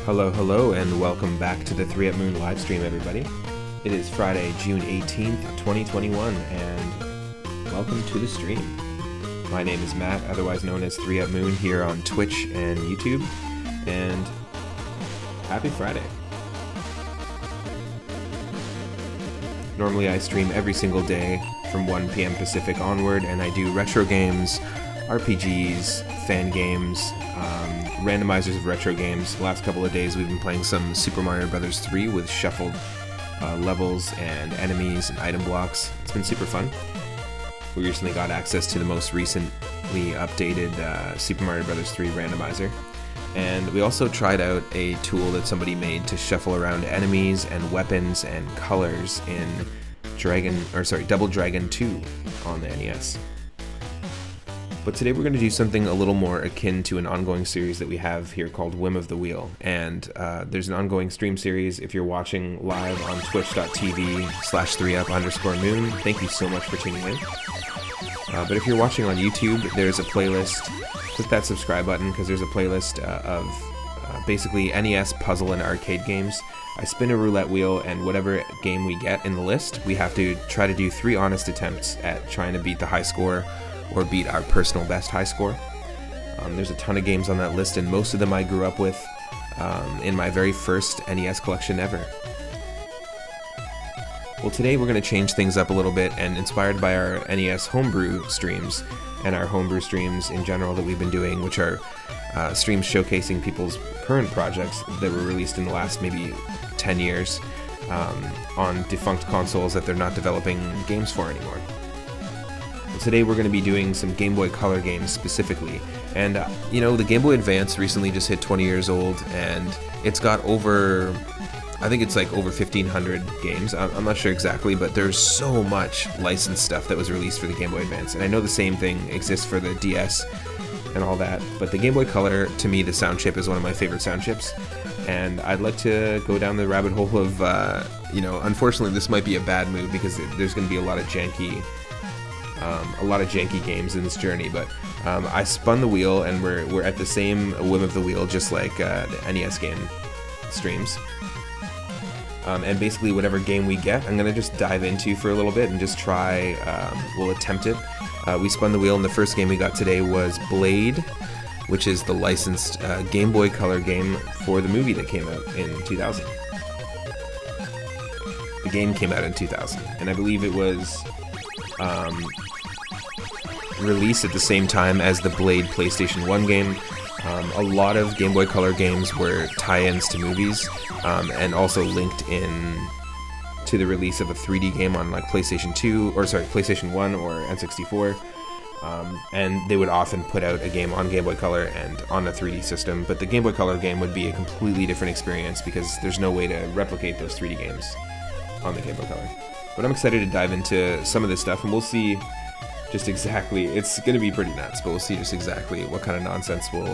Hello, and welcome back to the 3 Up Moon live stream, everybody. It is Friday, June 18th, 2021, and welcome to the stream. My name is Matt, otherwise known as 3 Up Moon, here on Twitch and YouTube, and happy Friday. Normally I stream every single day from 1 p.m. Pacific onward, and I do retro games, RPGs, fan games, randomizers of retro games. The last couple of days we've been playing some Super Mario Bros. 3 with shuffled levels and enemies and item blocks. It's been super fun. We recently got access to the most recently updated Super Mario Bros. 3 randomizer. And we also tried out a tool that somebody made to shuffle around enemies and weapons and colors in Double Dragon 2 on the NES. But today we're going to do something a little more akin to an ongoing series that we have here called Whim of the Wheel. And there's an ongoing stream series if you're watching live on twitch.tv/3up_moon. Thank you so much for tuning in. But if you're watching on YouTube, there's a playlist. Click that subscribe button because there's a playlist of basically NES puzzle and arcade games. I spin a roulette wheel, and whatever game we get in the list, we have to try to do 3 honest attempts at trying to beat the high score or beat our personal best high score. There's a ton of games on that list, and most of them I grew up with in my very first NES collection ever. Well, today we're going to change things up a little bit, and inspired by our NES homebrew streams and our homebrew streams in general that we've been doing, which are streams showcasing people's current projects that were released in the last maybe 10 years on defunct consoles that they're not developing games for anymore. Today we're going to be doing some Game Boy Color games specifically, and the Game Boy Advance recently just hit 20 years old, and it's got over 1,500 games. I'm not sure exactly, but there's so much licensed stuff that was released for the Game Boy Advance, and I know the same thing exists for the DS and all that, but the Game Boy Color, to me, the sound chip is one of my favorite sound chips, and I'd like to go down the rabbit hole of, unfortunately this might be a bad move because there's going to be a lot of janky games in this journey, but I spun the wheel, and we're at the same whim of the wheel, just like the NES game streams. And basically whatever game we get, I'm going to just dive into for a little bit and just try, we'll attempt it. We spun the wheel, and the first game we got today was Blade, which is the licensed Game Boy Color game for the movie that came out in 2000. The game came out in 2000, and I believe it was released at the same time as the Blade PlayStation 1 game. A lot of Game Boy Color games were tie-ins to movies, and also linked in to the release of a 3D game on like PlayStation 1 or N64. And they would often put out a game on Game Boy Color and on a 3D system, but the Game Boy Color game would be a completely different experience because there's no way to replicate those 3D games on the Game Boy Color. But I'm excited to dive into some of this stuff, and we'll see just exactly, it's going to be pretty nuts, but we'll see just exactly what kind of nonsense we'll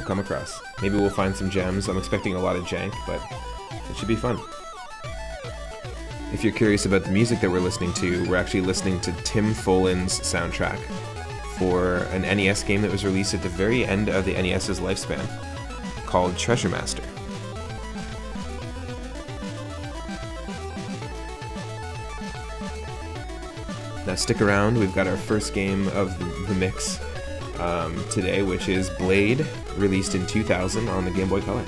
come across. Maybe we'll find some gems. I'm expecting a lot of jank, but it should be fun. If you're curious about the music that we're listening to, we're actually listening to Tim Follins' soundtrack for an NES game that was released at the very end of the NES's lifespan, called Treasure Master. Now stick around, we've got our first game of the mix today, which is Blade, released in 2000 on the Game Boy Color.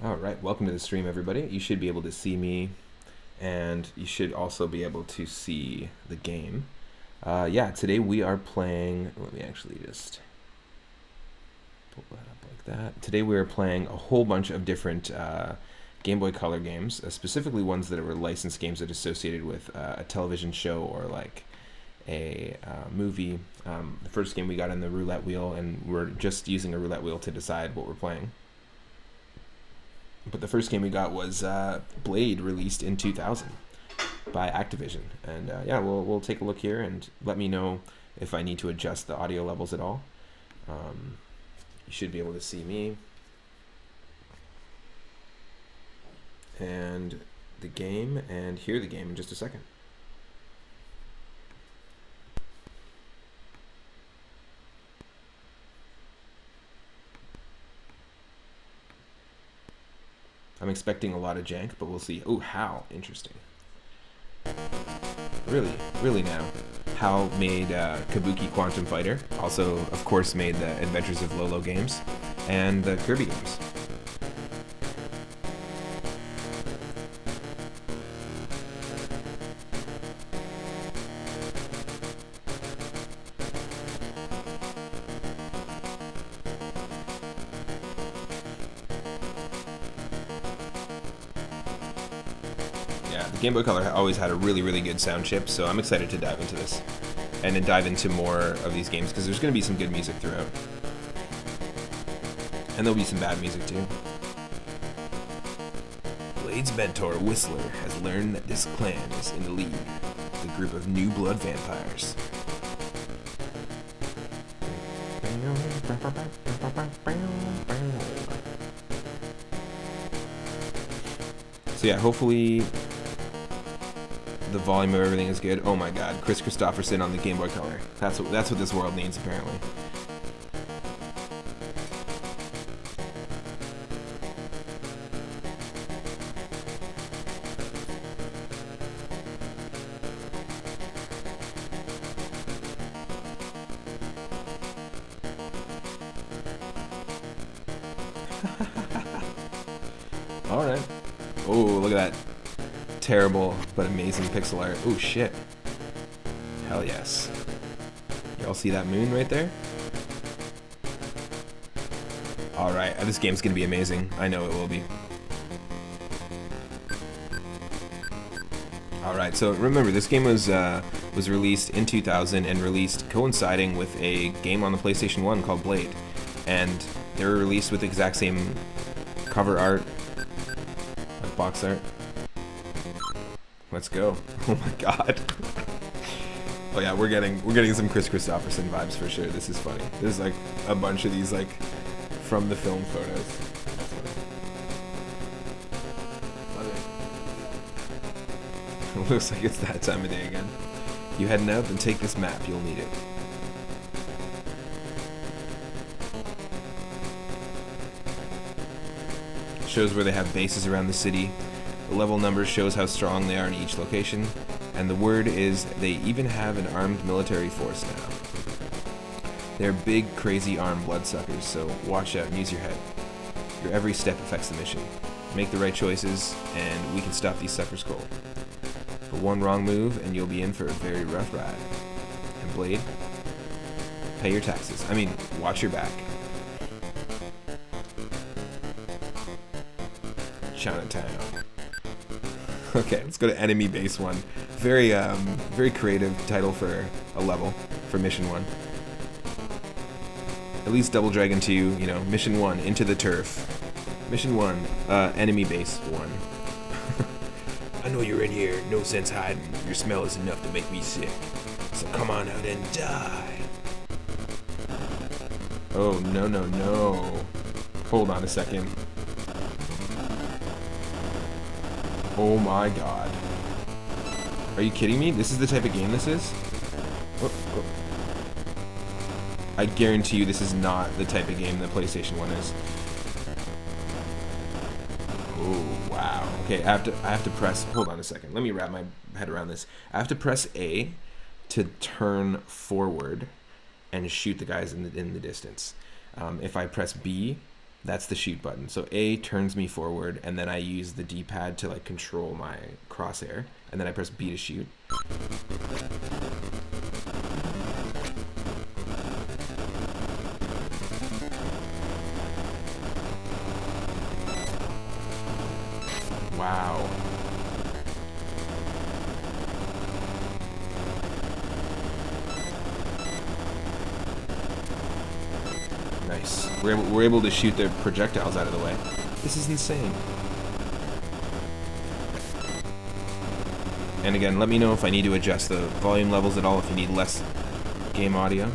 All right, welcome to the stream, everybody. You should be able to see me, and you should also be able to see the game. Yeah, today we are playing. Let me actually just pull that up like that. Today we are playing a whole bunch of different Game Boy Color games, specifically ones that were licensed games that are associated with a television show or like a movie. The first game we got in the roulette wheel, and we're just using a roulette wheel to decide what we're playing. But the first game we got was Blade, released in 2000 by Activision. And yeah, we'll take a look here and let me know if I need to adjust the audio levels at all. You should be able to see me and the game and hear the game in just a second. I'm expecting a lot of jank, but we'll see. Oh, HAL. Interesting. Really now. HAL made Kabuki Quantum Fighter. Also, of course, made the Adventures of Lolo games and the Kirby games. Game Boy Color always had a really good sound chip, so I'm excited to dive into this and then dive into more of these games because there's going to be some good music throughout. And there'll be some bad music too. Blade's mentor, Whistler, has learned that this clan is in the lead, the group of new blood vampires. So yeah, hopefully the volume of everything is good. Oh my god, Chris Christopherson on the Game Boy Color. That's what this world needs, apparently. Alright. Oh, look at that. Terrible but amazing pixel art. Oh shit. Hell yes. Y'all see that moon right there? Alright, this game's gonna be amazing. I know it will be. Alright, so remember, this game was released in 2000 and released coinciding with a game on the PlayStation 1 called Blade. And they were released with the exact same cover art, like box art. Let's go. Oh my god. Oh yeah, we're getting some Chris Christopherson vibes for sure. This is funny. There's like a bunch of these like from the film photos. Love it. It looks like it's that time of day again. You heading out? Then take this map. You'll need it. Shows where they have bases around the city. The level number shows how strong they are in each location, and the word is they even have an armed military force now. They're big, crazy armed bloodsuckers, so watch out and use your head. Your every step affects the mission. Make the right choices, and we can stop these suckers cold. But one wrong move, and you'll be in for a very rough ride. And Blade, pay your taxes. I mean, watch your back. Chinatown. Okay, let's go to Enemy Base 1. Very, very creative title for a level, for Mission 1. At least Double Dragon 2, you know, Mission 1, Into the Turf. Mission 1, Enemy Base 1. I know you're in here, no sense hiding. Your smell is enough to make me sick. So come on out and die. Oh, no, no, no. Hold on a second. Oh my god. Are you kidding me? This is the type of game this is? Oh, oh. I guarantee you this is not the type of game that PlayStation 1 is. Oh, wow. Okay, I have to press... Hold on a second. Let me wrap my head around this. I have to press A to turn forward and shoot the guys in the distance. If I press B, that's the shoot button. So A turns me forward, and then I use the D-pad to like control my crosshair, and then I press B to shoot. Wow. Nice. We're able to shoot their projectiles out of the way. This is insane. And again, let me know if I need to adjust the volume levels at all, if you need less game audio.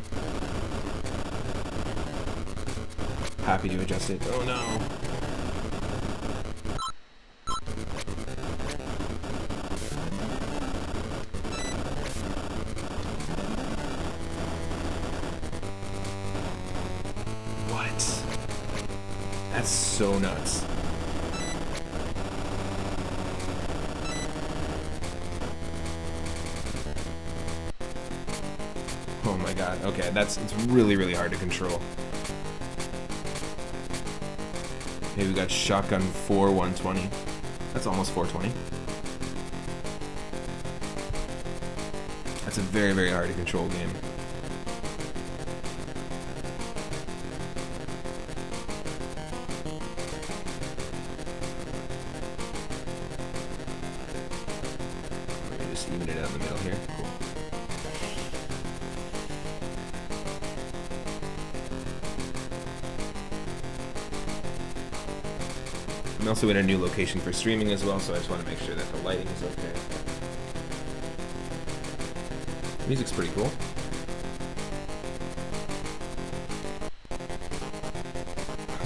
Happy to adjust it. Oh no. That's so nuts. Oh my god. Okay, it's really, really hard to control. Okay, we got shotgun 4 120. That's almost 420. That's a very, very hard to control game. Even it out in the middle here. Cool. I'm also in a new location for streaming as well, so I just want to make sure that the lighting is okay. Music's pretty cool.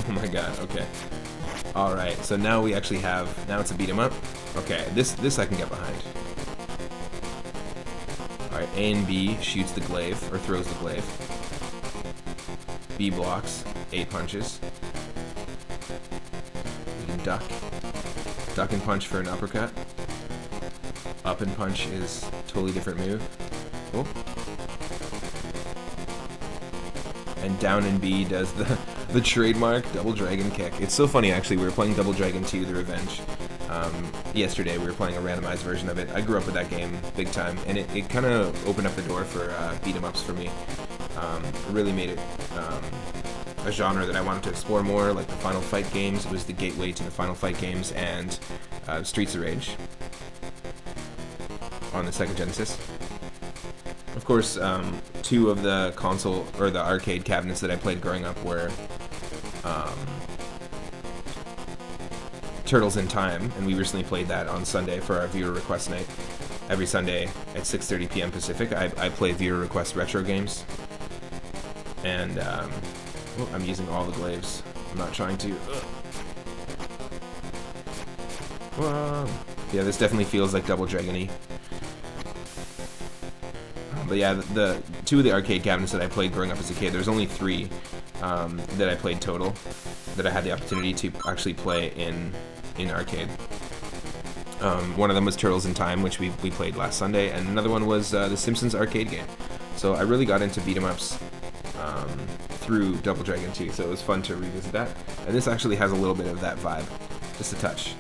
Oh my god, okay. Alright, so now we actually have, now it's a beat 'em up. Okay, this I can get behind. Alright, A and B shoots the glaive, or throws the glaive. B blocks, A punches. You can duck. Duck and punch for an uppercut. Up and punch is a totally different move. Oh. And down and B does the trademark Double Dragon kick. It's so funny, actually. We were playing Double Dragon 2, The Revenge. Yesterday, we were playing a randomized version of it. I grew up with that game big time, and it kind of opened up the door for beat-em-ups for me. It really made it a genre that I wanted to explore more, like the Final Fight games. It was the gateway to the Final Fight games, and Streets of Rage on the Sega Genesis. Of course, two of the console or the arcade cabinets that I played growing up were Turtles in Time, and we recently played that on Sunday for our viewer request night. Every Sunday at 6:30 p.m. Pacific, I play viewer request retro games, and I'm using all the glaives. I'm not trying to. Whoa. Yeah, this definitely feels like Double Dragon-y. But yeah, the two of the arcade cabinets that I played growing up as a kid, there's only three that I played total, that I had the opportunity to actually play in arcade. One of them was Turtles in Time, which we played last Sunday, and another one was the Simpsons arcade game. So I really got into beat-em-ups through Double Dragon 2, so it was fun to revisit that. And this actually has a little bit of that vibe, just a touch.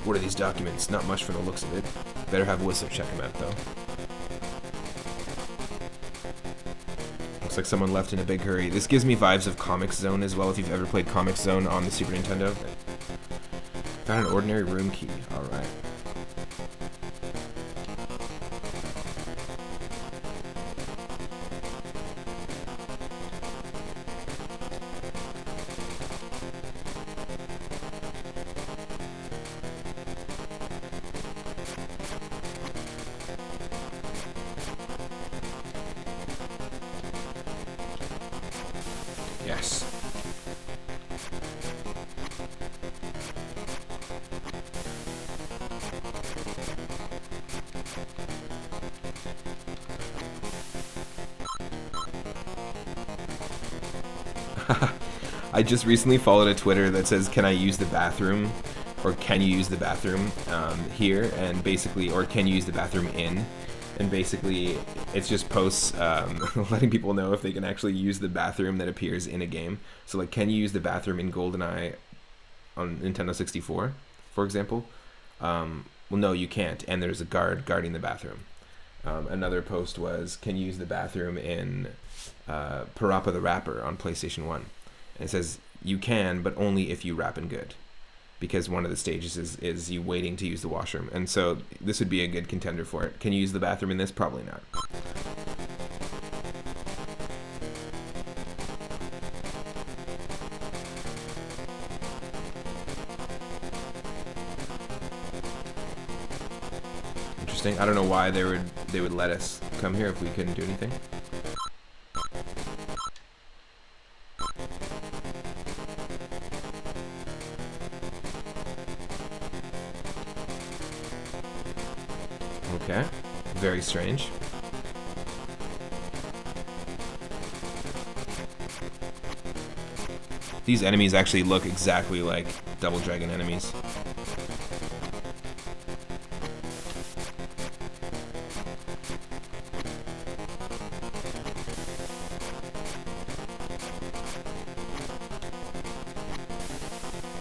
What are these documents? Not much from the looks of it. Better have Whistler check them out, though. Looks like someone left in a big hurry. This gives me vibes of Comix Zone as well, if you've ever played Comix Zone on the Super Nintendo. Found an ordinary room key. Alright. Yes. I just recently followed a Twitter that says, "Can I use the bathroom?" or "Can you use the bathroom here?" and basically, or "Can you use the bathroom in?" And basically, it's just posts letting people know if they can actually use the bathroom that appears in a game. So, like, can you use the bathroom in GoldenEye on Nintendo 64, for example? Well, no, you can't, and there's a guard guarding the bathroom. Another post was, can you use the bathroom in Parappa the Rapper on PlayStation 1? And it says, you can, but only if you rapping good. Because one of the stages is you waiting to use the washroom. And so this would be a good contender for it. Can you use the bathroom in this? Probably not. Interesting. I don't know why they would let us come here if we couldn't do anything. Okay, very strange. These enemies actually look exactly like Double Dragon enemies.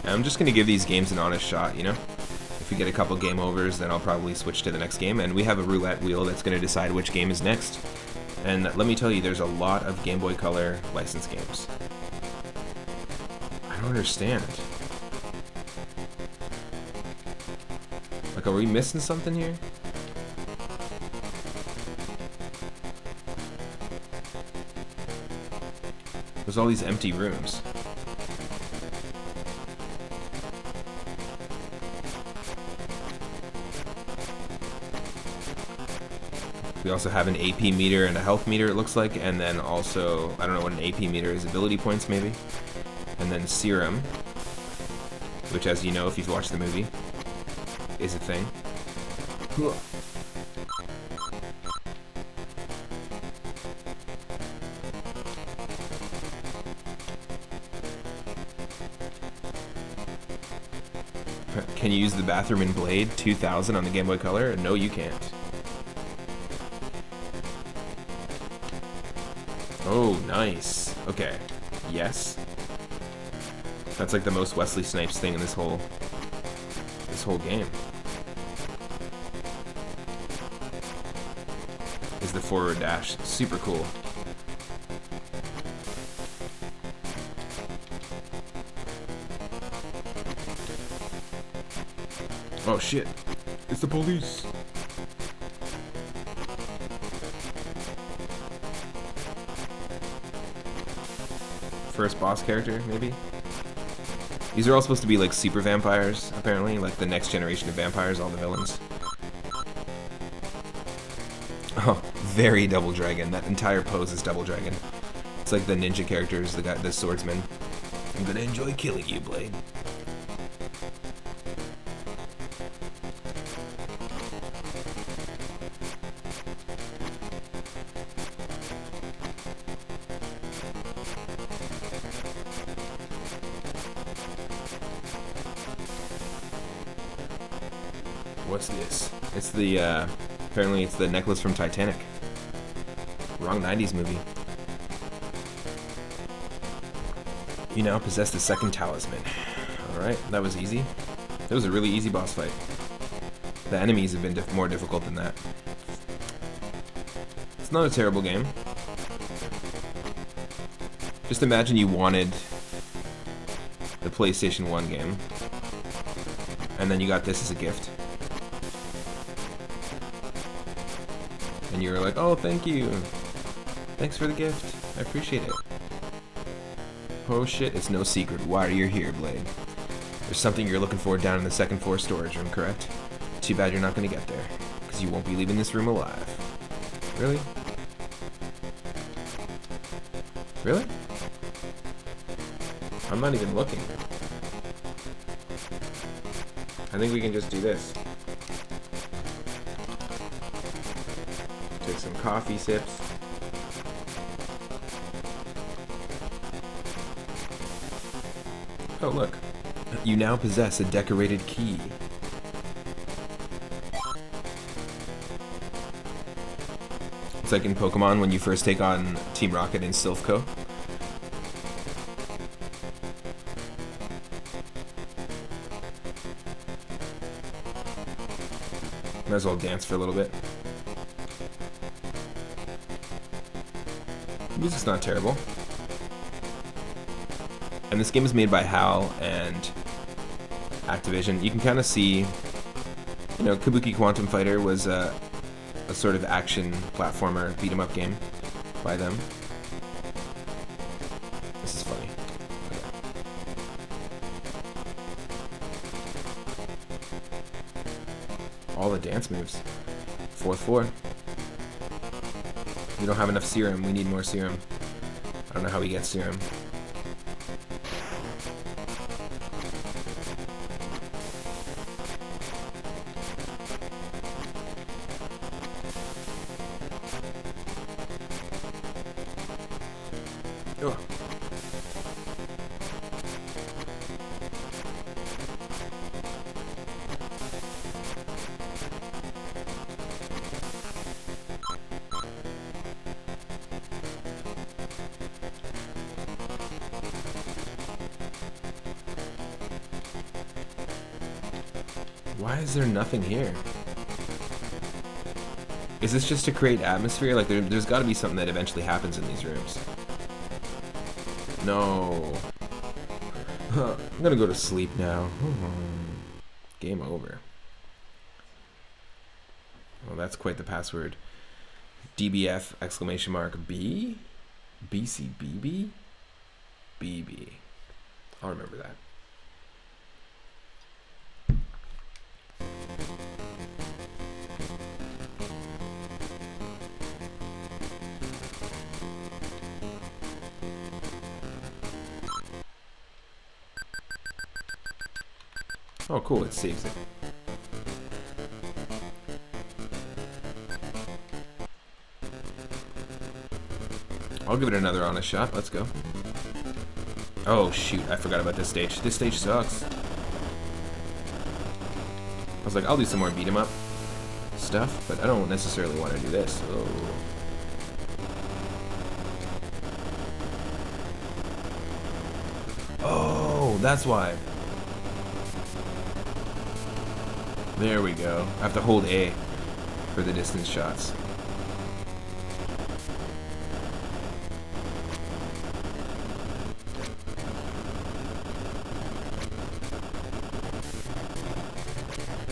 I'm just gonna give these games an honest shot, you know? If we get a couple game overs, then I'll probably switch to the next game, and we have a roulette wheel that's going to decide which game is next. And let me tell you, there's a lot of Game Boy Color licensed games. I don't understand. Like, are we missing something here? There's all these empty rooms. We also have an AP meter and a health meter, it looks like, and then also, I don't know what an AP meter is, ability points maybe? And then serum, which, as you know if you've watched the movie, is a thing. Can you use the bathroom in Blade 2000 on the Game Boy Color? No, you can't. Oh, nice. Okay. Yes. That's like the most Wesley Snipes thing in this whole game. Is the forward dash. Super cool. Oh shit. It's the police. First boss character, maybe? These are all supposed to be like super vampires, apparently, like the next generation of vampires, all the villains. Oh, very Double Dragon. That entire pose is Double Dragon. It's like the ninja characters, the swordsman. I'm gonna enjoy killing you, Blade. What's this? It's the, apparently it's the necklace from Titanic. Wrong 90s movie. You now possess the second talisman. Alright, that was easy. It was a really easy boss fight. The enemies have been more difficult than that. It's not a terrible game. Just imagine you wanted the PlayStation 1 game, and then you got this as a gift. And you were like, oh, thank you. Thanks for the gift. I appreciate it. Oh shit, it's no secret why you're here, Blade. There's something you're looking for down in the second floor storage room, correct? Too bad you're not gonna get there, because you won't be leaving this room alive. Really? Really? I'm not even looking. I think we can just do this. Take some coffee sips. Oh look, you now possess a decorated key. It's like in Pokemon when you first take on Team Rocket in Silph Co. Might as well dance for a little bit. Music's not terrible. And this game is made by HAL and Activision. You can kind of see, you know, Kabuki Quantum Fighter was a sort of action platformer beat 'em up game by them. This is funny. Okay. All the dance moves. 4th floor. We don't have enough serum. We need more serum. I don't know how we get serum. Oh. Why is there nothing here? Is this just to create atmosphere? Like, there's got to be something that eventually happens in these rooms. No. I'm gonna go to sleep now. Game over. Well, that's quite the password. DBF exclamation mark B? BCBB? BB. I'll remember that. Oh, cool, it saves it. I'll give it another honest shot. Let's go. Oh, shoot. I forgot about this stage. This stage sucks. I was like, I'll do some more beat 'em up stuff, but I don't necessarily want to do this. Oh. Oh, that's why. There we go. I have to hold A for the distance shots.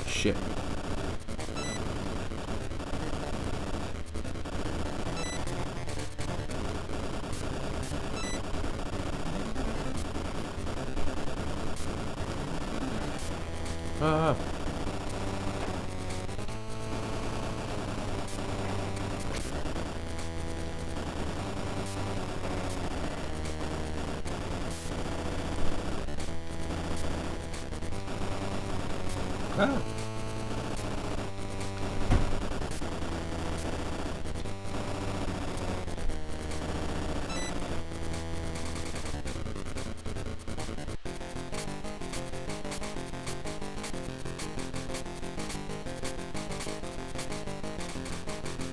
Shit. Ah. Ah.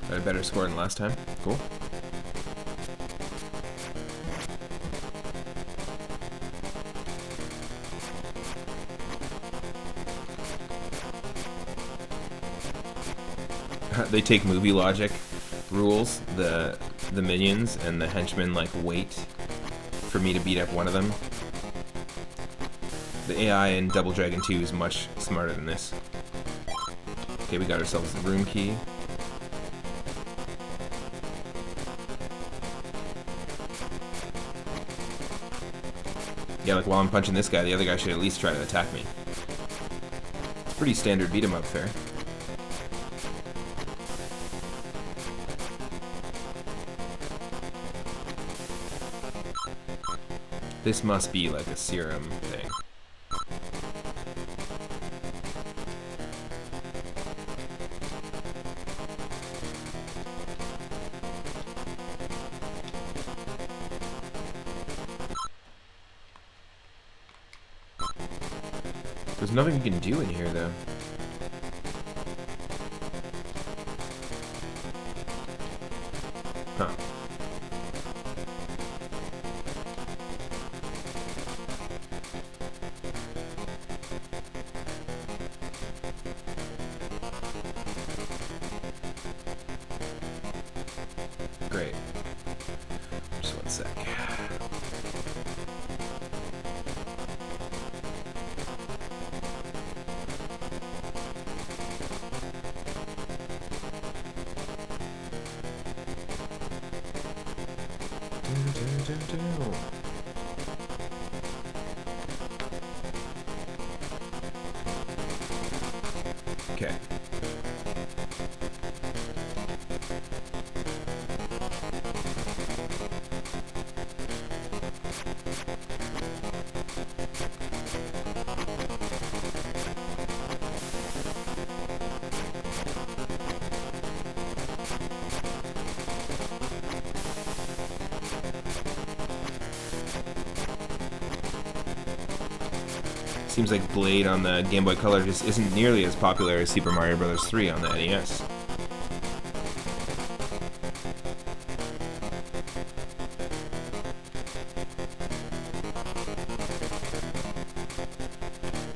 Got a better score than last time. Cool. They take movie logic rules, the minions and the henchmen like wait for me to beat up one of them. The AI in Double Dragon 2 is much smarter than this. Okay, we got ourselves the room key. Yeah, like while I'm punching this guy, the other guy should at least try to attack me. It's pretty standard beat 'em up fare. This must be like a serum thing. There's nothing you can do in here, though. Huh. Great. Just one sec. Okay. Seems like Blade on the Game Boy Color just isn't nearly as popular as Super Mario Bros. 3 on the NES.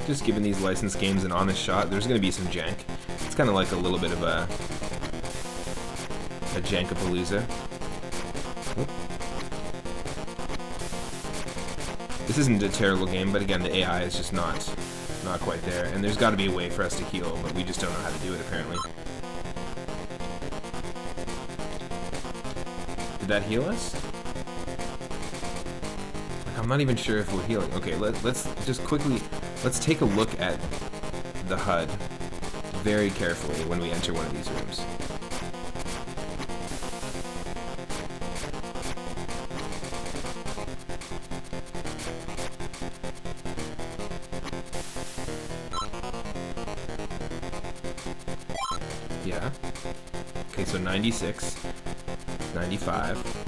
Just giving these licensed games an honest shot, there's going to be some jank. It's kind of like a little bit of a jankapalooza. This isn't a terrible game, but again, the AI is just not quite there, and there's got to be a way for us to heal, but we just don't know how to do it, apparently. Did that heal us? Like, I'm not even sure if we're healing. Okay, let's just quickly, let's take a look at the HUD very carefully when we enter one of these rooms. Yeah. Okay, so 96, 95.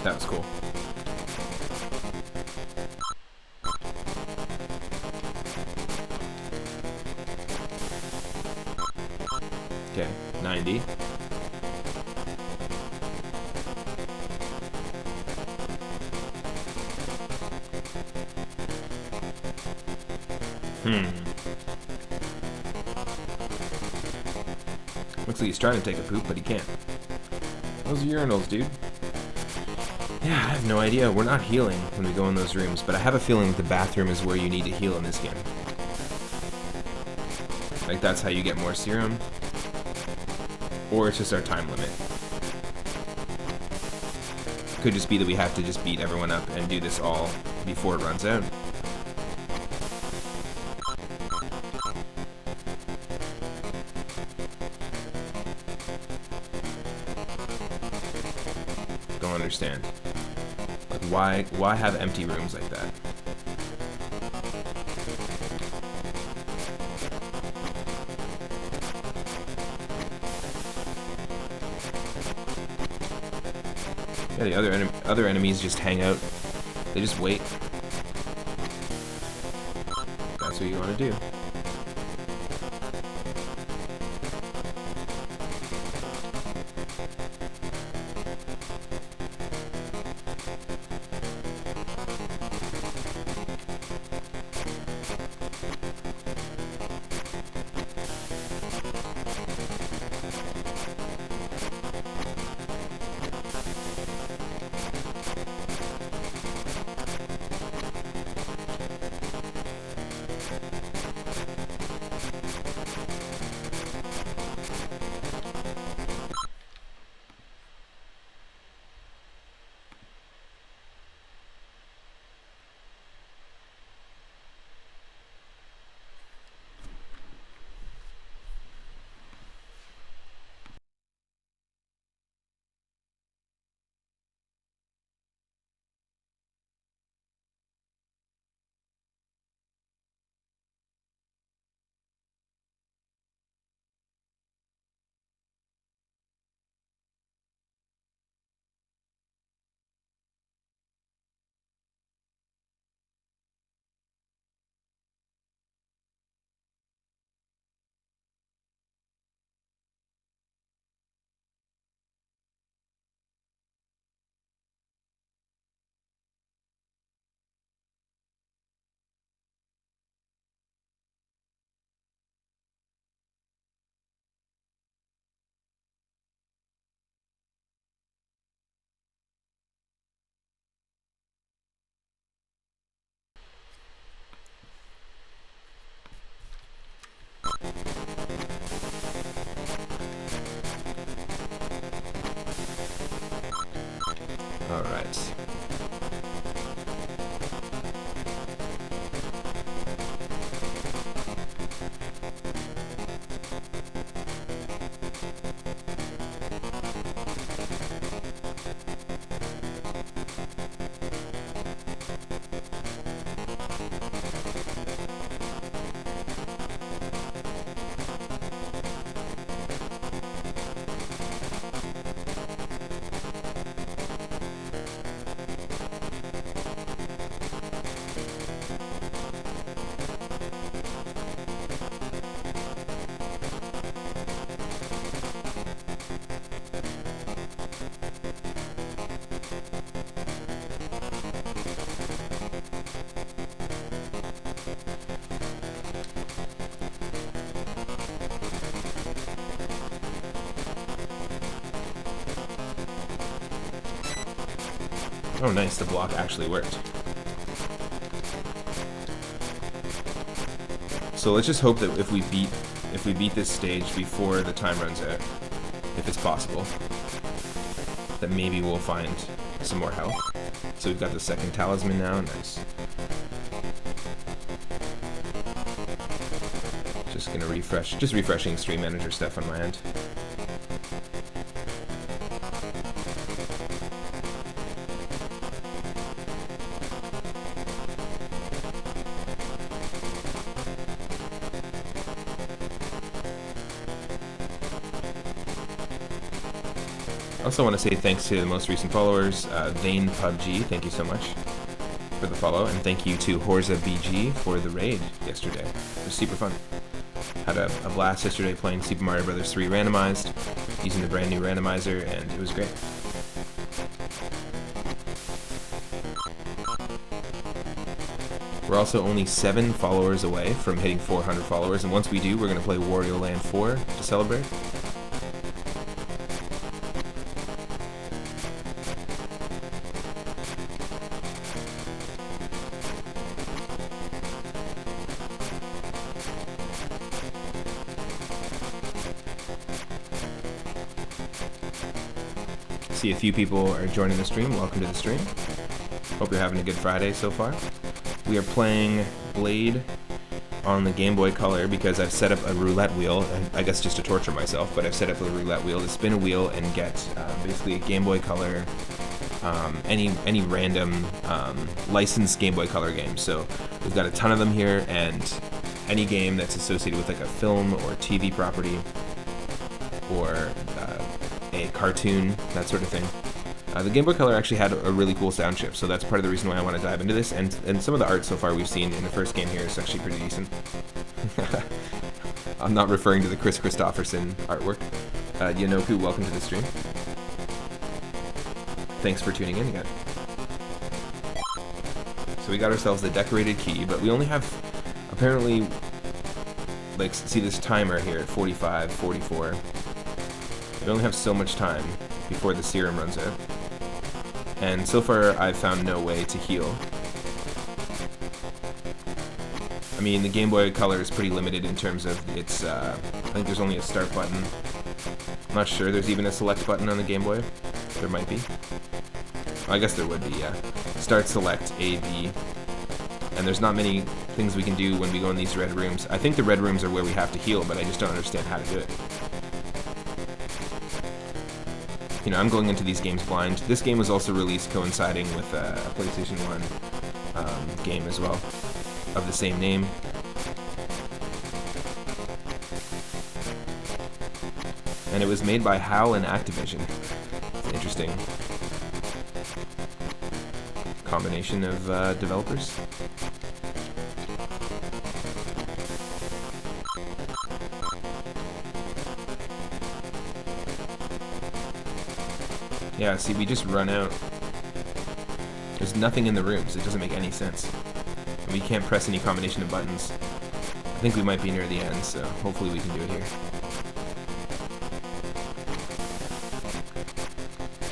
That was cool. Okay, 90. Looks like he's trying to take a poop, but he can't. Those urinals, dude. Yeah, I have no idea. We're not healing when we go in those rooms, but I have a feeling the bathroom is where you need to heal in this game. Like, that's how you get more serum. Or it's just our time limit. Could just be that we have to just beat everyone up and do this all before it runs out. Don't understand. Like, why have empty rooms like that? Yeah, the other enemies just hang out. They just wait. That's what you want to do. Alright. Oh nice, the block actually worked. So let's just hope that if we beat this stage before the time runs out, if it's possible, that maybe we'll find some more health. So we've got the second talisman now, nice. Just gonna refresh, just refreshing Stream Manager stuff on my end. I also want to say thanks to the most recent followers, Vane PUBG, thank you so much for the follow, and thank you to Horza BG for the raid yesterday. It was super fun. Had a blast yesterday playing Super Mario Bros. 3 randomized, using the brand new randomizer, and it was great. We're also only 7 followers away from hitting 400 followers, and once we do, we're going to play Wario Land 4 to celebrate. See a few people are joining the stream. Welcome to the stream. Hope you're having a good Friday so far. We are playing Blade on the Game Boy Color because I've set up a roulette wheel, I guess just to torture myself, but I've set up a roulette wheel to spin a wheel and get basically a Game Boy Color, any random licensed Game Boy Color game. So we've got a ton of them here, and any game that's associated with like a film or TV property or a cartoon, that sort of thing. The Game Boy Color actually had a really cool sound chip, so that's part of the reason why I want to dive into this, and some of the art so far we've seen in the first game here is actually pretty decent. I'm not referring to the Chris Christopherson artwork. Yonoku, welcome to the stream. Thanks for tuning in again. So we got ourselves the decorated key, but we only have, apparently, like, see this timer here at 45, 44. We only have so much time before the serum runs out. And so far, I've found no way to heal. I mean, the Game Boy Color is pretty limited in terms of its, I think there's only a start button. I'm not sure there's even a select button on the Game Boy. There might be. Well, I guess there would be, yeah. Start, select, A, B. And there's not many things we can do when we go in these red rooms. I think the red rooms are where we have to heal, but I just don't understand how to do it. You know, I'm going into these games blind. This game was also released coinciding with a PlayStation 1 game as well, of the same name. And it was made by HAL and Activision. It's an interesting combination of developers. Yeah, see, we just run out. There's nothing in the rooms. It doesn't make any sense. And we can't press any combination of buttons. I think we might be near the end, so hopefully we can do it here.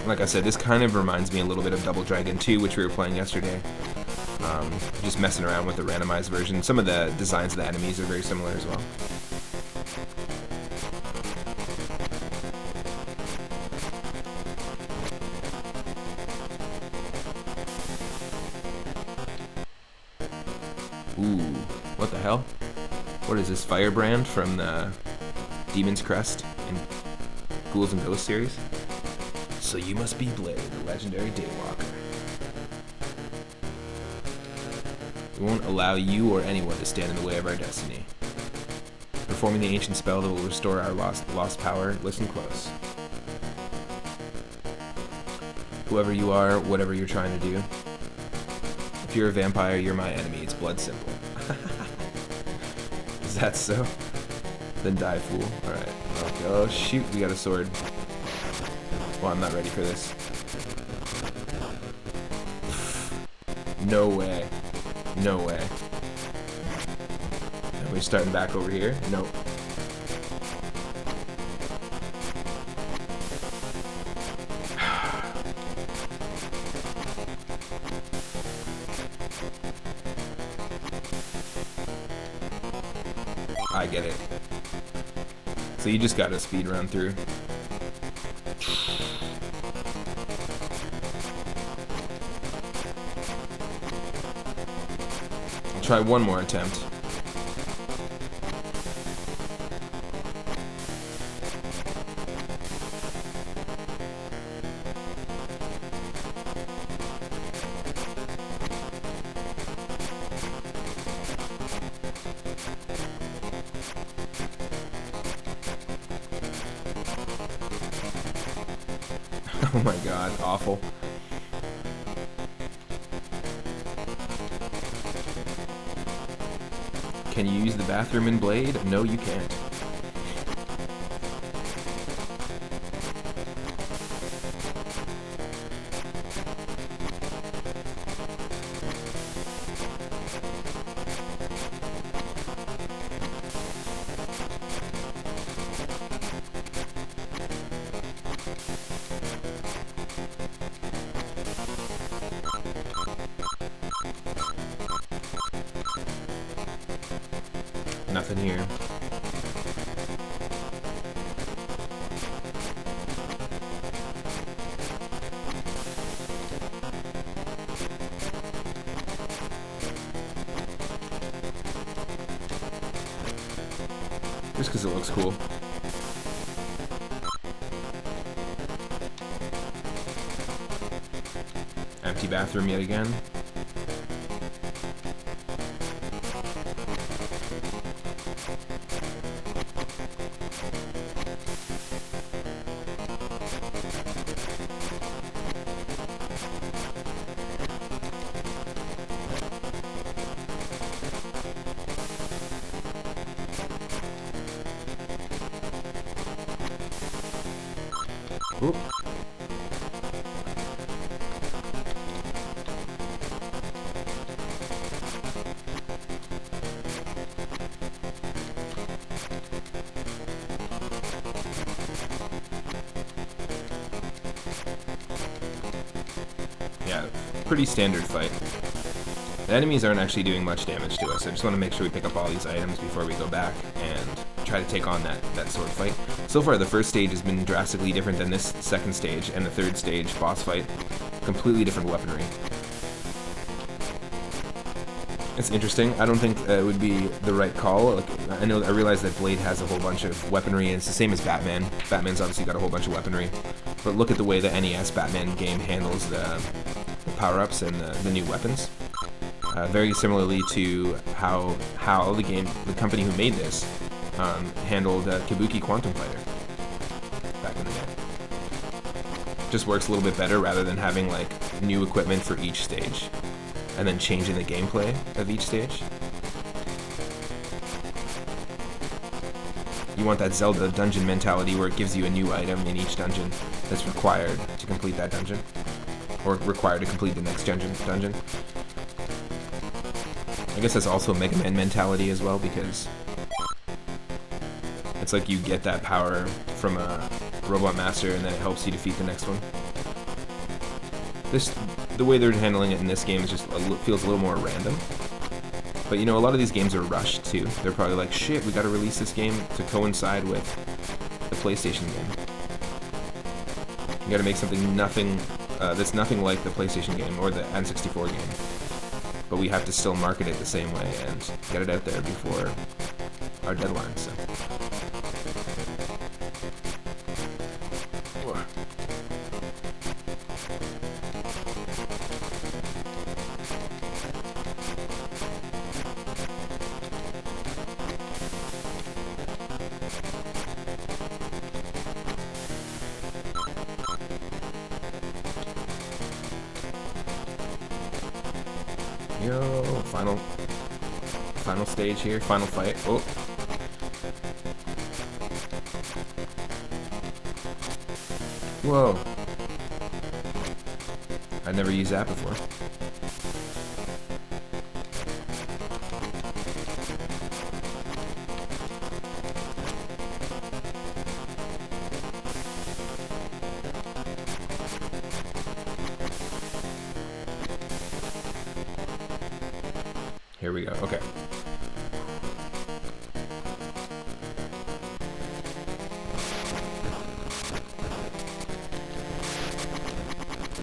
Like I said, this kind of reminds me a little bit of Double Dragon 2, which we were playing yesterday. Just messing around with the randomized version. Some of the designs of the enemies are very similar as well. Ooh, what the hell? What is this, Firebrand from the Demon's Crest and Ghouls and Ghosts series? So you must be Blade, the legendary Daywalker. We won't allow you or anyone to stand in the way of our destiny. Performing the ancient spell that will restore our lost power, listen close. Whoever you are, whatever you're trying to do, if you're a vampire, you're my enemy. It's blood simple. Is that so? Then die, fool. Alright. Oh, shoot, we got a sword. Well, I'm not ready for this. No way. No way. And we're starting back over here? Nope. I get it. So you just gotta speed run through. I'll try one more attempt. Oh my god, awful. Can you use the bathroom in Blade? No, you can't. Nothing here. Just because it looks cool. Empty bathroom yet again. Oop. Yeah, pretty standard fight. The enemies aren't actually doing much damage to us. I just want to make sure we pick up all these items before we go back and try to take on that sword fight. So far, the first stage has been drastically different than this second stage, and the third stage, boss fight, completely different weaponry. It's interesting. I don't think it would be the right call. Like, I realize that Blade has a whole bunch of weaponry, and it's the same as Batman. Batman's obviously got a whole bunch of weaponry, but look at the way the NES Batman game handles the power-ups and the new weapons. Very similarly to how the company who made this handled Kabuki Quantum Fighter back in the day. Just works a little bit better rather than having like new equipment for each stage and then changing the gameplay of each stage. You want that Zelda dungeon mentality where it gives you a new item in each dungeon that's required to complete that dungeon, or required to complete the next dungeon. I guess that's also a Mega Man mentality as well, because it's like you get that power from a Robot Master and then it helps you defeat the next one. The way they're handling it in this game is just feels a little more random. But you know, a lot of these games are rushed too. They're probably like, shit, we gotta release this game to coincide with the PlayStation game. You gotta make something that's nothing like the PlayStation game or the N64 game. But we have to still market it the same way and get it out there before our deadline, so. Yo, final stage here, final fight. Oh. Whoa. I've never used that before. Here we go. Okay.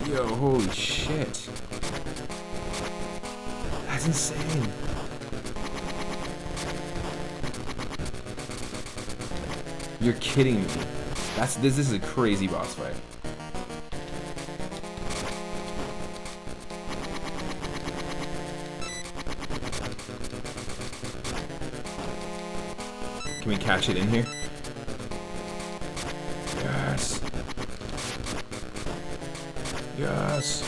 Yo, holy shit. That's insane. You're kidding me. This is a crazy boss fight. Can we catch it in here? Yes. Yes.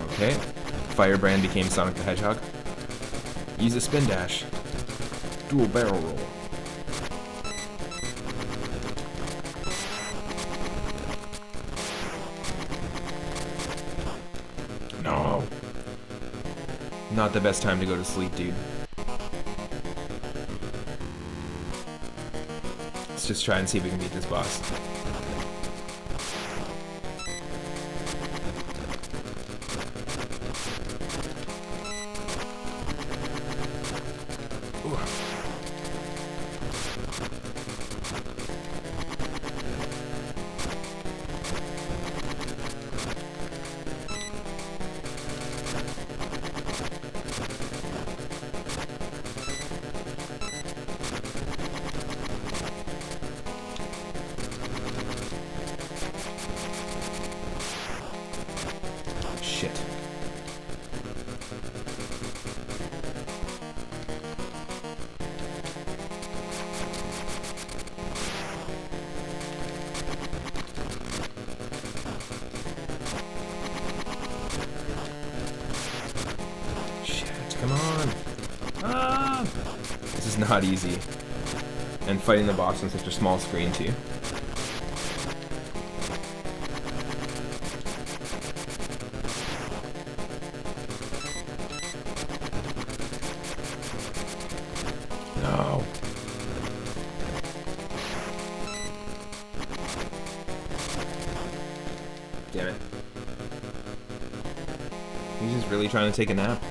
Okay. Firebrand became Sonic the Hedgehog. Use a spin dash. Dual barrel roll. No. Not the best time to go to sleep, dude. Let's just try and see if we can beat this boss. Ooh. Shit. Shit, come on. Ah! This is not easy. And fighting the boss on such a small screen, too. No. Damn it. He's just really trying to take a nap.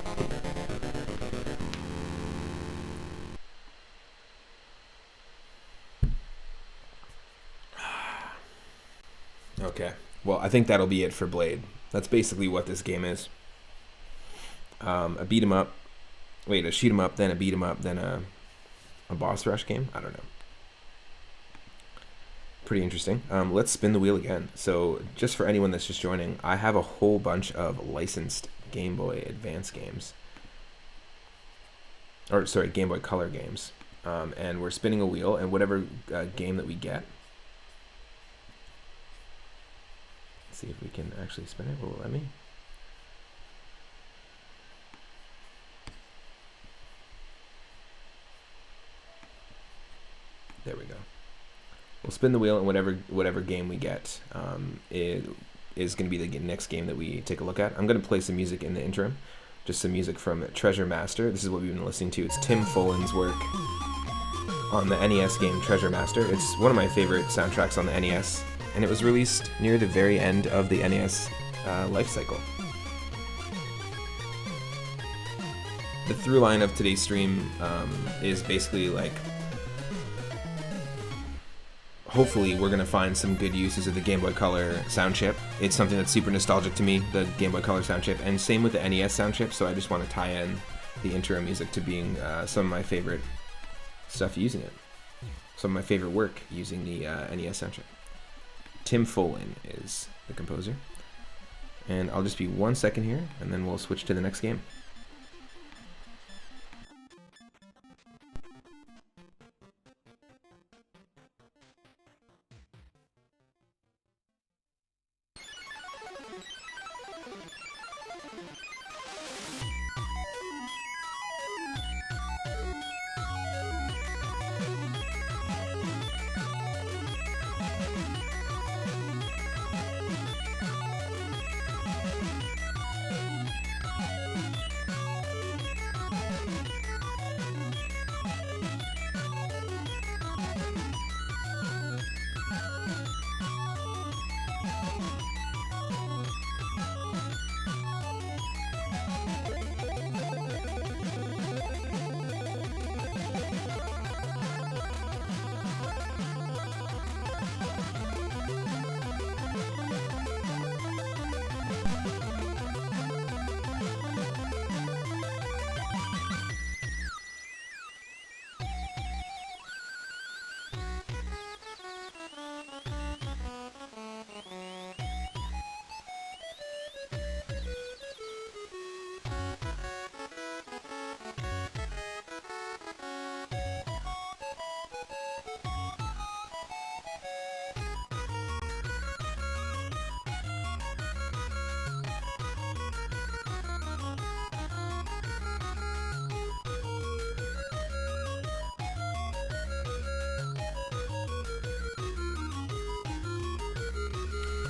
Okay. Well, I think that'll be it for Blade. That's basically what this game is. A beat 'em up. Wait, a shoot 'em up, then a beat 'em up, then a boss rush game? I don't know. Pretty interesting. Let's spin the wheel again. So just for anyone that's just joining, I have a whole bunch of licensed Game Boy Advance games. Or, sorry, Game Boy Color games. And we're spinning a wheel, and whatever game that we get. Let's see if we can actually spin it. Will it let me? There we go. We'll spin the wheel, and whatever game we get is going to be the next game that we take a look at. I'm going to play some music in the interim, just some music from Treasure Master. This is what we've been listening to. It's Tim Follins' work on the NES game Treasure Master. It's one of my favorite soundtracks on the NES, and it was released near the very end of the NES life cycle. The through line of today's stream is basically like, hopefully we're going to find some good uses of the Game Boy Color sound chip. It's something that's super nostalgic to me, the Game Boy Color sound chip, and same with the NES sound chip, so I just want to tie in the intro music to being some of my favorite stuff using it. Some of my favorite work using the NES sound chip. Tim Follin is the composer. And I'll just be 1 second here, and then we'll switch to the next game.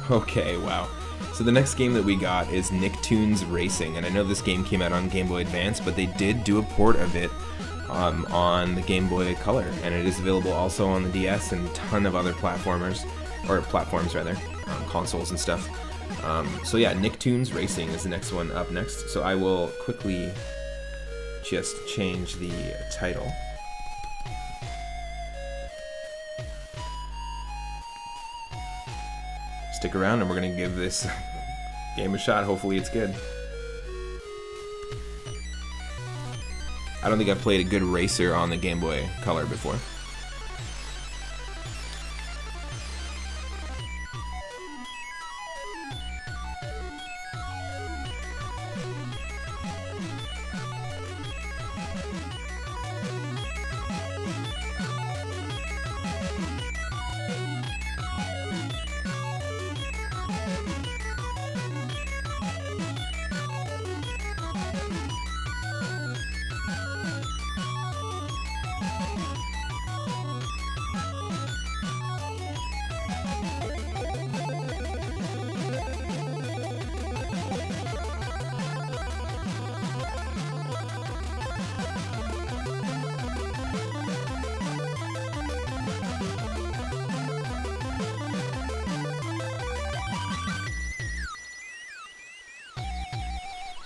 Okay, wow. So the next game that we got is Nicktoons Racing, and I know this game came out on Game Boy Advance, but they did do a port of it on the Game Boy Color, and it is available also on the DS and a ton of other platforms rather, consoles and stuff. So yeah, Nicktoons Racing is the next one up next. So I will quickly just change the title. Stick around and we're going to give this game a shot. Hopefully it's good. I don't think I've played a good racer on the Game Boy Color before.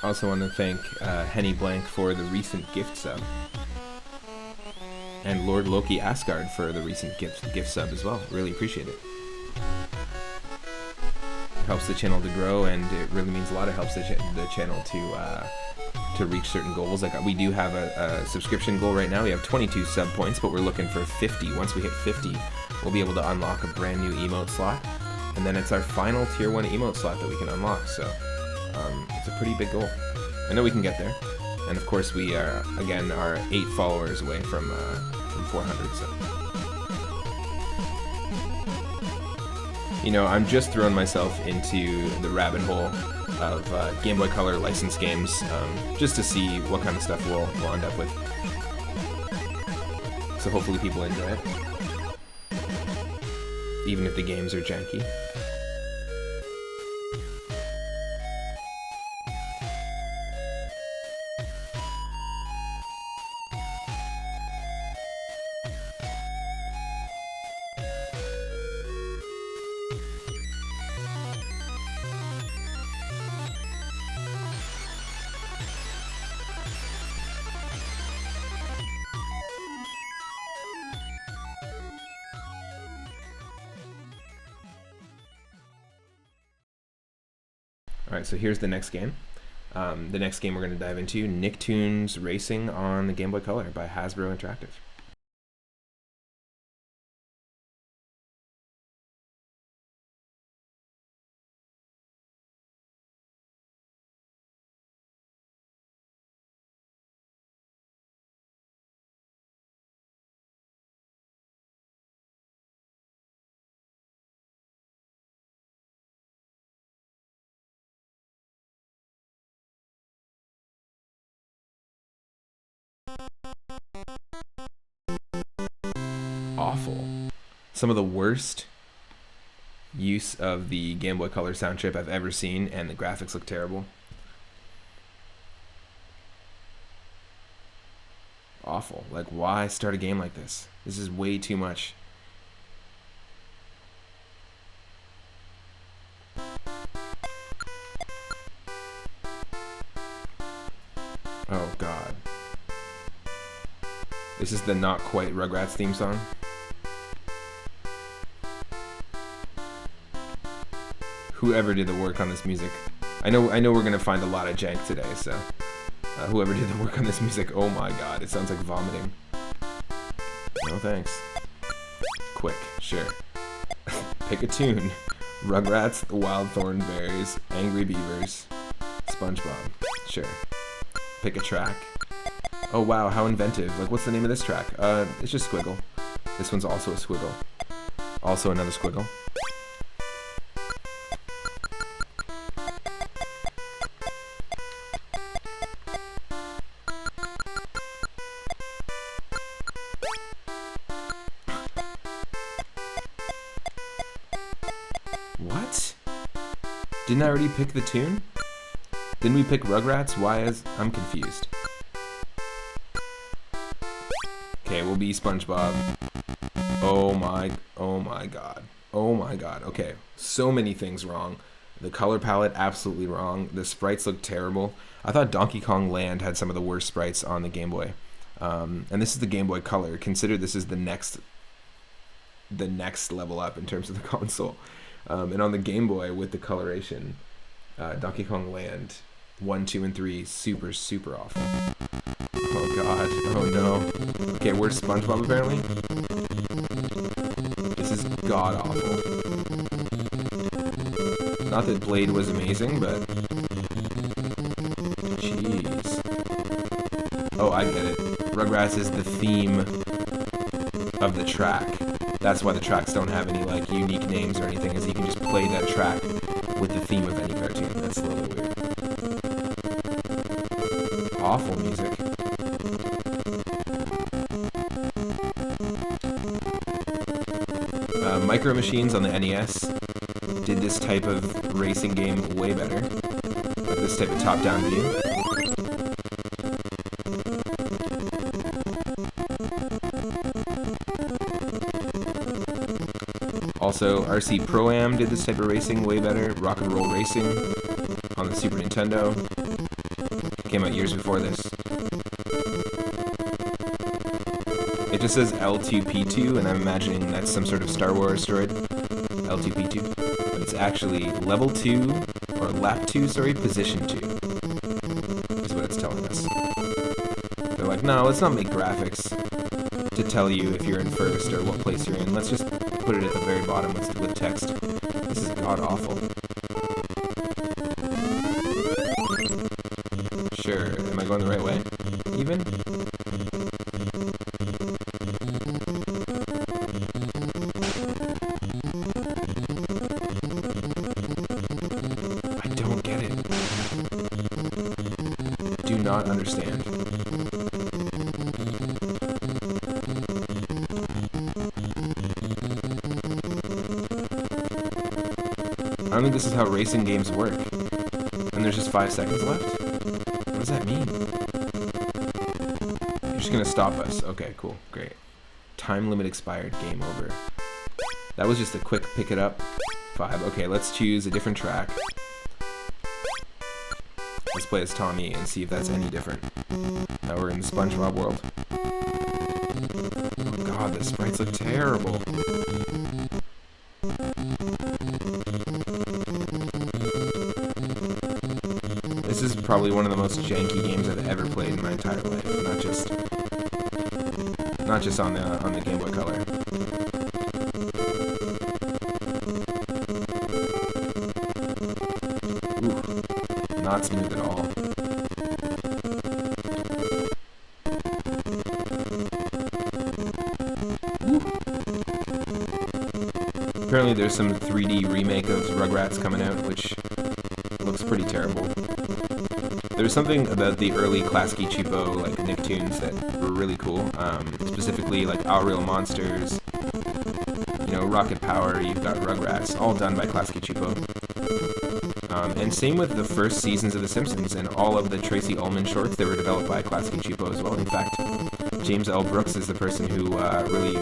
I also want to thank Henny Blank for the recent gift sub, and Lord Loki Asgard for the recent gift sub as well. Really appreciate it. Helps the channel to grow, and it really means a lot. It helps the channel to reach certain goals. Like we do have a subscription goal right now. We have 22 sub points, but we're looking for 50. Once we hit 50, we'll be able to unlock a brand new emote slot, and then it's our final tier 1 emote slot that we can unlock. So it's a pretty big goal. I know we can get there, and of course we are 8 followers away from 400. So, you know, I'm just throwing myself into the rabbit hole of Game Boy Color licensed games, just to see what kind of stuff we'll end up with. So hopefully people enjoy it, even if the games are janky. Alright, so here's the next game. The next game we're going to dive into, Nicktoons Racing on the Game Boy Color by Hasbro Interactive. Awful. Some of the worst use of the Game Boy Color sound chip I've ever seen, and the graphics look terrible. Awful. Like, why start a game like this? This is way too much. Oh god. This is the not quite Rugrats theme song. Whoever did the work on this music. I know we're gonna find a lot of jank today, so whoever did the work on this music, oh my god, it sounds like vomiting. No thanks. Quick, sure. Pick a tune. Rugrats, the Wild Thornberries, Angry Beavers, SpongeBob. Sure. Pick a track. Oh wow, how inventive. Like, what's the name of this track? It's just Squiggle. This one's also a squiggle. Also another squiggle. What? Didn't I already pick the tune? Didn't we pick Rugrats? I'm confused. Okay, we'll be SpongeBob. Oh my god. Oh my god. Okay, so many things wrong. The color palette, absolutely wrong. The sprites look terrible. I thought Donkey Kong Land had some of the worst sprites on the Game Boy. And this is the Game Boy Color. Consider this is the next level up in terms of the console. And on the Game Boy with the coloration, Donkey Kong Land 1, 2, and 3, super, super awful. Oh god, oh no. Okay, where's SpongeBob apparently? This is god awful. Not that Blade was amazing, but jeez. Oh, I get it. Rugrats is the theme of the track. That's why the tracks don't have any like unique names or anything, is you can just play that track with the theme of any cartoon. That's a little weird. Awful music. Micro Machines on the NES did this type of racing game way better, with this type of top-down view. Also, RC Pro-Am did this type of racing way better. Rock and Roll Racing on the Super Nintendo came out years before this. It just says L2P2, and I'm imagining that's some sort of Star Wars droid. L2P2. But it's actually level 2, or lap 2, sorry, position 2. Is what it's telling us. They're like, no, let's not make graphics to tell you if you're in first or what place you're in. Let's just put it at the very bottom with text. This is god awful. Sure, am I going the right way? Even? I don't get it. Do not understand. I don't think this is how racing games work. And there's just 5 seconds left? What does that mean? You're just gonna stop us. Okay, cool, great. Time limit expired, game over. That was just a quick pick it up. 5. Okay, let's choose a different track. Let's play as Tommy and see if that's any different. Now we're in the SpongeBob world. Oh god, the sprites look terrible. This is probably one of the most janky games I've ever played in my entire life. Not just on the Game Boy Color. Ooh, not smooth at all. Ooh. Apparently there's some 3D remake of Rugrats coming out, which looks pretty terrible. There's something about the early Klasky Cheapo like Nicktoons that were really cool. Specifically like Our Real Monsters, you know, Rocket Power, you've got Rugrats, all done by Klasky Cheapo. And same with the first seasons of The Simpsons and all of the Tracy Ullman shorts, they were developed by Klasky Cheapo as well. In fact, James L. Brooks is the person who really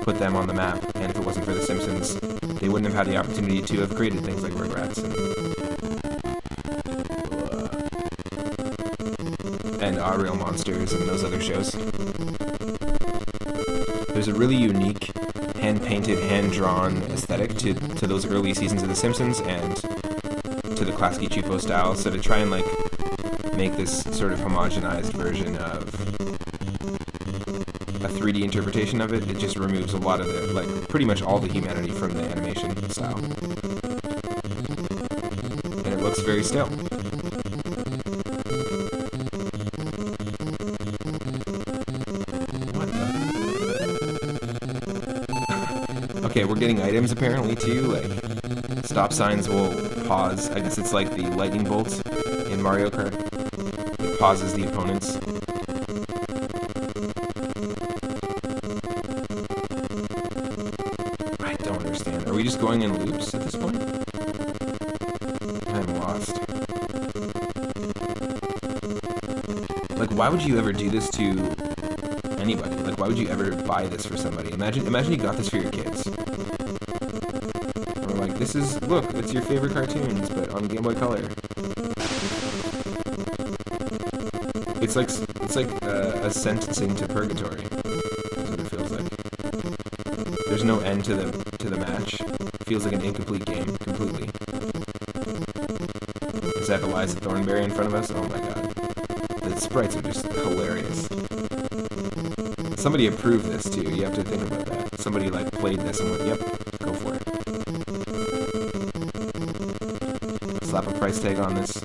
put them on the map, and if it wasn't for The Simpsons, they wouldn't have had the opportunity to have created things like Rugrats and Our Real Monsters and those other shows. There's a really unique hand-painted, hand-drawn aesthetic to those early seasons of The Simpsons and to the Klasky Cheapo style, so to try and like make this sort of homogenized version of a 3D interpretation of it, it just removes a lot of the, like, pretty much all the humanity from the animation style. And it looks very stale. What the? Okay, we're getting items apparently too, like stop signs will pause. I guess it's like the lightning bolt in Mario Kart. It pauses the opponents. I don't understand. Are we just going in loops at this point? I why would you ever do this to anybody? Like, why would you ever buy this for somebody? Imagine you got this for your kids. Or like, look, it's your favorite cartoons, but on Game Boy Color. It's like a sentencing to purgatory. That's what it feels like. There's no end to the match. It feels like an incomplete game, completely. Is that Eliza Thornberry in front of us? Oh my god. The sprites are just hilarious. Somebody approved this too. You have to think about that. Somebody like played this and went, yep, go for it. Slap a price tag on this.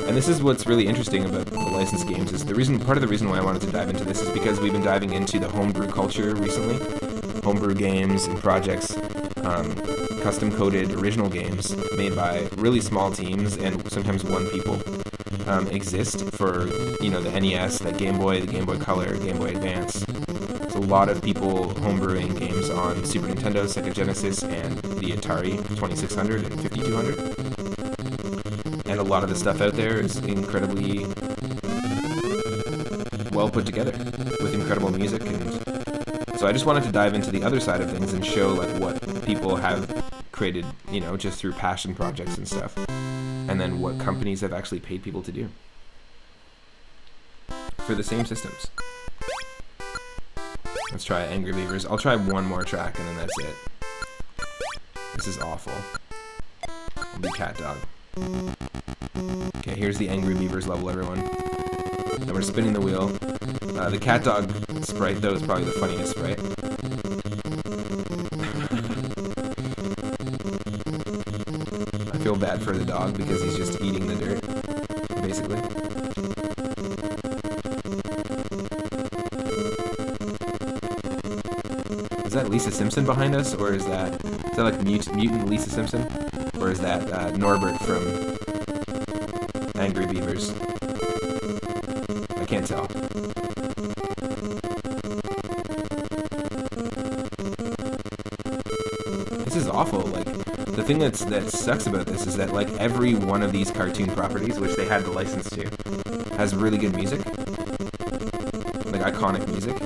And this is what's really interesting about the licensed games is part of the reason why I wanted to dive into this is because we've been diving into the homebrew culture recently. Homebrew games and projects, custom-coded original games made by really small teams and sometimes one people exist for, the NES, the Game Boy, the Game Boy Color, Game Boy Advance. There's a lot of people homebrewing games on Super Nintendo, Sega Genesis, and the Atari 2600 and 5200. And a lot of the stuff out there is incredibly well put together with incredible music, and so I just wanted to dive into the other side of things and show like what people have created, just through passion projects and stuff, and then what companies have actually paid people to do for the same systems. Let's try Angry Beavers. I'll try one more track and then that's it. This is awful. I'll be Cat Dog. Okay, here's the Angry Beavers level, everyone. And we're spinning the wheel. The Cat Dog sprite, though, is probably the funniest sprite. I feel bad for the dog because he's just eating the dirt, basically. Is that Lisa Simpson behind us, or is that like mutant Lisa Simpson? Or is that Norbert from Angry Beavers? I can't tell. This is awful. Like, the thing that sucks about this is that like every one of these cartoon properties, which they had the license to, has really good music, like iconic music.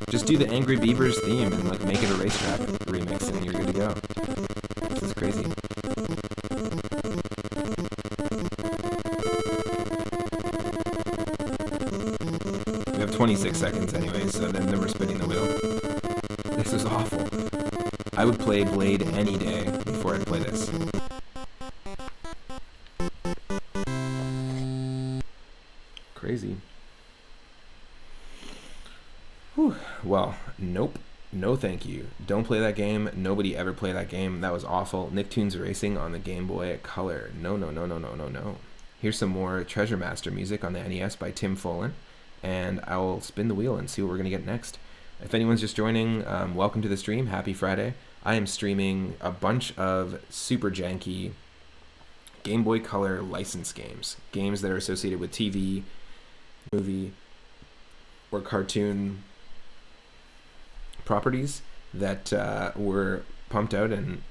Just do the Angry Beavers theme and like make it a racetrack remix, and you're good to go. This is crazy. We have 26 seconds anyway, so then we're spinning the wheel. This is awful. I would play Blade any day before I'd play this. Crazy. Whew. Well, nope. No thank you. Don't play that game. Nobody ever play that game. That was awful. Nicktoons Racing on the Game Boy Color. No, no, no, no, no, no, no. Here's some more Treasure Master music on the NES by Tim Follin, and I'll spin the wheel and see what we're going to get next. If anyone's just joining, welcome to the stream. Happy Friday. I am streaming a bunch of super janky Game Boy Color licensed games. Games that are associated with TV, movie, or cartoon properties that were pumped out and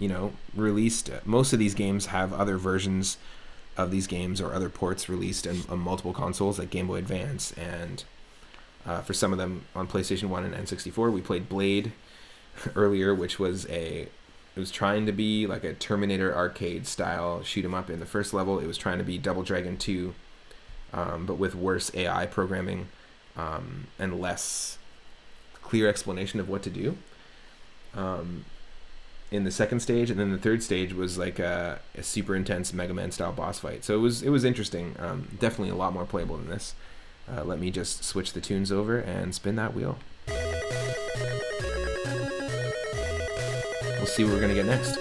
released. Most of these games have other versions of these games or other ports released on multiple consoles like Game Boy Advance, and for some of them on PlayStation 1 and N64. We played Blade earlier, which was it was trying to be like a Terminator arcade style shoot 'em up. In the first level it was trying to be Double Dragon 2, but with worse AI programming and less clear explanation of what to do in the second stage. And then the third stage was like a super intense Mega Man style boss fight. So it was interesting. Definitely a lot more playable than this. Let me just switch the tunes over and spin that wheel. We'll see what we're gonna get next.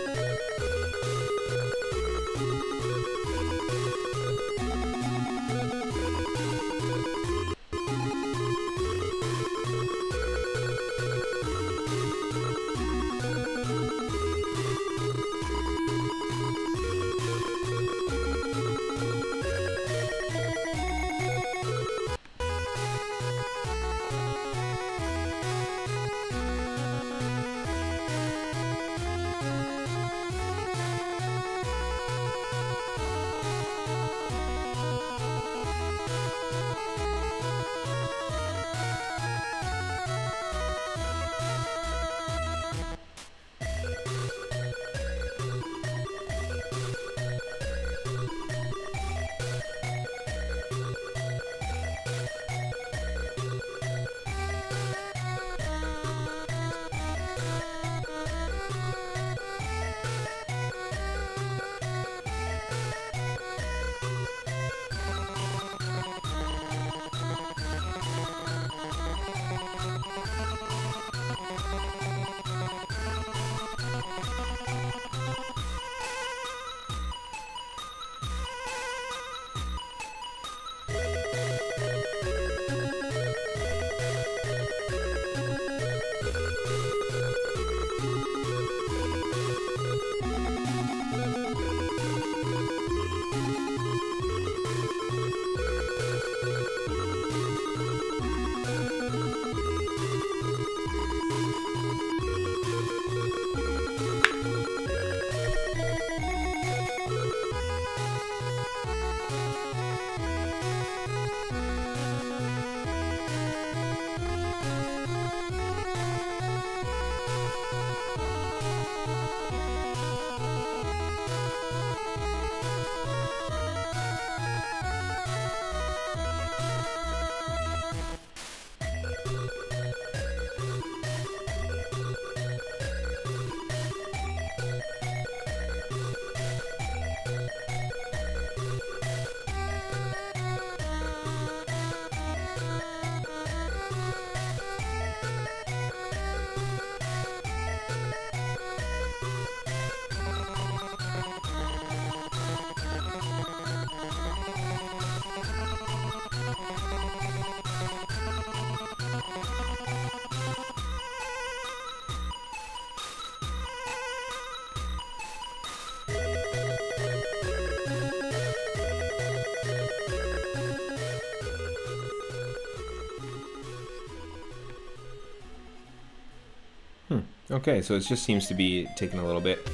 Okay, so it just seems to be taking a little bit.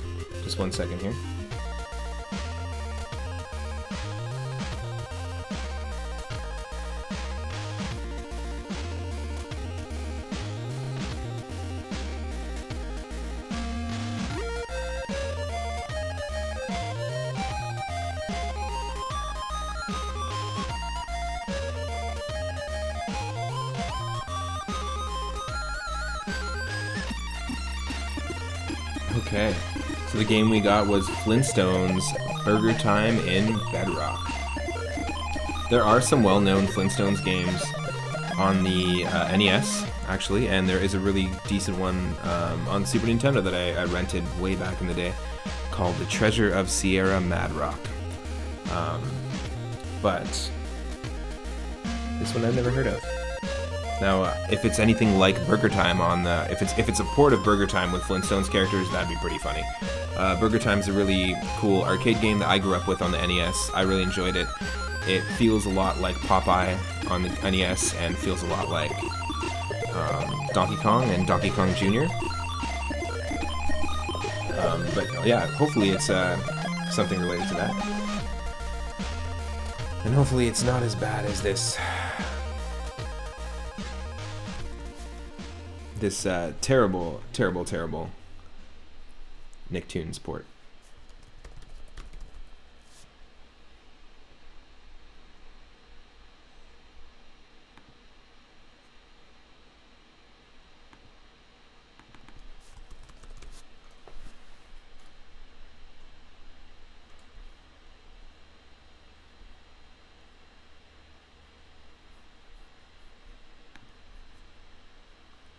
Just 1 second here. Okay, so the game we got was Flintstones Burger Time in Bedrock. There are some well-known Flintstones games on the NES, actually, and there is a really decent one on Super Nintendo that I rented way back in the day called The Treasure of Sierra Mad Rock. But this one I've never heard of. Now, if it's anything like Burger Time on the, if it's a port of Burger Time with Flintstones characters, that'd be pretty funny. Burger Time's a really cool arcade game that I grew up with on the NES. I really enjoyed it. It feels a lot like Popeye on the NES and feels a lot like Donkey Kong and Donkey Kong Jr. But yeah, hopefully it's something related to that. And hopefully it's not as bad as this terrible Nicktoons port.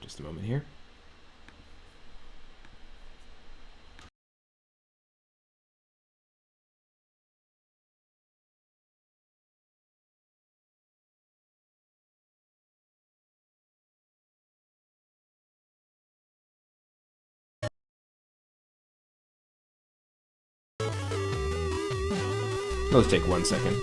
Just a moment here. Let's take 1 second.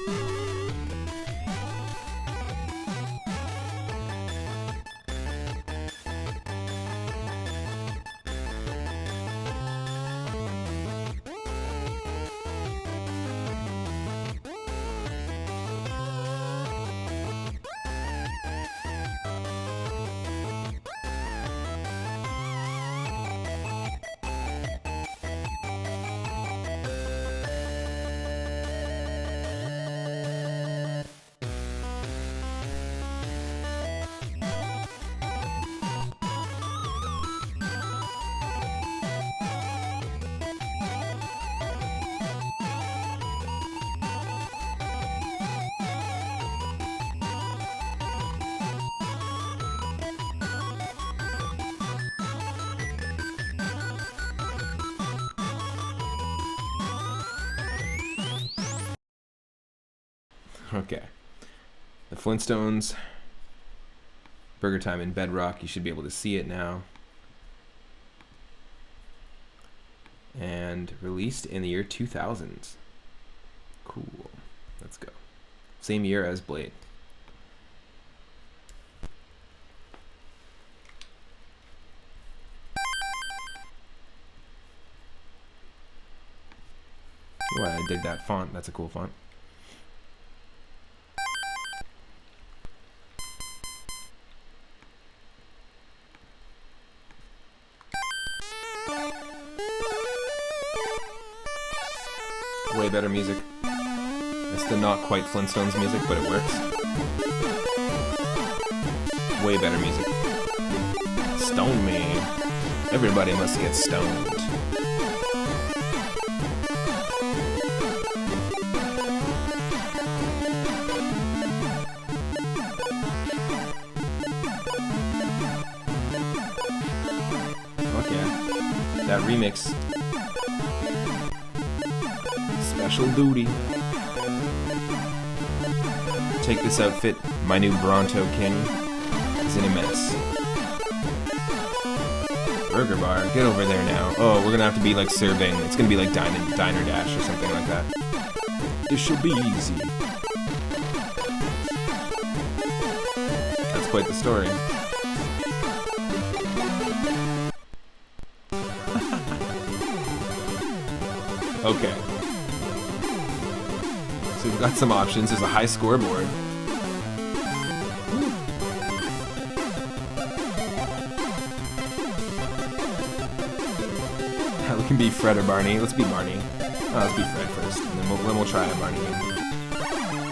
Okay. The Flintstones Burger Time in Bedrock. You should be able to see it now. And released in the year 2000. Cool. Let's go. Same year as Blade. Oh, I dig that font. That's a cool font. Way better music. It's the not quite Flintstones music, but it works. Way better music. Stone me. Everybody must get stoned. Fuck yeah. That remix. Special duty. Take this outfit, my new Bronto King is in a mess. Burger bar, get over there now. Oh, we're gonna have to be like serving. It's gonna be like Diner Dash or something like that. This should be easy. That's quite the story. Okay. So we've got some options. There's a high scoreboard. We can be Fred or Barney. Let's be Barney. Let's be Fred first, and then we'll try a Barney game.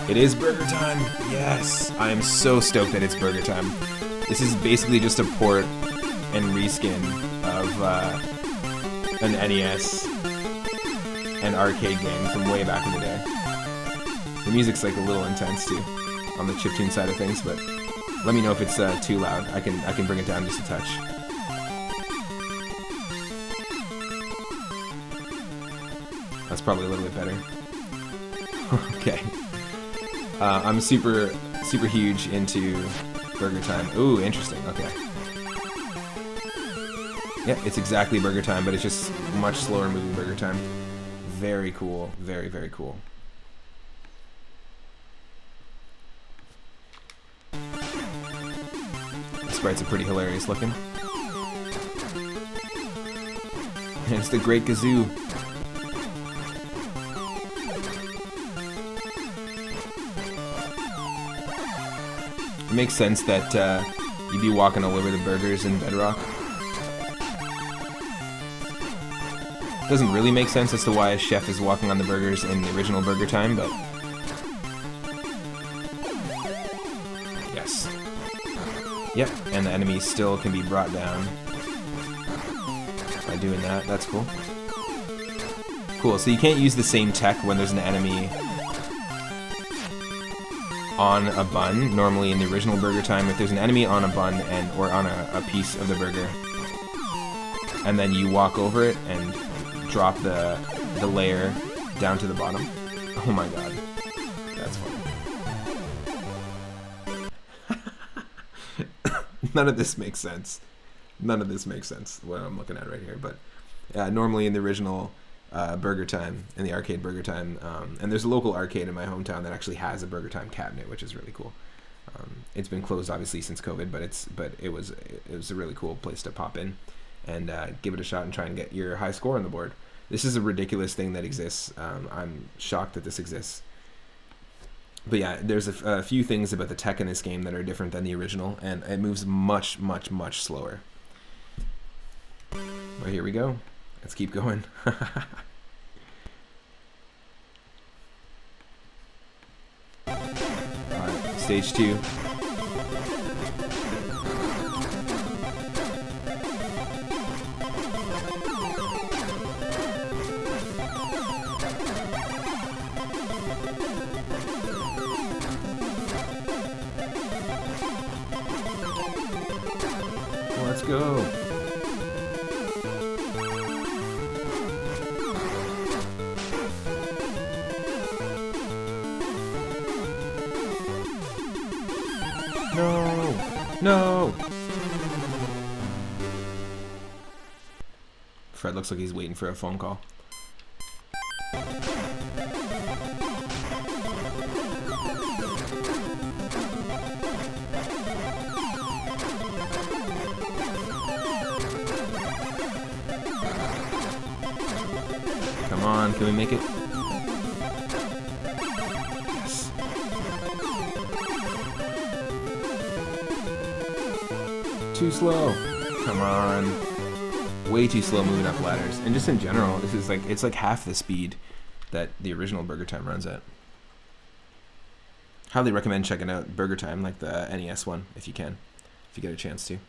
It is burger time! Yes! I am so stoked that it's burger time. This is basically just a port and reskin of an NES and arcade game from way back in the day. The music's like a little intense too, on the chiptune side of things, but let me know if it's too loud. I can bring it down just a touch. That's probably a little bit better. Okay. I'm super huge into burger time. Ooh, interesting. Okay. Yeah, it's exactly burger time, but it's just much slower moving burger time. Very cool. Very, very cool. The sprites are pretty hilarious looking. And it's the Great Gazoo. It makes sense that you'd be walking all over the burgers in Bedrock. Doesn't really make sense as to why a chef is walking on the burgers in the original Burger Time, but yes. Yep, and the enemies still can be brought down by doing that. That's cool. Cool, so you can't use the same tech when there's an enemy on a bun. Normally in the original Burger Time, if there's an enemy on a bun or on a piece of the burger, and then you walk over it and drop the layer down to the bottom. Oh my god, that's funny. None of this makes sense. None of this makes sense, what I'm looking at right here. But normally in the original Burger Time, in the arcade Burger Time, and there's a local arcade in my hometown that actually has a Burger Time cabinet, which is really cool. It's been closed obviously since COVID, but it was a really cool place to pop in and give it a shot and try and get your high score on the board. This is a ridiculous thing that exists. I'm shocked that this exists. But yeah, there's a few things about the tech in this game that are different than the original, and it moves much, much, much slower. Well, here we go. Let's keep going. Alright, stage 2. Let's go. No! No! Fred looks like he's waiting for a phone call. Come on, can we make it? Yes. Too slow. Come on. Way too slow moving up ladders. And just in general, this is it's like half the speed that the original Burger Time runs at. Highly recommend checking out Burger Time, like the NES one, if you can. If you get a chance to.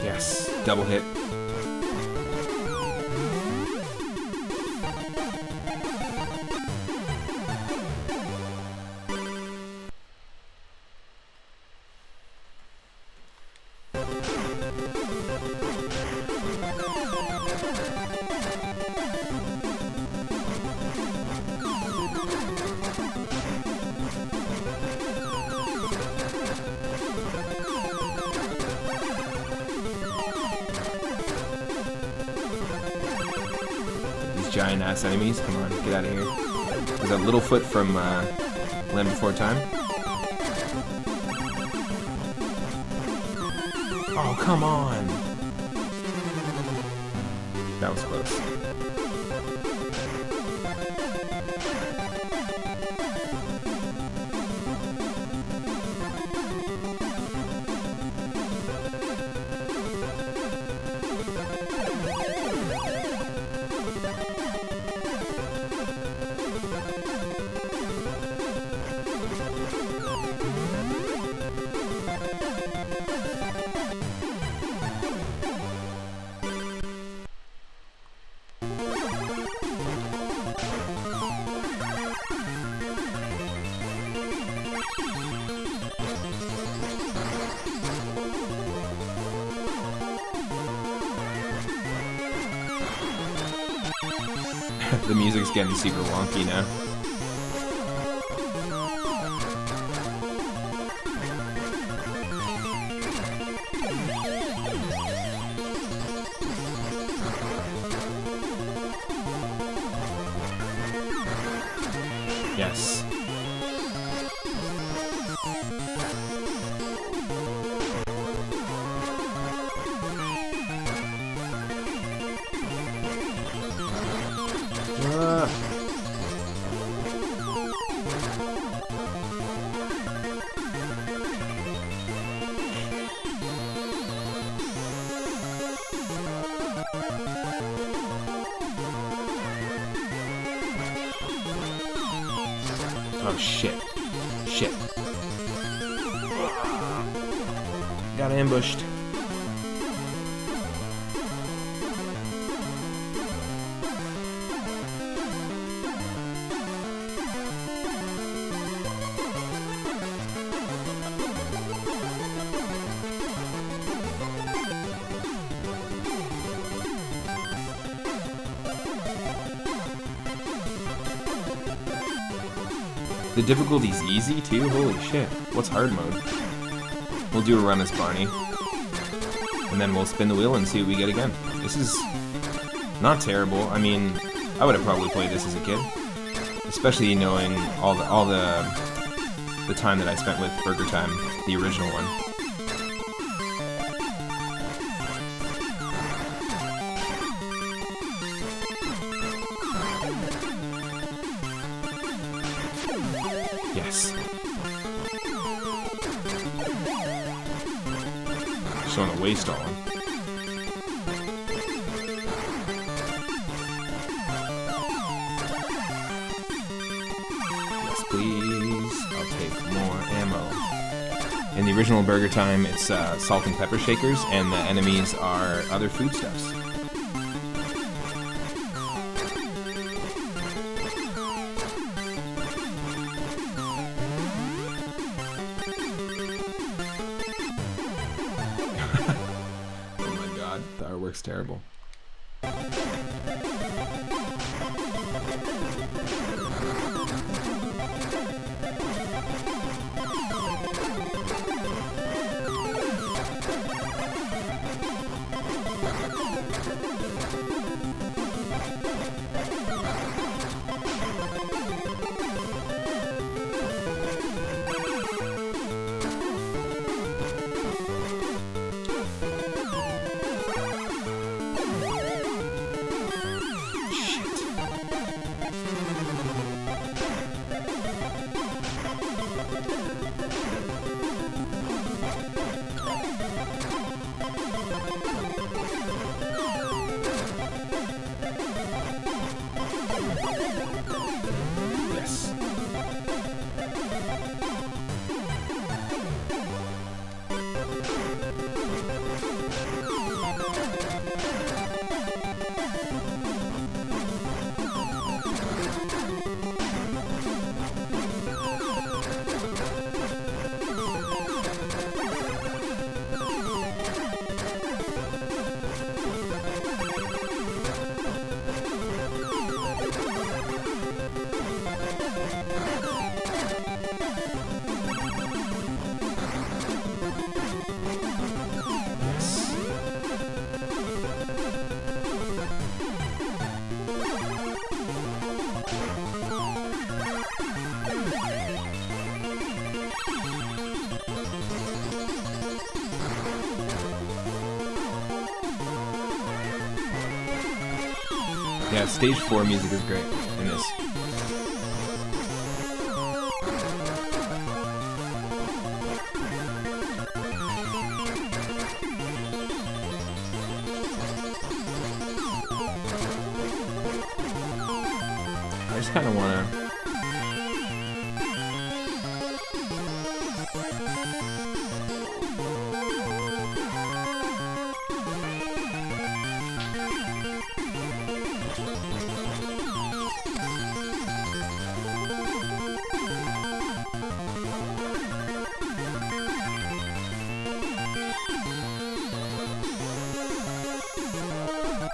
Yes, double hit. giant ass enemies. Come on, get out of here. There's that little foot from Land Before Time. Oh, come on! That was close. The music's getting super wonky now. Yes. Oh shit. Shit. Got ambushed. The difficulty's easy too? Holy shit. What's hard mode? We'll do a run as Barney. And then we'll spin the wheel and see what we get again. This is not terrible. I mean, I would have probably played this as a kid. Especially knowing all the time that I spent with Burger Time, the original one. Yes. Just want to waste all of them. Yes, please. I'll take more ammo. In the original Burger Time, it's salt and pepper shakers, and the enemies are other foodstuffs. The artwork's terrible. Yeah, stage 4 music is great in this. I just kind of want to...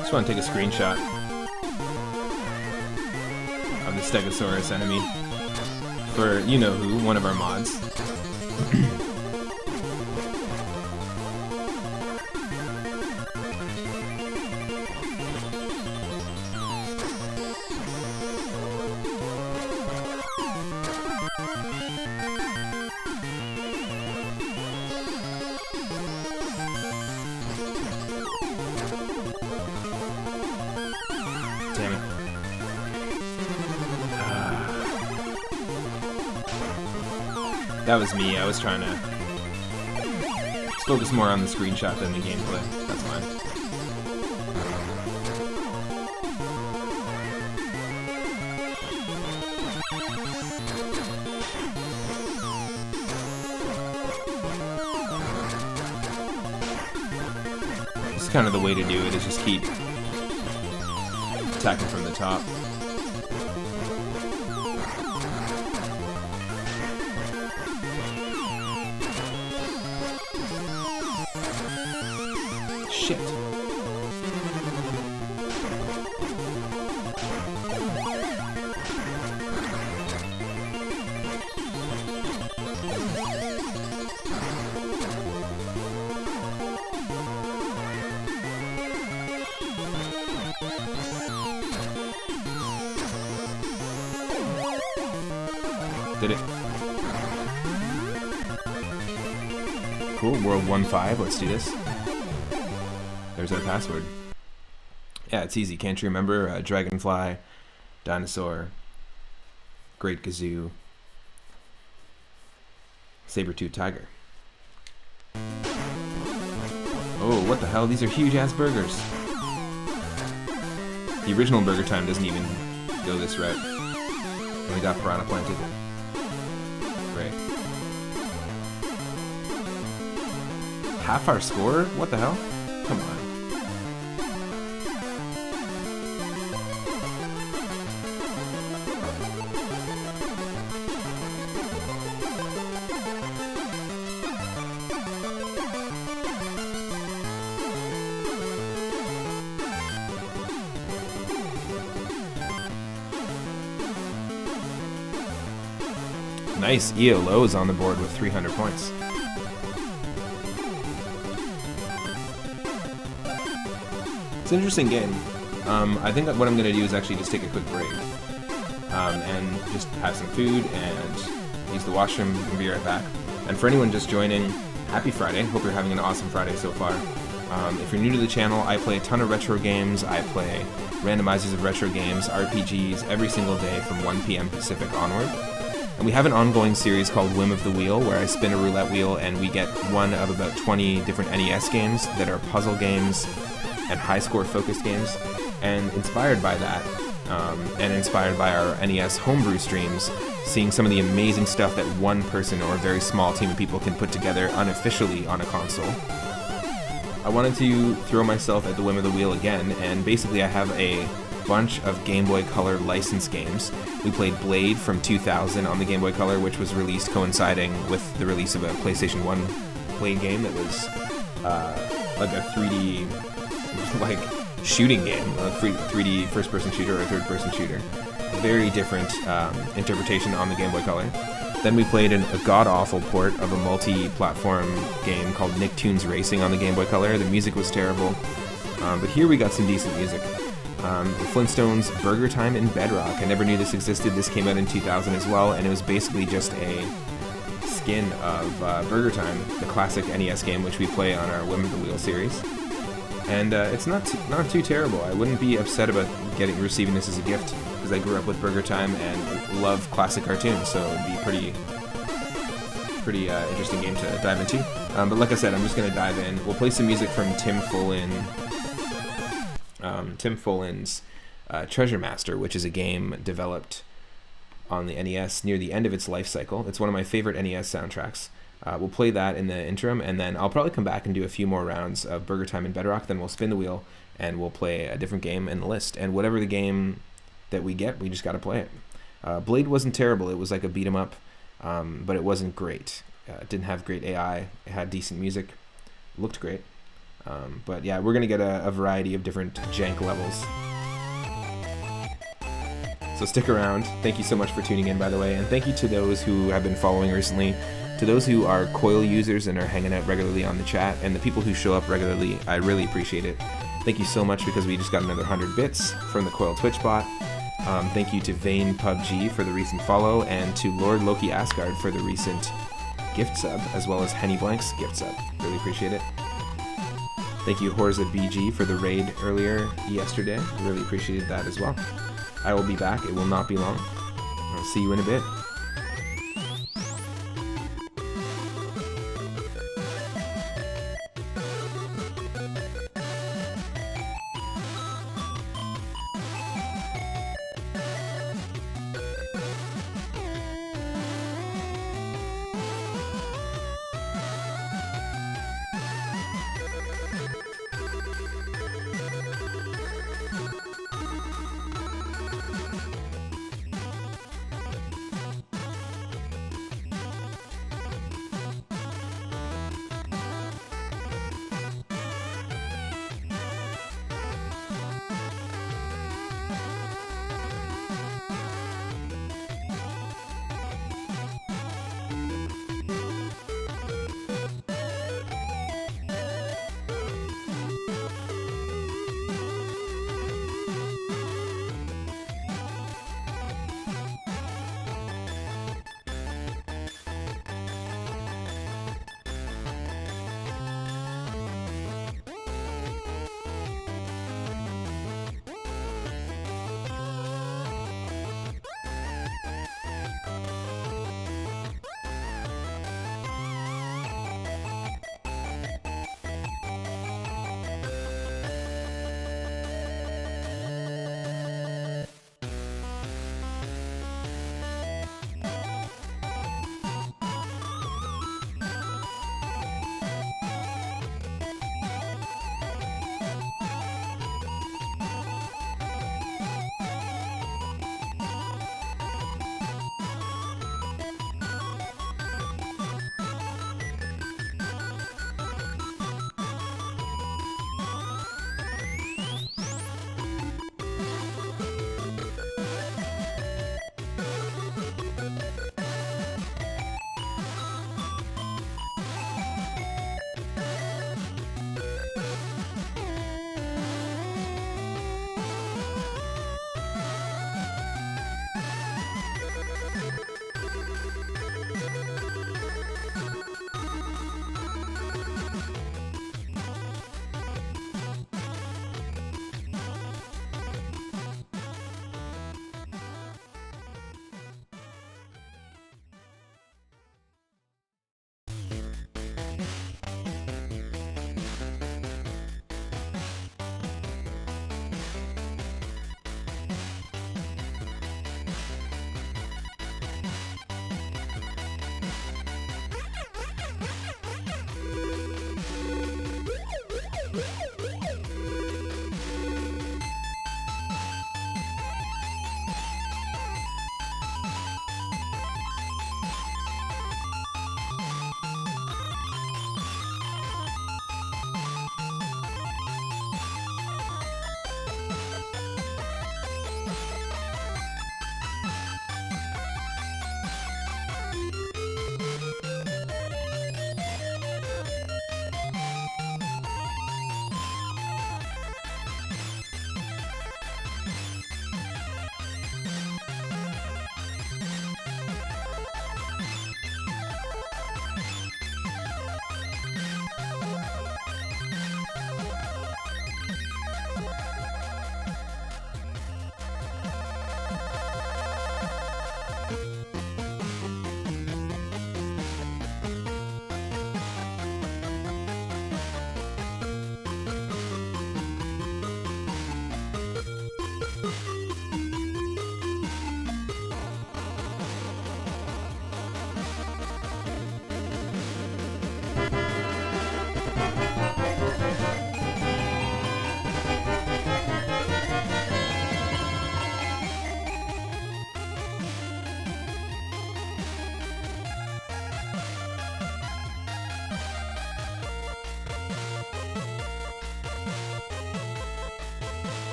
just want to take a screenshot of the Stegosaurus enemy for you-know-who, one of our mods. Damn it. That was me. I was trying to focus more on the screenshot than the gameplay. That's fine. This is kind of the way to do it, is just keep attacking from the top. Shit. Did it. Cool, World 1-5, let's do this. There's our password. Yeah, it's easy, can't you remember? Dragonfly, Dinosaur, Great Gazoo, Saber-tooth Tiger. Oh, what the hell? These are huge-ass burgers. The original Burger Time doesn't even go this route. And we got Piranha Planted. Great. Half our score? What the hell? Come on. Nice, ELO is on the board with 300 points. It's an interesting game. I think that what I'm going to do is actually just take a quick break and just have some food and use the washroom and be right back. And for anyone just joining, happy Friday. Hope you're having an awesome Friday so far. If you're new to the channel, I play a ton of retro games. I play randomizers of retro games, RPGs, every single day from 1 p.m. Pacific onward. And we have an ongoing series called Whim of the Wheel, where I spin a roulette wheel and we get one of about 20 different NES games that are puzzle games and high-score focused games. And inspired by that, and inspired by our NES homebrew streams, seeing some of the amazing stuff that one person or a very small team of people can put together unofficially on a console, I wanted to throw myself at the Whim of the Wheel again, and basically I have a bunch of Game Boy Color licensed games. We played Blade from 2000 on the Game Boy Color, which was released coinciding with the release of a PlayStation 1 Blade game that was like a 3D like shooting game, a 3D first-person shooter or a third-person shooter. Very different interpretation on the Game Boy Color. Then we played a god-awful port of a multi-platform game called Nicktoons Racing on the Game Boy Color. The music was terrible, but here we got some decent music. The Flintstones Burger Time in Bedrock. I never knew this existed. This came out in 2000 as well, and it was basically just a skin of Burger Time, the classic NES game which we play on our Whim of the Wheel series. and it's not too terrible. I wouldn't be upset about receiving this as a gift because I grew up with Burger Time and love classic cartoons, so it'd be pretty interesting game to dive into. But like I said, I'm just gonna dive in. We'll play some music from Tim Follin's Treasure Master, which is a game developed on the NES near the end of its life cycle. It's one of my favorite NES soundtracks. We'll play that in the interim, and then I'll probably come back and do a few more rounds of Burger Time and Bedrock. Then we'll spin the wheel, and we'll play a different game in the list. And whatever the game that we get, we just got to play it. Blade wasn't terrible. It was like a beat 'em up, but it wasn't great. It didn't have great AI. It had decent music. Looked great. But yeah, we're going to get a variety of different jank levels. So stick around. Thank you so much for tuning in, by the way. And thank you to those who have been following recently. To those who are Coil users and are hanging out regularly on the chat, and the people who show up regularly, I really appreciate it. Thank you so much, because we just got another 100 bits from the Coil Twitch bot. Thank you to Vane PUBG for the recent follow, and to Lord Loki Asgard for the recent gift sub, as well as Henny Blank's gift sub. Really appreciate it. Thank you Horza BG for the raid earlier yesterday. Really appreciated that as well. I will be back. It will not be long. I'll see you in a bit.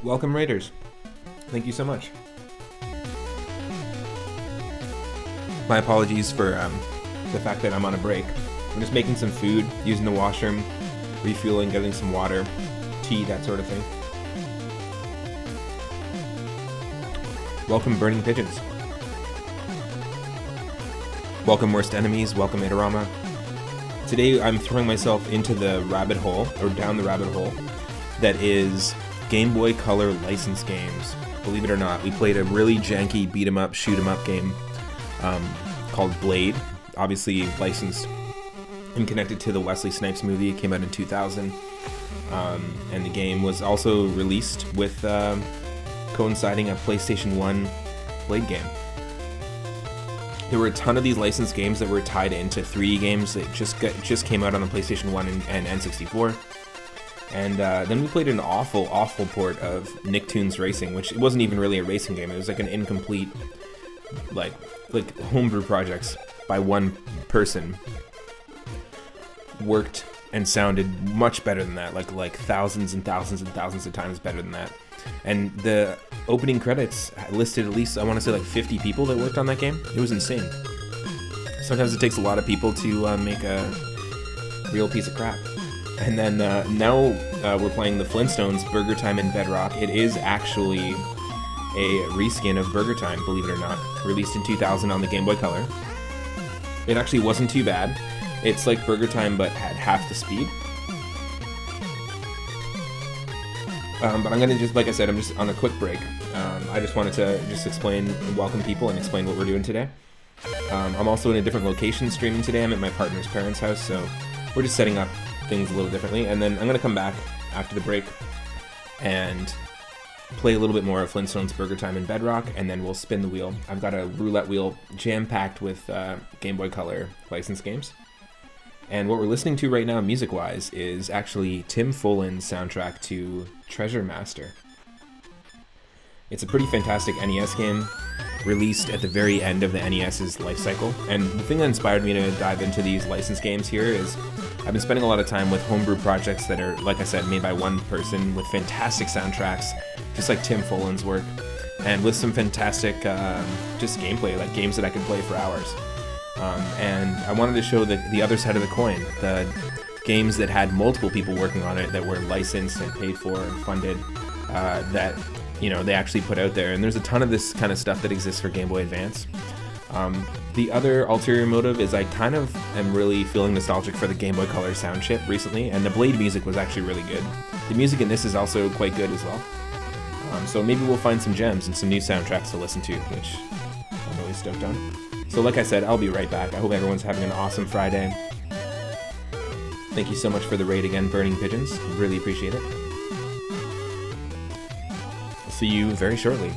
Welcome, Raiders. Thank you so much. My apologies for the fact that I'm on a break. I'm just making some food, using the washroom, refueling, getting some water, tea, that sort of thing. Welcome, Burning Pigeons. Welcome, Worst Enemies. Welcome, Adorama. Today I'm throwing myself into the rabbit hole, or down the rabbit hole, that is Game Boy Color licensed games. Believe it or not, we played a really janky beat-em-up, shoot-em-up game called Blade, obviously licensed and connected to the Wesley Snipes movie. It came out in 2000, and the game was also released with coinciding a PlayStation 1 Blade game. There were a ton of these licensed games that were tied into 3D games that just came out on the PlayStation 1 and N64. And then we played an awful port of Nicktoons Racing, which it wasn't even really a racing game. It was like an incomplete, like homebrew projects by one person. Worked and sounded much better than that, like thousands and thousands and thousands of times better than that. And the opening credits listed at least, I want to say, like 50 people that worked on that game. It was insane. Sometimes it takes a lot of people to make a real piece of crap. And then now we're playing the Flintstones Burger Time in Bedrock. It is actually a reskin of Burger Time, believe it or not. Released in 2000 on the Game Boy Color. It actually wasn't too bad. It's like Burger Time, but at half the speed. But I'm going to just, like I said, I'm just on a quick break. I just wanted to just explain, welcome people, and explain what we're doing today. I'm also in a different location streaming today. I'm at my partner's parents' house, so we're just setting up things a little differently. And then I'm going to come back after the break and play a little bit more of Flintstones Burger Time in Bedrock, and then we'll spin the wheel. I've got a roulette wheel jam-packed with Game Boy Color licensed games. And what we're listening to right now, music-wise, is actually Tim Follins' soundtrack to Treasure Master. It's a pretty fantastic NES game, released at the very end of the NES's life cycle. And the thing that inspired me to dive into these licensed games here is I've been spending a lot of time with homebrew projects that are, like I said, made by one person with fantastic soundtracks, just like Tim Follins' work, and with some fantastic just gameplay, like games that I could play for hours. And I wanted to show the other side of the coin, the games that had multiple people working on it that were licensed and paid for and funded, that they actually put out there. And there's a ton of this kind of stuff that exists for Game Boy Advance. The other ulterior motive is I kind of am really feeling nostalgic for the Game Boy Color sound chip recently, and the Blade music was actually really good. The music in this is also quite good as well. So maybe we'll find some gems and some new soundtracks to listen to, which I'm really stoked on. So like I said, I'll be right back. I hope everyone's having an awesome Friday. Thank you so much for the raid again, Burning Pigeons. Really appreciate it. I'll see you very shortly.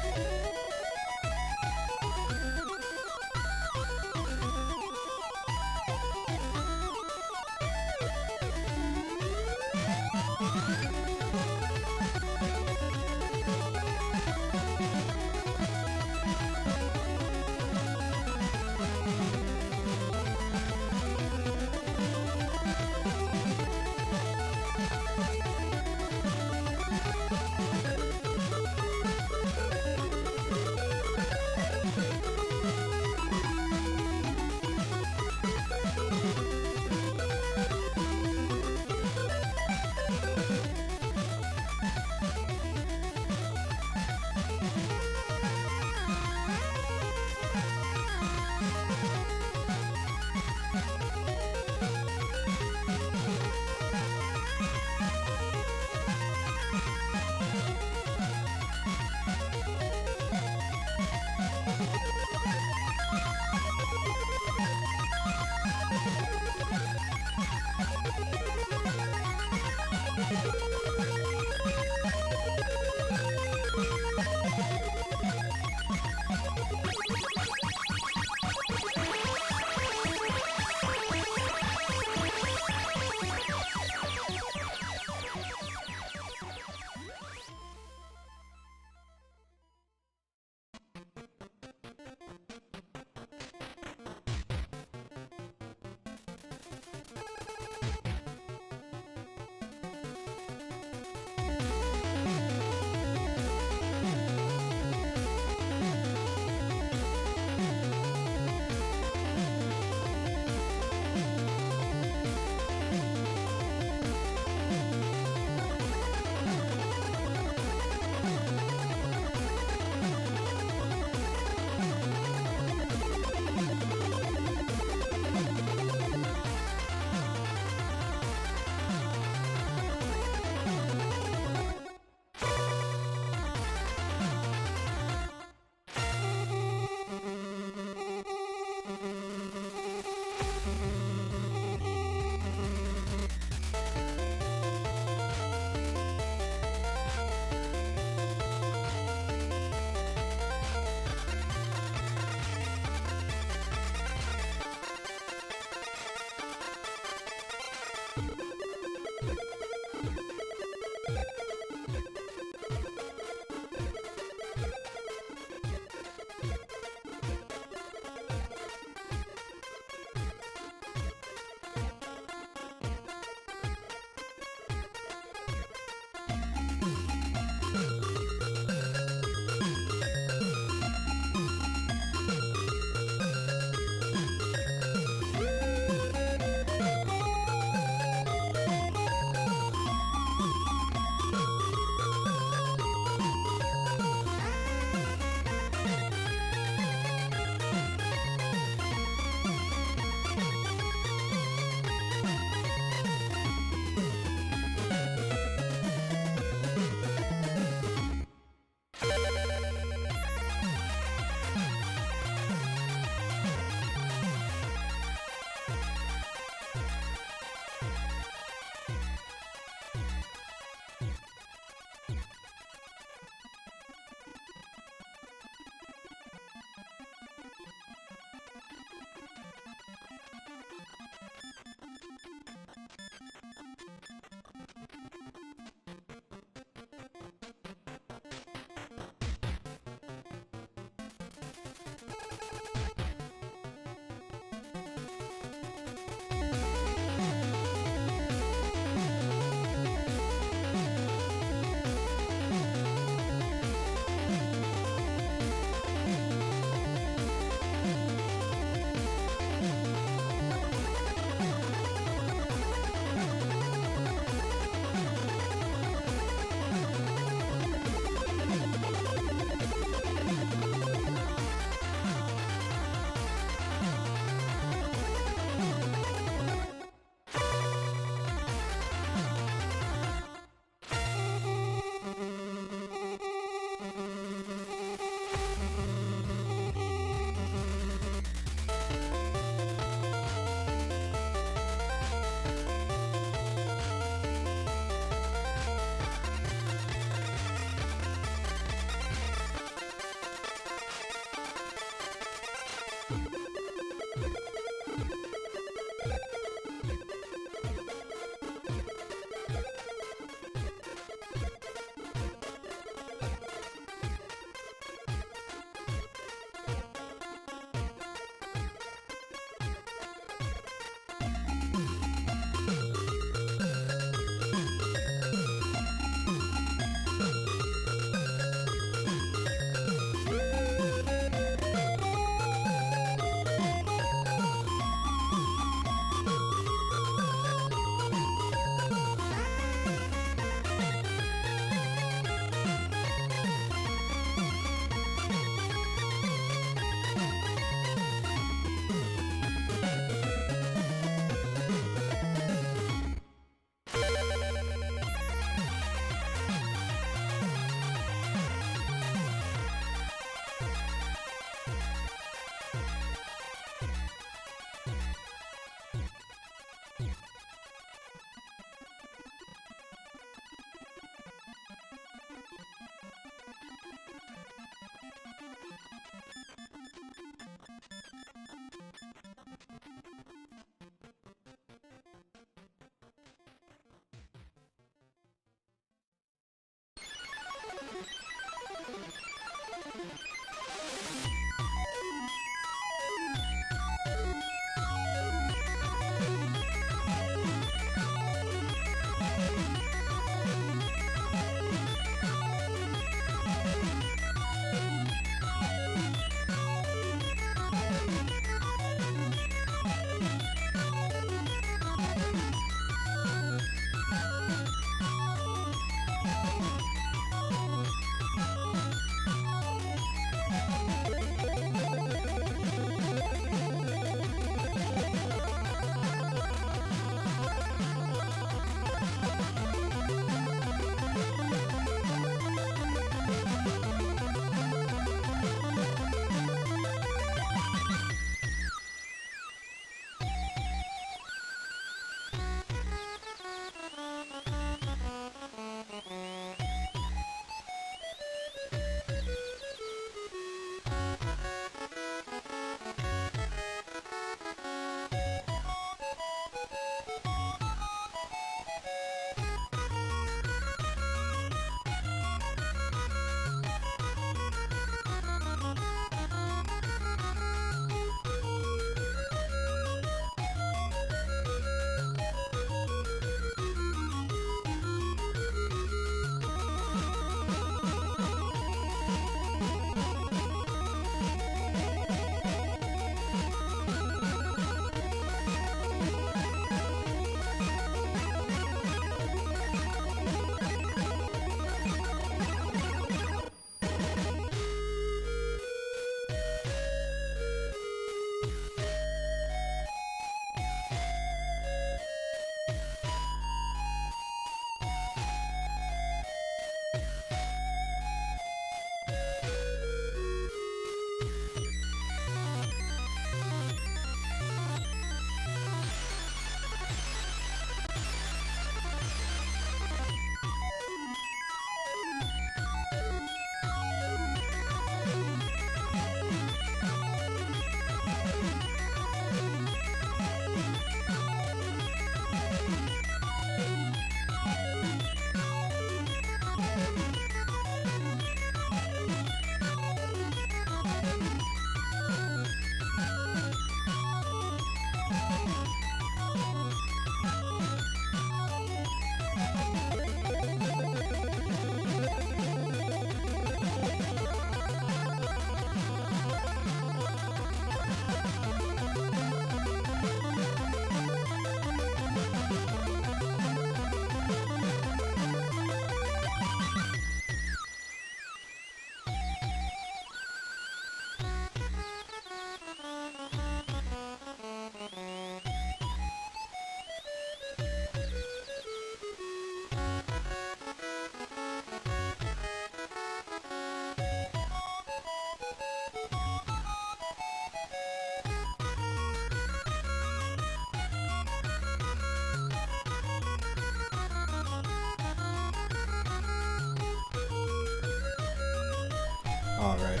Alright.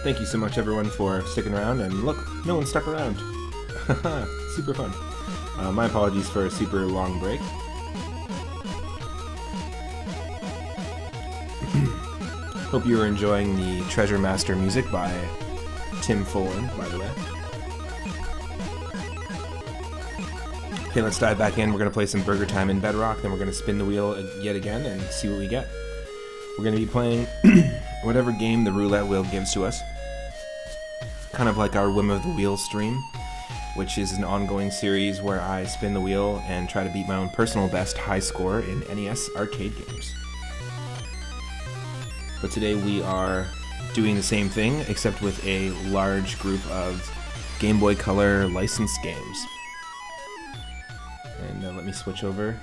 Thank you so much, everyone, for sticking around. And look, no one stuck around. Super fun. My apologies for a super long break. Hope you are enjoying the Treasure Master music by Tim Follin, by the way. Okay, let's dive back in. We're going to play some Burger Time in Bedrock, then we're going to spin the wheel yet again and see what we get. We're going to be playing whatever game the roulette wheel gives to us. Kind of like our Whim of the Wheel stream, which is an ongoing series where I spin the wheel and try to beat my own personal best high score in NES arcade games. But today we are doing the same thing, except with a large group of Game Boy Color licensed games. And let me switch over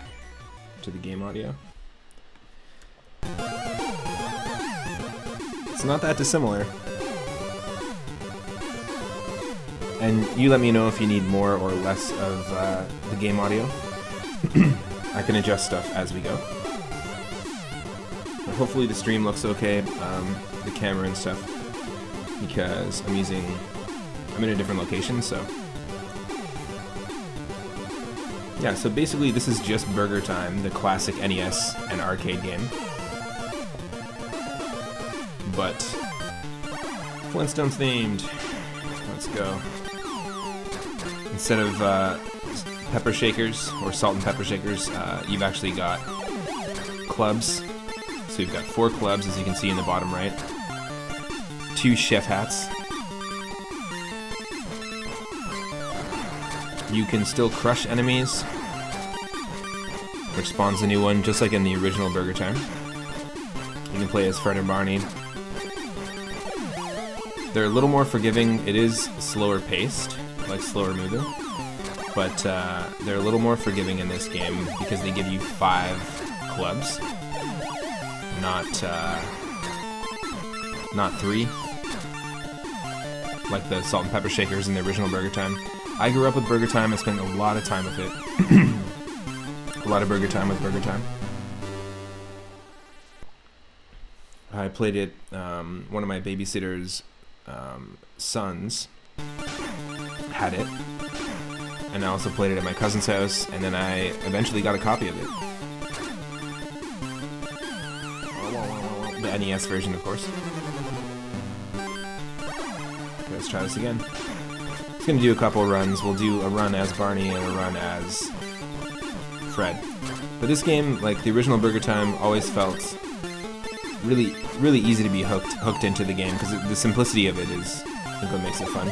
to the game audio. It's not that dissimilar. And you let me know if you need more or less of the game audio. I can adjust stuff as we go. But hopefully the stream looks okay, the camera and stuff, because I'm in a different location, so. Yeah, so basically this is just Burger Time, the classic NES and arcade game. but Flintstones themed. Let's go. Instead of pepper shakers or salt and pepper shakers, you've actually got clubs. So you've got 4 clubs, as you can see in the bottom right. 2 chef hats. You can still crush enemies, which spawns a new one, just like in the original Burger Time. You can play as Fred and Barney. They're a little more forgiving. It is slower paced, like slower moving, but they're a little more forgiving in this game because they give you 5 clubs, not 3, like the salt and pepper shakers in the original Burger Time. I grew up with Burger Time. I spent a lot of time with it. A lot of Burger Time with Burger Time. I played it, one of my babysitter's sons had it, and I also played it at my cousin's house, and then I eventually got a copy of it. The NES version, of course. Okay, let's try this again. It's gonna do a couple runs. We'll do a run as Barney and a run as Fred. But this game, like the original Burger Time, always felt really easy to be hooked into the game, because the simplicity of it is, I think, what makes it fun.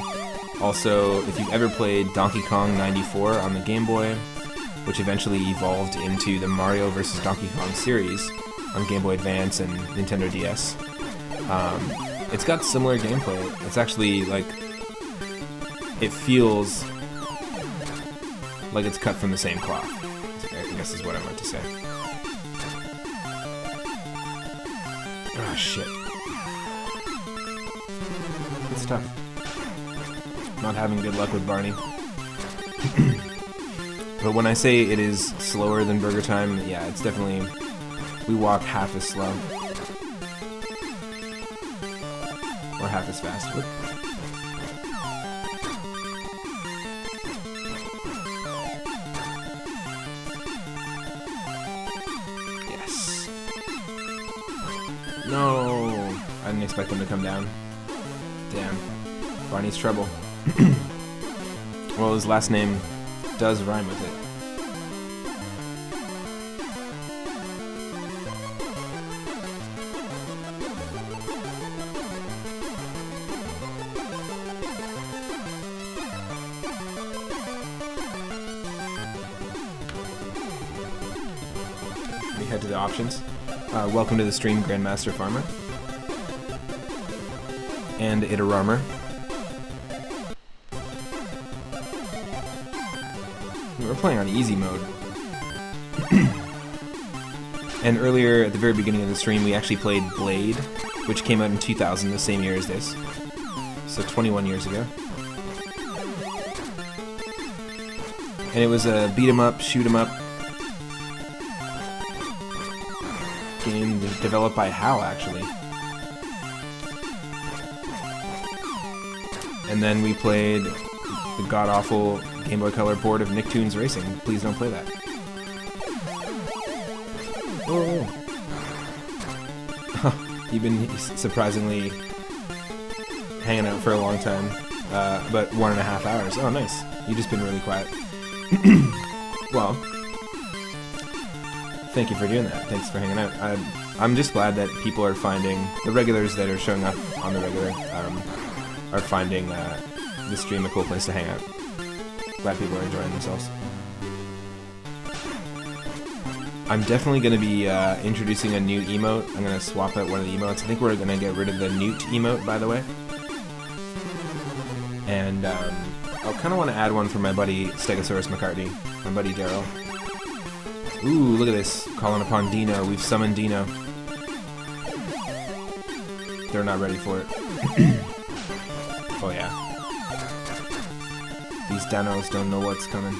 Also, if you've ever played Donkey Kong 94 on the Game Boy, which eventually evolved into the Mario vs. Donkey Kong series on Game Boy Advance and Nintendo DS, it's got similar gameplay. It's actually like, it feels like it's cut from the same cloth, I guess is what I meant to say. Oh shit. It's tough. Not having good luck with Barney. But when I say it is slower than Burger Time, yeah, it's definitely... We walk half as slow. Or half as fast. Whoop. Yes. No! I didn't expect them to come down. Damn. Barney's trouble. Well, his last name does rhyme with it. We head to the options. Welcome to the stream, Grandmaster Farmer. And Itararmer. We're playing on easy mode. And earlier, at the very beginning of the stream, we actually played Blade, which came out in 2000, the same year as this. So 21 years ago. And it was a beat 'em up, shoot 'em up game developed by HAL, actually. And then we played the god-awful Game Boy Color port of Nicktoons Racing. Please don't play that. Oh. You've been surprisingly hanging out for a long time. About 1.5 hours. Oh, nice. You've just been really quiet. Well, thank you for doing that. Thanks for hanging out. I'm just glad that people are finding, the regulars that are showing up on the regular, are finding the stream a cool place to hang out. Glad people are enjoying themselves. I'm definitely going to be introducing a new emote. I'm going to swap out one of the emotes. I think we're going to get rid of the Newt emote, by the way. And I kind of want to add one for my buddy Stegosaurus McCartney, my buddy Daryl. Ooh, look at this. Calling upon Dino. We've summoned Dino. They're not ready for it. Oh yeah. These Danos don't know what's coming.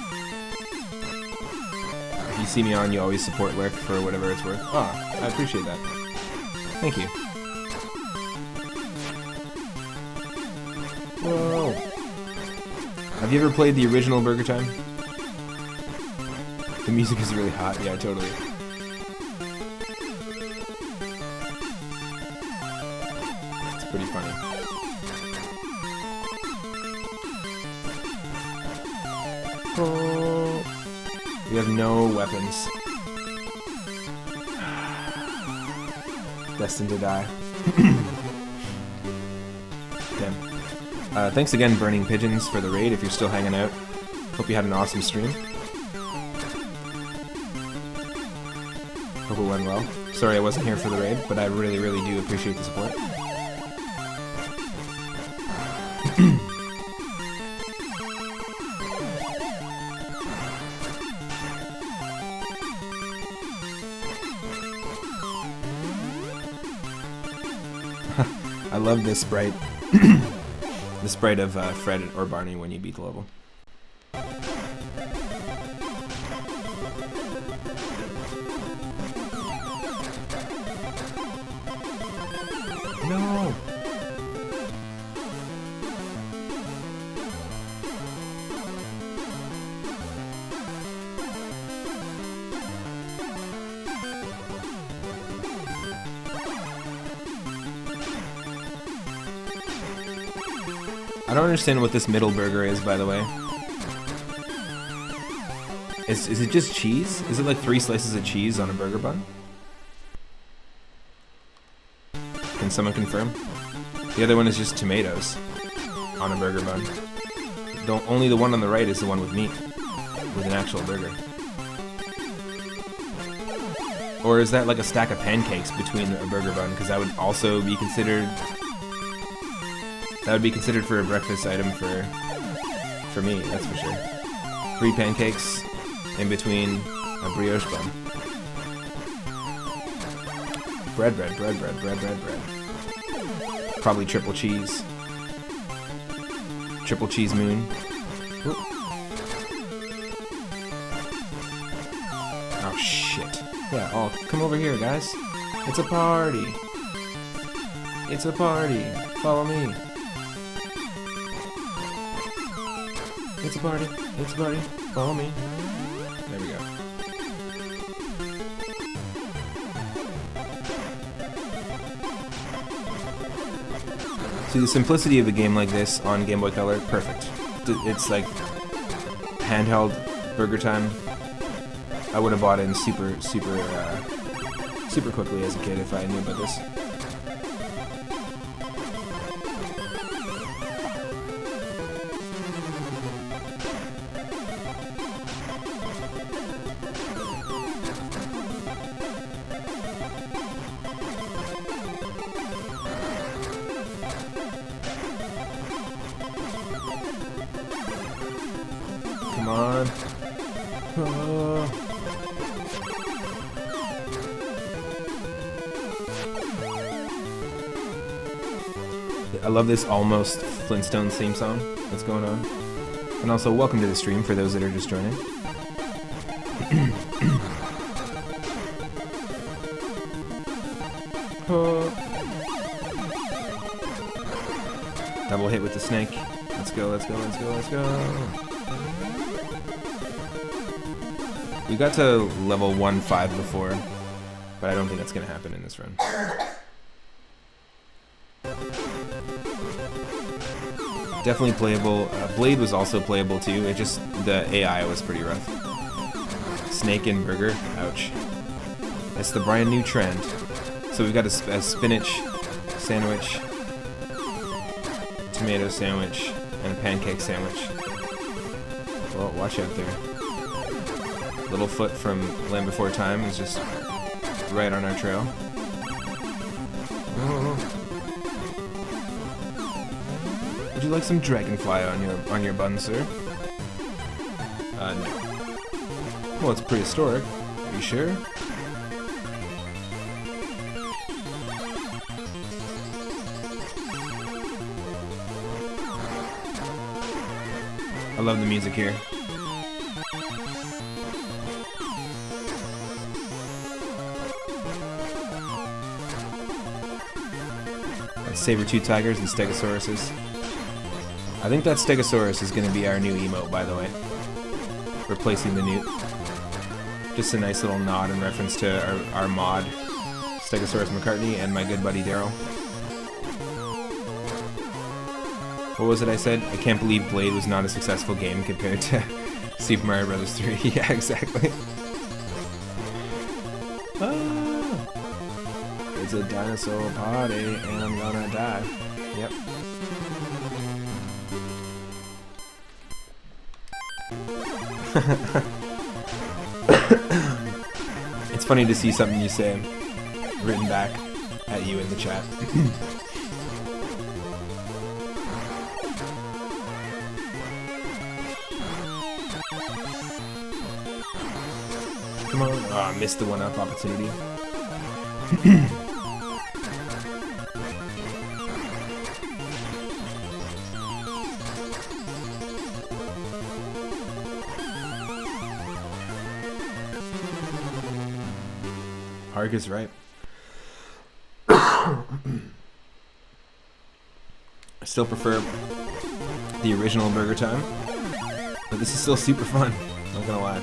If you see me on, you always support Lurk for whatever it's worth. Oh, I appreciate that. Thank you. Whoa. Have you ever played the original Burger Time? The music is really hot. Yeah, totally. We have no weapons. Destined to die. Damn. Thanks again, Burning Pigeons, for the raid, if you're still hanging out. Hope you had an awesome stream. Hope it went well. Sorry I wasn't here for the raid, but I really, really do appreciate the support. I love this sprite. The sprite of Fred or Barney when you beat the level. No! I don't understand what this middle burger is, by the way. Is it just cheese? Is it like 3 slices of cheese on a burger bun? Can someone confirm? The other one is just tomatoes on a burger bun. Only the one on the right is the one with meat, with an actual burger. Or is that like a stack of pancakes between a burger bun? Because that would also be considered... That would be considered for a breakfast item for me, that's for sure. 3 pancakes in between a brioche bun. Bread. Probably triple cheese. Triple cheese moon. Ooh. Oh shit. Yeah, oh, come over here, guys. It's a party. It's a party. Follow me. It's a party. It's a party. Follow me. There we go. See, the simplicity of a game like this on Game Boy Color, perfect. It's like handheld burger time. I would have bought in super quickly as a kid if I knew about this. Come on. Oh. I love this almost Flintstones theme song that's going on. And also, welcome to the stream for those that are just joining. Oh. Double hit with the snake. Let's go, let's go, let's go, let's go. We got to level 1-5 before, but I don't think that's going to happen in this run. Definitely playable. Blade was also playable too, it just, the AI was pretty rough. Snake and burger, ouch. It's the brand new trend. So we've got a spinach sandwich, tomato sandwich, and a pancake sandwich. Well, watch out there. Littlefoot from Land Before Time is just right on our trail. Oh. Would you like some dragonfly on your bun, sir? No. Well, it's prehistoric. Are you sure? I love the music here. Saber-tooth tigers and stegosauruses. I think that stegosaurus is going to be our new emote, by the way. Replacing the newt. Just a nice little nod in reference to our mod, Stegosaurus McCartney, and my good buddy Daryl. What was it I said? I can't believe Blade was not a successful game compared to Super Mario Brothers 3. Yeah, exactly. It's a dinosaur party and I'm gonna die. Yep. It's funny to see something you say written back at you in the chat. Come on. Oh, I missed the one-up opportunity. Hark is right. I still prefer the original Burger Time, but this is still super fun, not gonna lie.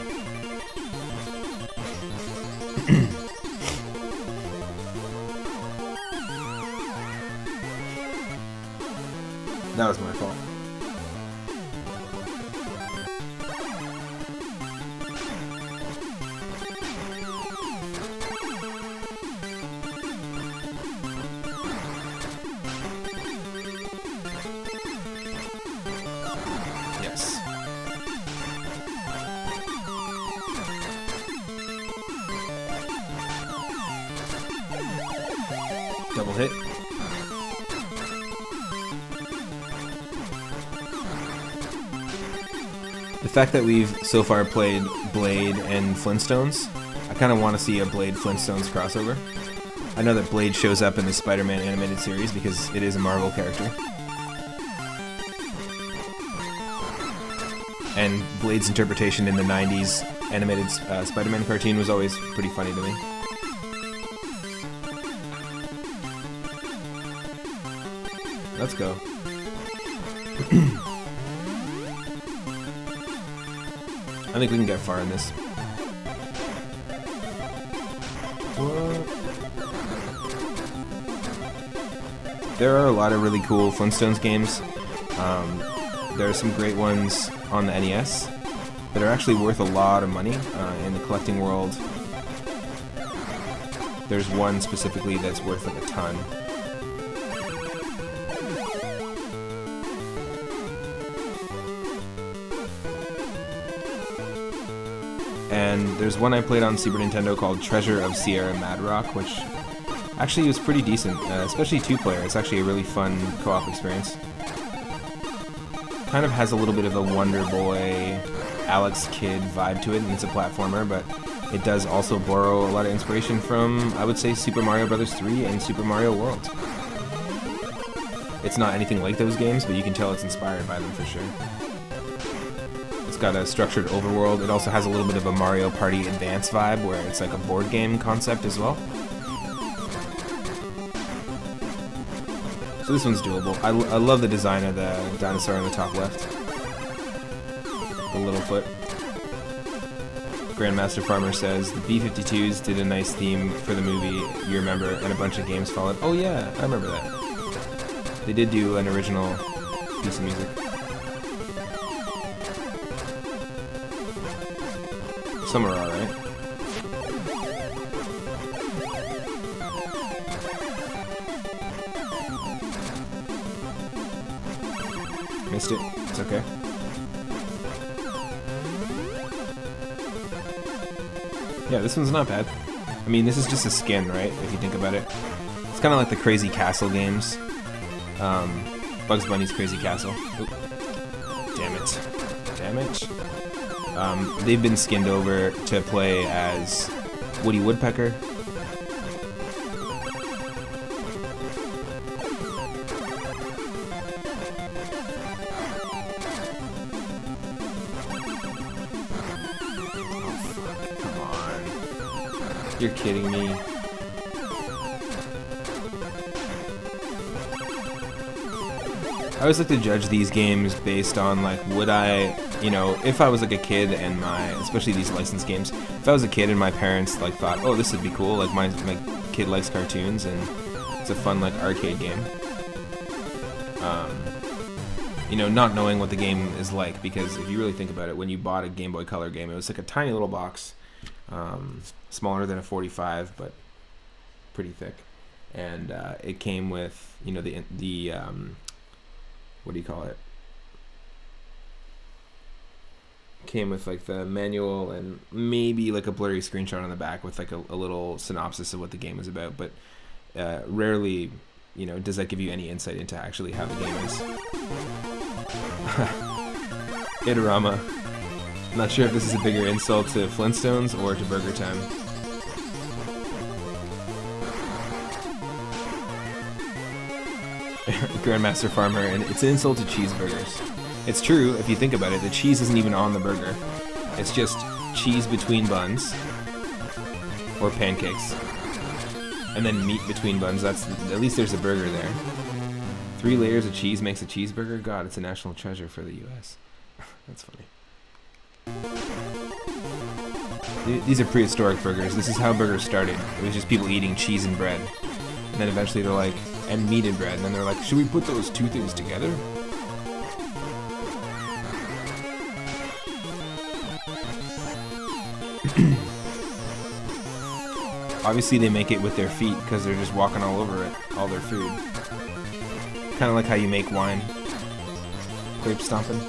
That was my fault. Yes. Double hit. The fact that we've so far played Blade and Flintstones, I kind of want to see a Blade Flintstones crossover. I know that Blade shows up in the Spider-Man animated series because it is a Marvel character. And Blade's interpretation in the 90s animated Spider-Man cartoon was always pretty funny to me. Let's go. I think we can get far in this. There are a lot of really cool Flintstones games. There are some great ones on the NES that are actually worth a lot of money in the collecting world. There's one specifically that's worth like a ton. And there's one I played on Super Nintendo called Treasure of Sierra Mad Rock, which actually was pretty decent, especially two-player. It's actually a really fun co-op experience. Kind of has a little bit of a Wonder Boy, Alex Kidd vibe to it, and it's a platformer, but it does also borrow a lot of inspiration from, I would say, Super Mario Bros. 3 and Super Mario World. It's not anything like those games, but you can tell it's inspired by them for sure. It's got a structured overworld. It also has a little bit of a Mario Party Advance vibe, where it's like a board game concept as well. So this one's doable. I love the design of the dinosaur on the top left. The little foot. Grandmaster Farmer says, the B-52s did a nice theme for the movie, you remember, and a bunch of games followed. Oh yeah, I remember that. They did do an original piece of music. Some are alright. Missed it. It's okay. Yeah, this one's not bad. I mean, this is just a skin, right? If you think about it. It's kind of like the Crazy Castle games. Bugs Bunny's Crazy Castle. Oop. Damn it. Damn it. They've been skinned over to play as Woody Woodpecker. You're kidding me. I always like to judge these games based on, like, would I, you know, if I was like a kid and especially these licensed games, if I was a kid and my parents like thought, oh, this would be cool, like my kid likes cartoons and it's a fun like arcade game. you know, not knowing what the game is like, because if you really think about it, when you bought a Game Boy Color game, it was like a tiny little box, smaller than a 45, but pretty thick, and it came with, you know, the what do you call it? Came with like the manual and maybe like a blurry screenshot on the back with like a little synopsis of what the game is about, but rarely, you know, does that give you any insight into actually how the game is. Itorama. Not sure if this is a bigger insult to Flintstones or to Burger Time. Grandmaster Farmer, and it's an insult to cheeseburgers. It's true, if you think about it, the cheese isn't even on the burger. It's just cheese between buns, or pancakes, and then meat between buns. At least there's a burger there. 3 layers of cheese makes a cheeseburger? God, it's a national treasure for the US. That's funny. These are prehistoric burgers. This is how burgers started. It was just people eating cheese and bread. And then eventually they're like, and meat and bread. And then they're like, should we put those two things together? Obviously they make it with their feet because they're just walking all over it, all their food. Kind of like how you make wine. Grape stomping.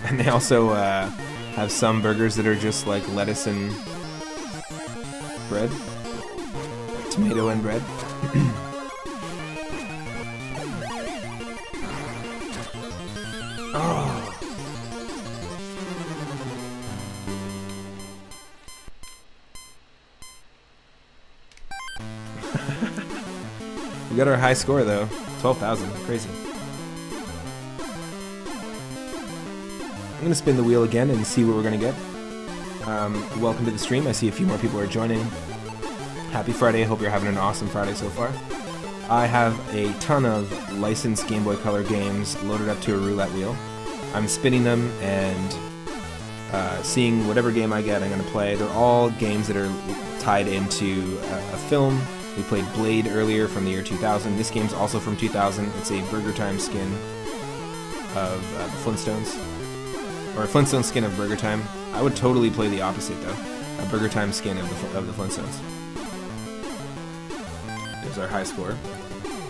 And they also have some burgers that are just like lettuce and bread. Tomato and bread. Oh. We got our high score though, 12,000, crazy. I'm gonna spin the wheel again and see what we're gonna get. Welcome to the stream. I see a few more people are joining. Happy Friday. Hope you're having an awesome Friday so far. I have a ton of licensed Game Boy Color games loaded up to a roulette wheel. I'm spinning them and seeing whatever game I get, I'm gonna play. They're all games that are tied into a film. We played Blade earlier from the year 2000. This game's also from 2000. It's a Burger Time skin of Flintstones. Or a Flintstone skin of Burger Time. I would totally play the opposite though. A Burger Time skin of the Flintstones. There's our high score.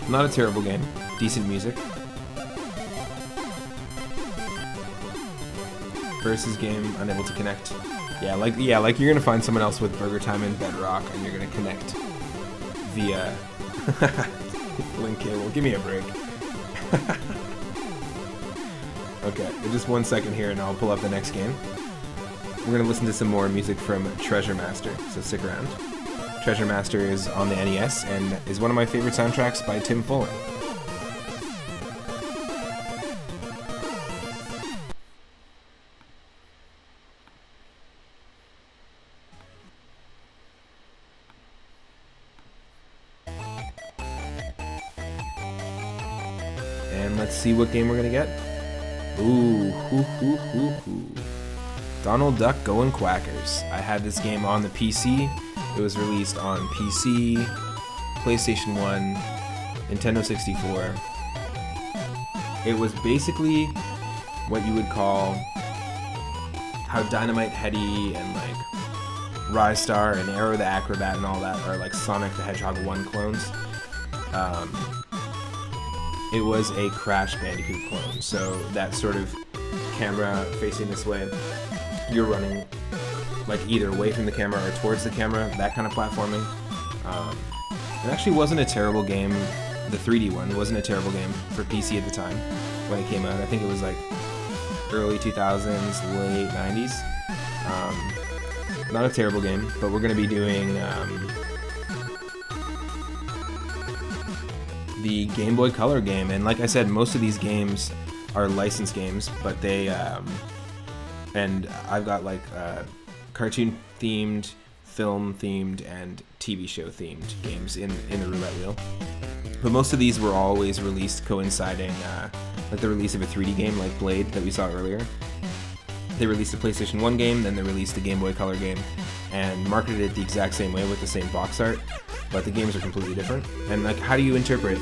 Not a terrible game. Decent music. Versus game, unable to connect. Yeah, like you're gonna find someone else with Burger Time and Bedrock, and you're gonna connect via link cable. Give me a break. Okay, just 1 second here and I'll pull up the next game. We're gonna listen to some more music from Treasure Master, so stick around. Treasure Master is on the NES and is one of my favorite soundtracks by Tim Fuller. And let's see what game we're gonna get. Ooh, Donald Duck Goin' Quackers. I had this game on the PC. It was released on PC, PlayStation 1, Nintendo 64. It was basically what you would call how Dynamite Headdy and like Rystar and Arrow the Acrobat and all that are like Sonic the Hedgehog 1 clones. It was a Crash Bandicoot clone, so that sort of camera facing this way, you're running like either away from the camera or towards the camera, that kind of platforming. It actually wasn't a terrible game. The 3D one wasn't a terrible game for PC at the time when it came out. I think it was like early 2000s, late 90s. Not a terrible game, but we're going to be doing the Game Boy Color game, and like I said, most of these games are licensed games, but they and I've got like cartoon themed, film themed, and TV show themed games in the roulette wheel. But most of these were always released coinciding, like the release of a 3D game like Blade that we saw earlier. They released a PlayStation 1 game, then they released a Game Boy Color game, and marketed it the exact same way with the same box art. but the games are completely different. And like, how do you interpret,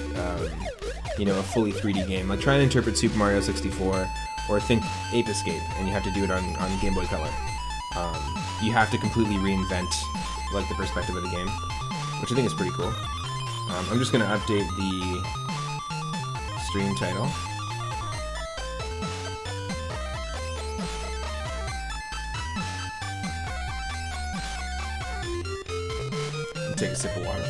you know, a fully 3D game? Like, try and interpret Super Mario 64, or think Ape Escape, and you have to do it on Game Boy Color. You have to completely reinvent like the perspective of the game, which I think is pretty cool. I'm just gonna update the stream title. Take a sip of water.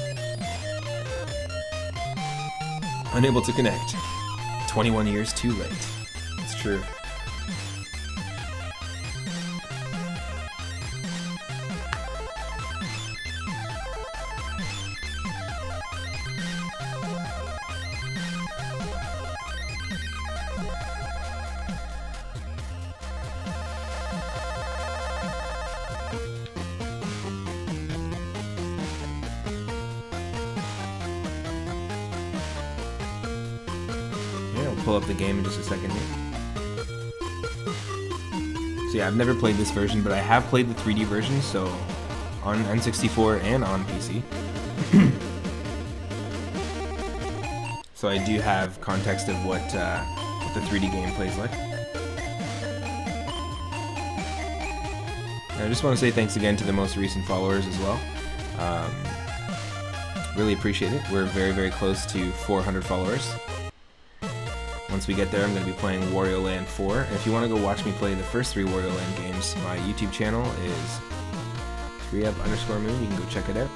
Unable to connect. 21 years too late. It's true. Pull up the game in just a second here. So yeah, I've never played this version, but I have played the 3D version, so on N64 and on PC. So I do have context of what the 3D game plays like. And I just want to say thanks again to the most recent followers as well. Really appreciate it. We're very, very close to 400 followers. Once we get there, I'm going to be playing Wario Land 4. And if you want to go watch me play the first 3 Wario Land games, my YouTube channel is 3up_moon. You can go check it out.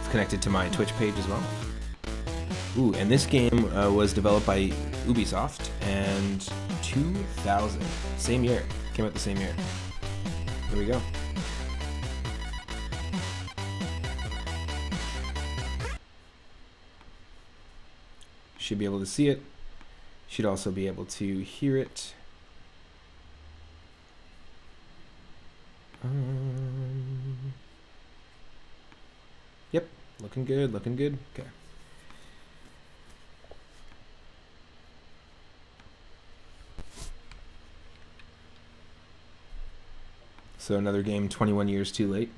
It's connected to my Twitch page as well. Ooh, and this game was developed by Ubisoft, and 2000. Same year. Came out the same year. There we go. Should be able to see it. Should also be able to hear it. Yep, looking good, looking good. Okay. So another game 21 years too late.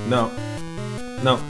No. No.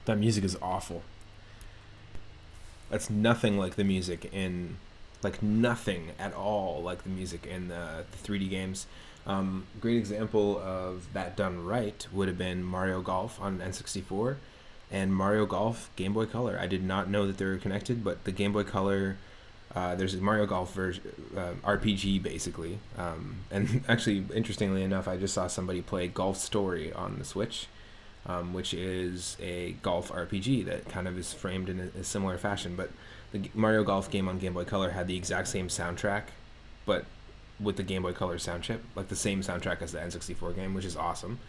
That music is awful. That's nothing like the music in, like nothing at all like the music in the 3D games. Great example of that done right would have been Mario Golf on N64 and Mario Golf Game Boy Color. I did not know that they were connected, but the Game Boy Color, there's a Mario Golf version, RPG basically. And actually, interestingly enough, I just saw somebody play Golf Story on the Switch. Which is a golf RPG that kind of is framed in a similar fashion. But the Mario Golf game on Game Boy Color had the exact same soundtrack, but with the Game Boy Color sound chip, like the same soundtrack as the N64 game, which is awesome.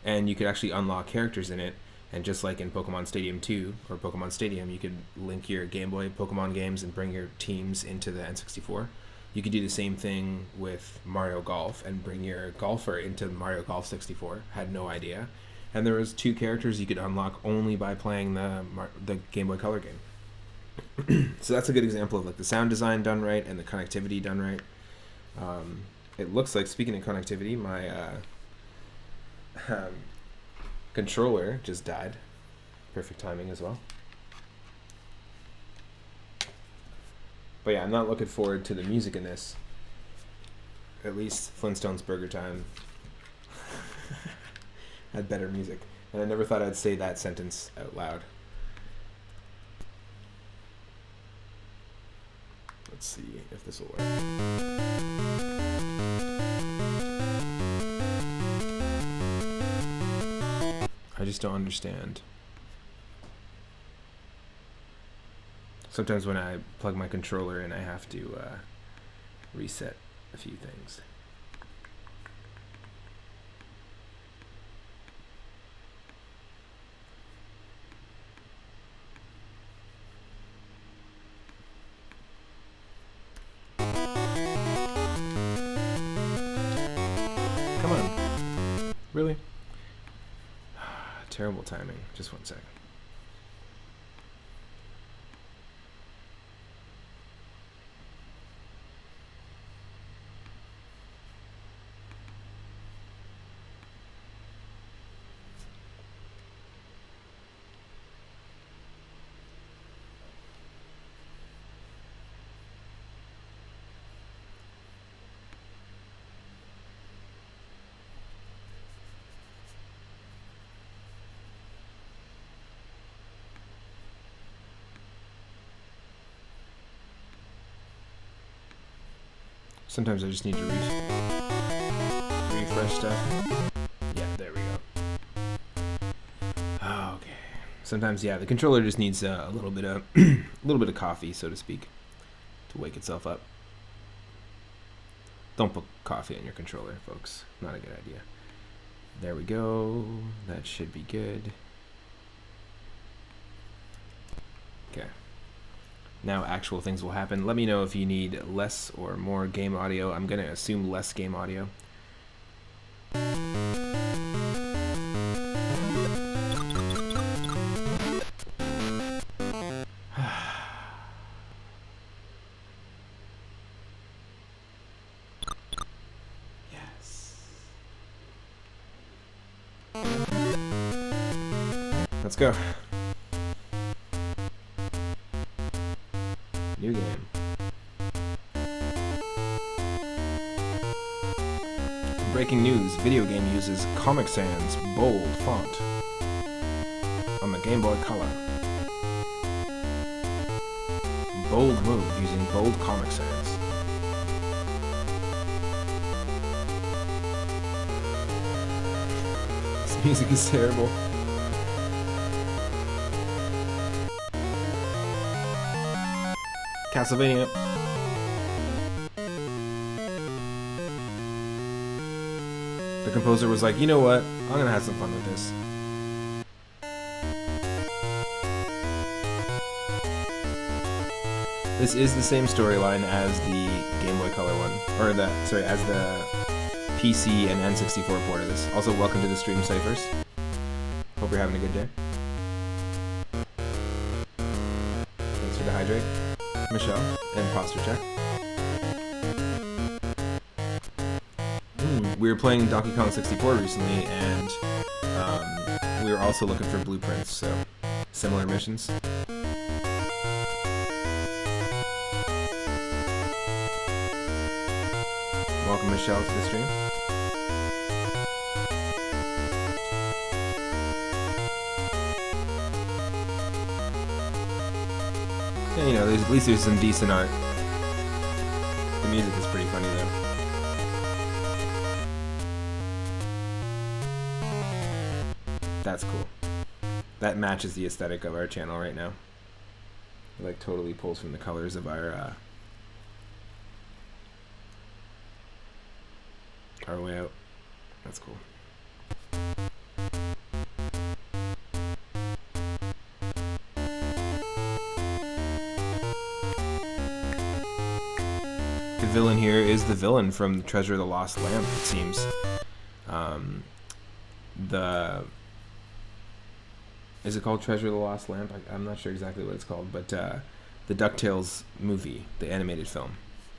And you could actually unlock characters in it, and just like in Pokemon Stadium 2 or Pokemon Stadium, you could link your Game Boy Pokemon games and bring your teams into the N64. You could do the same thing with Mario Golf and bring your golfer into Mario Golf 64. Had no idea. And there was 2 characters you could unlock only by playing the Game Boy Color game. So that's a good example of like the sound design done right and the connectivity done right. it looks like, speaking of connectivity, my controller just died. Perfect timing as well. But yeah, I'm not looking forward to the music in this. At least Flintstones Burger Time had better music. And I never thought I'd say that sentence out loud. Let's see if this will work. I just don't understand. Sometimes when I plug my controller in, I have to reset a few things. Come on. Really? Terrible timing. Just one second. Sometimes I just need to refresh stuff. Yeah, there we go. Okay. Sometimes, yeah, the controller just needs a little bit of coffee, so to speak, to wake itself up. Don't put coffee on your controller, folks. Not a good idea. There we go. That should be good. Okay. Now actual things will happen. Let me know if you need less or more game audio. I'm going to assume less game audio. Yes. Let's go. New game. Breaking news, video game uses Comic Sans bold font on the Game Boy Color. Bold move using bold Comic Sans. This music is terrible. Castlevania. The composer was like, you know what? I'm gonna have some fun with this. This is the same storyline as the Game Boy Color one, or as the PC and N64 port of this. Also, welcome to the stream, Cyphers. Hope you're having a good day. Thanks for the hydrate, Michelle, and posture check. We were playing Donkey Kong 64 recently, and we were also looking for blueprints, so similar missions. Welcome, Michelle, to the stream. Yeah, you know, at least there's some decent art. The music is pretty funny, though. That's cool. That matches the aesthetic of our channel right now. It like totally pulls from the colors of our way out. That's cool. The villain here is the villain from Treasure of the Lost Lamp, it seems. Is it called Treasure of the Lost Lamp? I'm not sure exactly what it's called, but the DuckTales movie, the animated film,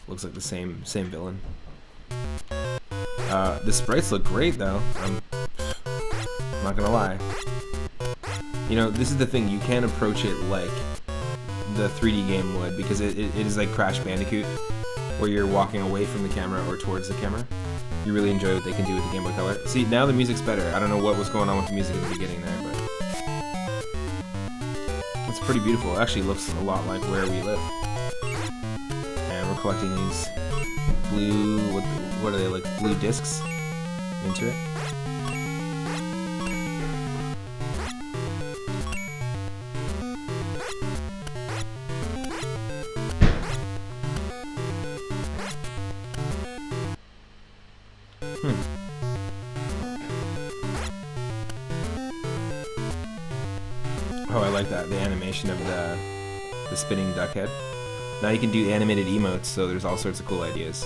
looks like the same villain. The sprites look great though. I'm not gonna lie. You know, this is the thing, you can't approach it like the 3D game would, because it is like Crash Bandicoot, where you're walking away from the camera or towards the camera. You really enjoy what they can do with the Game Boy Color. See, now the music's better. I don't know what was going on with the music at the beginning there, but it's pretty beautiful. It actually looks a lot like where we live. And we're collecting these blue, what are they, like blue discs into it. Oh, I like that, the animation of the spinning duck head. Now you can do animated emotes, so there's all sorts of cool ideas.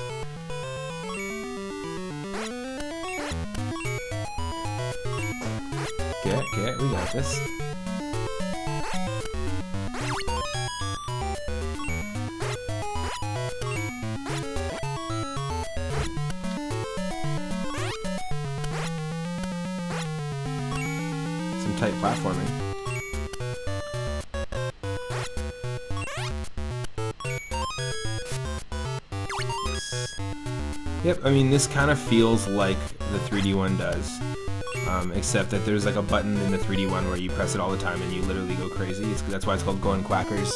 Okay, we got this. Some tight platforming. Yep, I mean, this kind of feels like the 3D one does, except that there's like a button in the 3D one where you press it all the time and you literally go crazy. That's why it's called Going Quackers.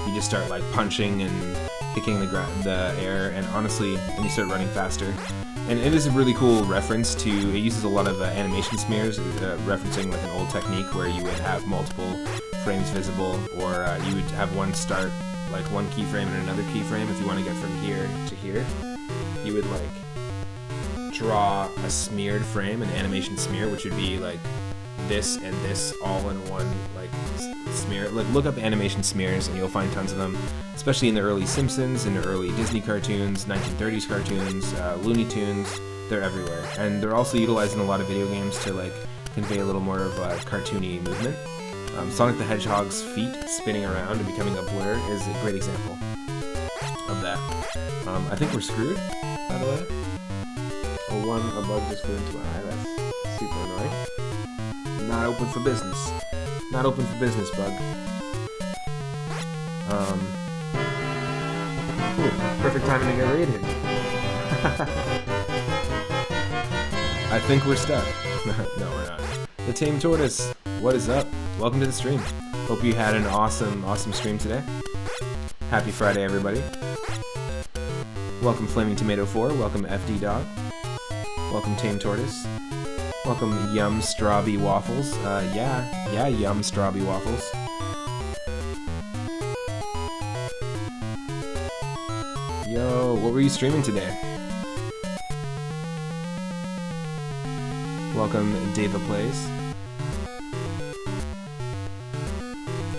You just start like punching and kicking the air, and honestly, and you start running faster. And it is a really cool reference to, it uses a lot of animation smears, referencing like an old technique where you would have multiple frames visible, or you would have one start, like one keyframe and another keyframe. If you want to get from here to here, you would like draw a smeared frame, an animation smear, which would be like this and this all in one like smear. Like, look up animation smears and you'll find tons of them, especially in the early Simpsons, in the early Disney cartoons, 1930s cartoons, Looney Tunes. They're everywhere, and they're also utilized in a lot of video games to like convey a little more of a cartoony movement. Sonic the Hedgehog's feet spinning around and becoming a blur is a great example of that. I think we're screwed, by the way. A bug just flew into my eye. That's super annoying. Not open for business. Not open for business, bug. Ooh, perfect timing to get raided. I think we're stuck. No, we're not. The Tame Tortoise, what is up? Welcome to the stream. Hope you had an awesome stream today. Happy Friday, everybody. Welcome Flaming Tomato 4, welcome FD Dog. Welcome Tame Tortoise. Welcome Yum Strawby Waffles. Yeah, Yum Strawby Waffles. Yo, what were you streaming today? Welcome Deva Plays.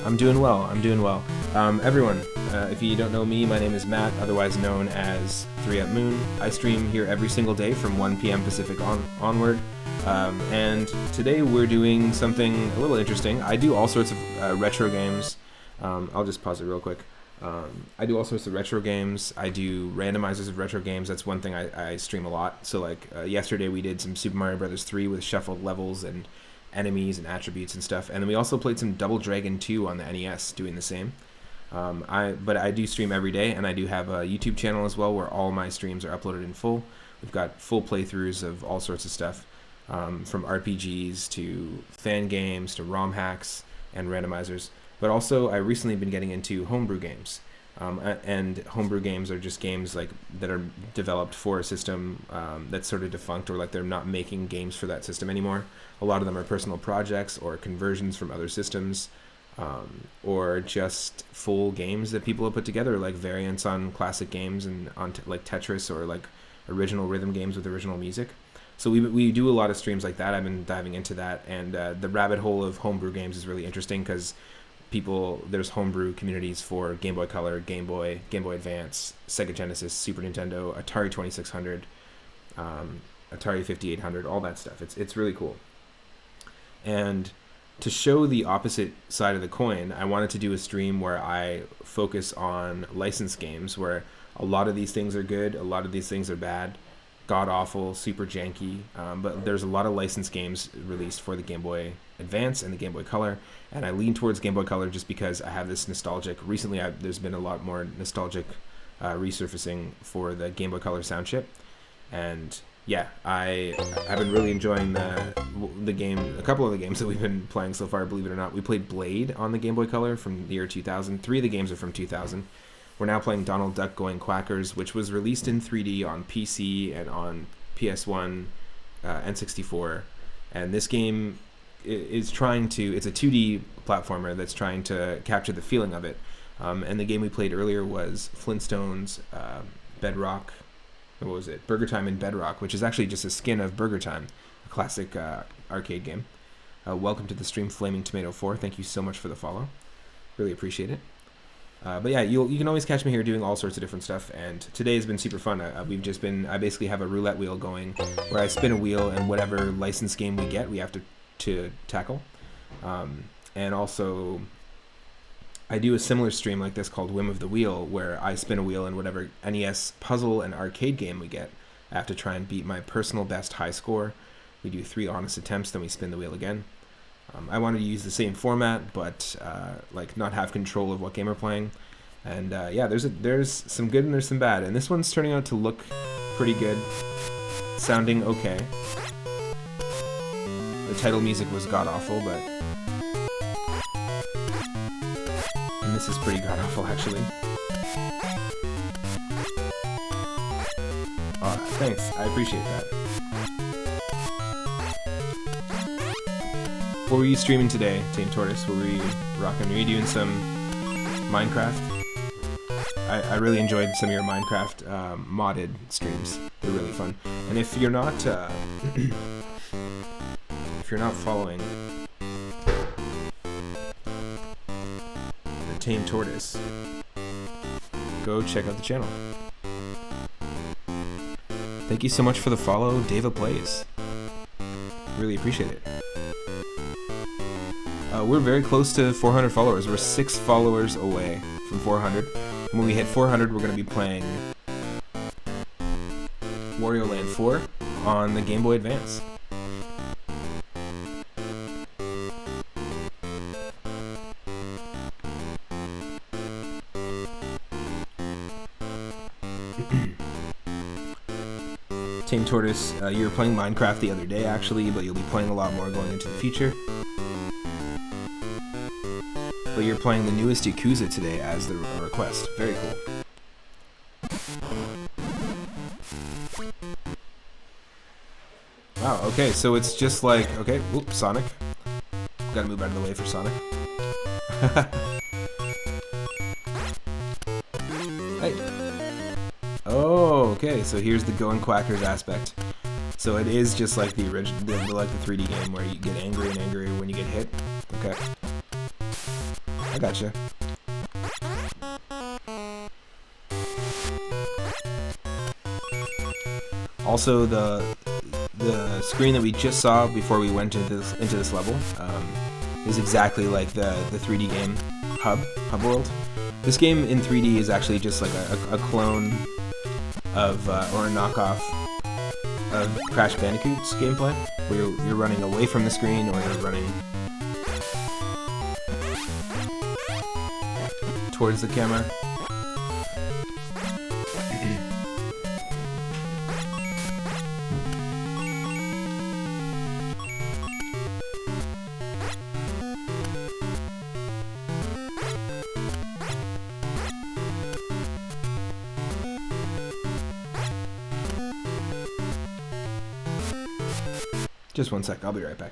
I'm doing well. Everyone, if you don't know me, my name is Matt, otherwise known as 3up Moon. I stream here every single day from 1 p.m. Pacific onward. And today we're doing something a little interesting. I do all sorts of retro games. I'll just pause it real quick. I do all sorts of retro games. I do randomizers of retro games. That's one thing I stream a lot. So like yesterday we did some Super Mario Bros. 3 with shuffled levels and enemies and attributes and stuff. And then we also played some Double Dragon 2 on the NES doing the same. But I do stream every day, and I do have a YouTube channel as well where all my streams are uploaded in full. We've got full playthroughs of all sorts of stuff, from RPGs to fan games to ROM hacks and randomizers. But also, I recently been getting into homebrew games. And homebrew games are just games like that are developed for a system that's sort of defunct, or like they're not making games for that system anymore. A lot of them are personal projects or conversions from other systems, or just full games that people have put together, like variants on classic games and on like Tetris, or like original rhythm games with original music. So we do a lot of streams like that. I've been diving into that, and the rabbit hole of homebrew games is really interesting because there's homebrew communities for Game Boy Color, Game Boy Advance, Sega Genesis, Super Nintendo, Atari 2600, Atari 5800, all that stuff. It's really cool. And to show the opposite side of the coin, I wanted to do a stream where I focus on licensed games, where a lot of these things are good, a lot of these things are bad, god-awful, super janky, but there's a lot of licensed games released for the Game Boy Advance and the Game Boy Color, and I lean towards Game Boy Color just because I have this nostalgic... Recently, there's been a lot more nostalgic resurfacing for the Game Boy Color sound chip, and yeah, I've been really enjoying the game, a couple of the games that we've been playing so far, believe it or not. We played Blade on the Game Boy Color from the year 2000. 3 of the games are from 2000. We're now playing Donald Duck Going Quackers, which was released in 3D on PC and on PS1, N64. And this game is trying to... It's a 2D platformer that's trying to capture the feeling of it. And the game we played earlier was Flintstones, Bedrock... What was it? Burger Time in Bedrock, which is actually just a skin of Burger Time, a classic arcade game. Welcome to the stream, Flaming Tomato 4. Thank you so much for the follow. Really appreciate it. But yeah, you can always catch me here doing all sorts of different stuff, and today has been super fun. I basically have a roulette wheel going where I spin a wheel, and whatever licensed game we get, we have to tackle. And also, I do a similar stream like this called Whim of the Wheel, where I spin a wheel, and whatever NES puzzle and arcade game we get, I have to try and beat my personal best high score. We do 3 honest attempts, then we spin the wheel again. I wanted to use the same format, but like not have control of what game we're playing. And yeah, there's some good and there's some bad. And this one's turning out to look pretty good, sounding okay. The title music was god awful, but and this is pretty god awful actually. Thanks, I appreciate that. What were you streaming today, Tame Tortoise? Were we rocking? Were you doing some Minecraft? I really enjoyed some of your Minecraft modded streams. They're really fun. And if you're not following the Tame Tortoise, go check out the channel. Thank you so much for the follow, David Plays. Really appreciate it. We're very close to 400 followers. We're 6 followers away from 400. When we hit 400, we're going to be playing Wario Land 4 on the Game Boy Advance. Tame Tortoise, you were playing Minecraft the other day actually, but you'll be playing a lot more going into the future. But you're playing the newest Yakuza today as the request. Very cool. Wow, okay, so it's just like... Okay, whoops, Sonic. Gotta move out of the way for Sonic. Hey. Oh, okay, so here's the Going Quackers aspect. So it is just like the original, like the 3D game where you get angry and angrier when you get hit. Okay. I gotcha. Also, the screen that we just saw before we went into this level is exactly like the 3D game Hub World. This game in 3D is actually just like a clone of or a knockoff of Crash Bandicoot's gameplay, where you're running away from the screen or you're running towards the camera. Just one sec, I'll be right back.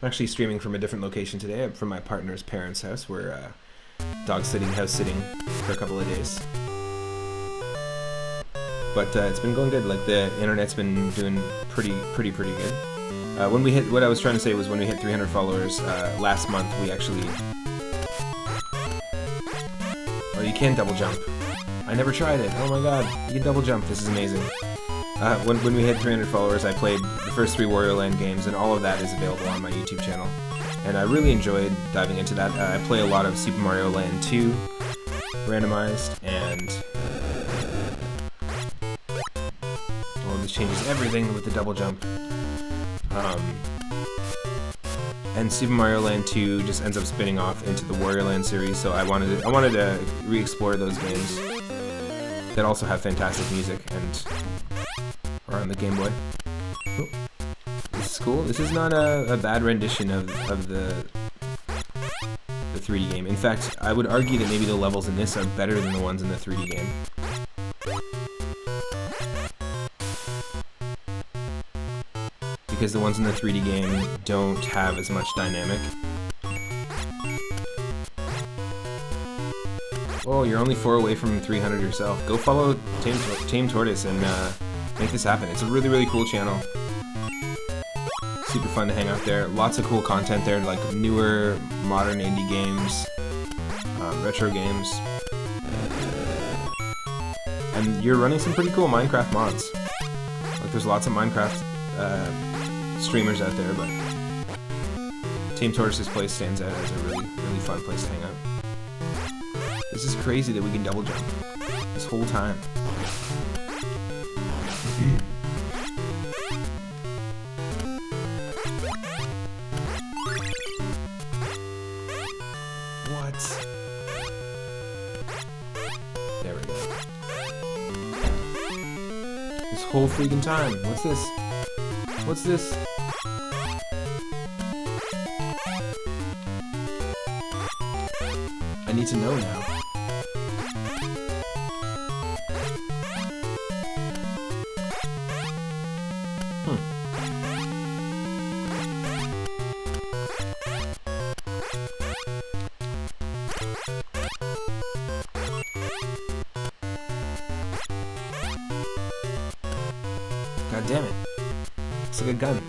I'm actually streaming from a different location today, from my partner's parents' house. We're dog sitting, house sitting for a couple of days. But it's been going good. Like the internet's been doing pretty good. When we hit, what I was trying to say was when we hit 300 followers last month, we actually... Oh, you can double jump. I never tried it. Oh my god, you can double jump. This is amazing. When we hit 300 followers, I played the first 3 Wario Land games, and all of that is available on my YouTube channel. And I really enjoyed diving into that. I play a lot of Super Mario Land 2, randomized, and... well, this changes everything with the double jump. And Super Mario Land 2 just ends up spinning off into the Wario Land series, so I wanted to re-explore those games that also have fantastic music and are on the Game Boy. Oh, this is cool. This is not a bad rendition of the 3D game. In fact, I would argue that maybe the levels in this are better than the ones in the 3D game. Because the ones in the 3D game don't have as much dynamic. Oh, you're only 4 away from 300 yourself. Go follow Tame Tortoise and make this happen. It's a really, really cool channel. Super fun to hang out there. Lots of cool content there, like newer, modern indie games, retro games. And you're running some pretty cool Minecraft mods. Like, there's lots of Minecraft streamers out there, but Tame Tortoise's place stands out as a really, really fun place to hang out. This is crazy that we can double jump this whole time. What? There we go. This whole freaking time. What's this? What's this? I need to know now. God damn it. It's like a gun.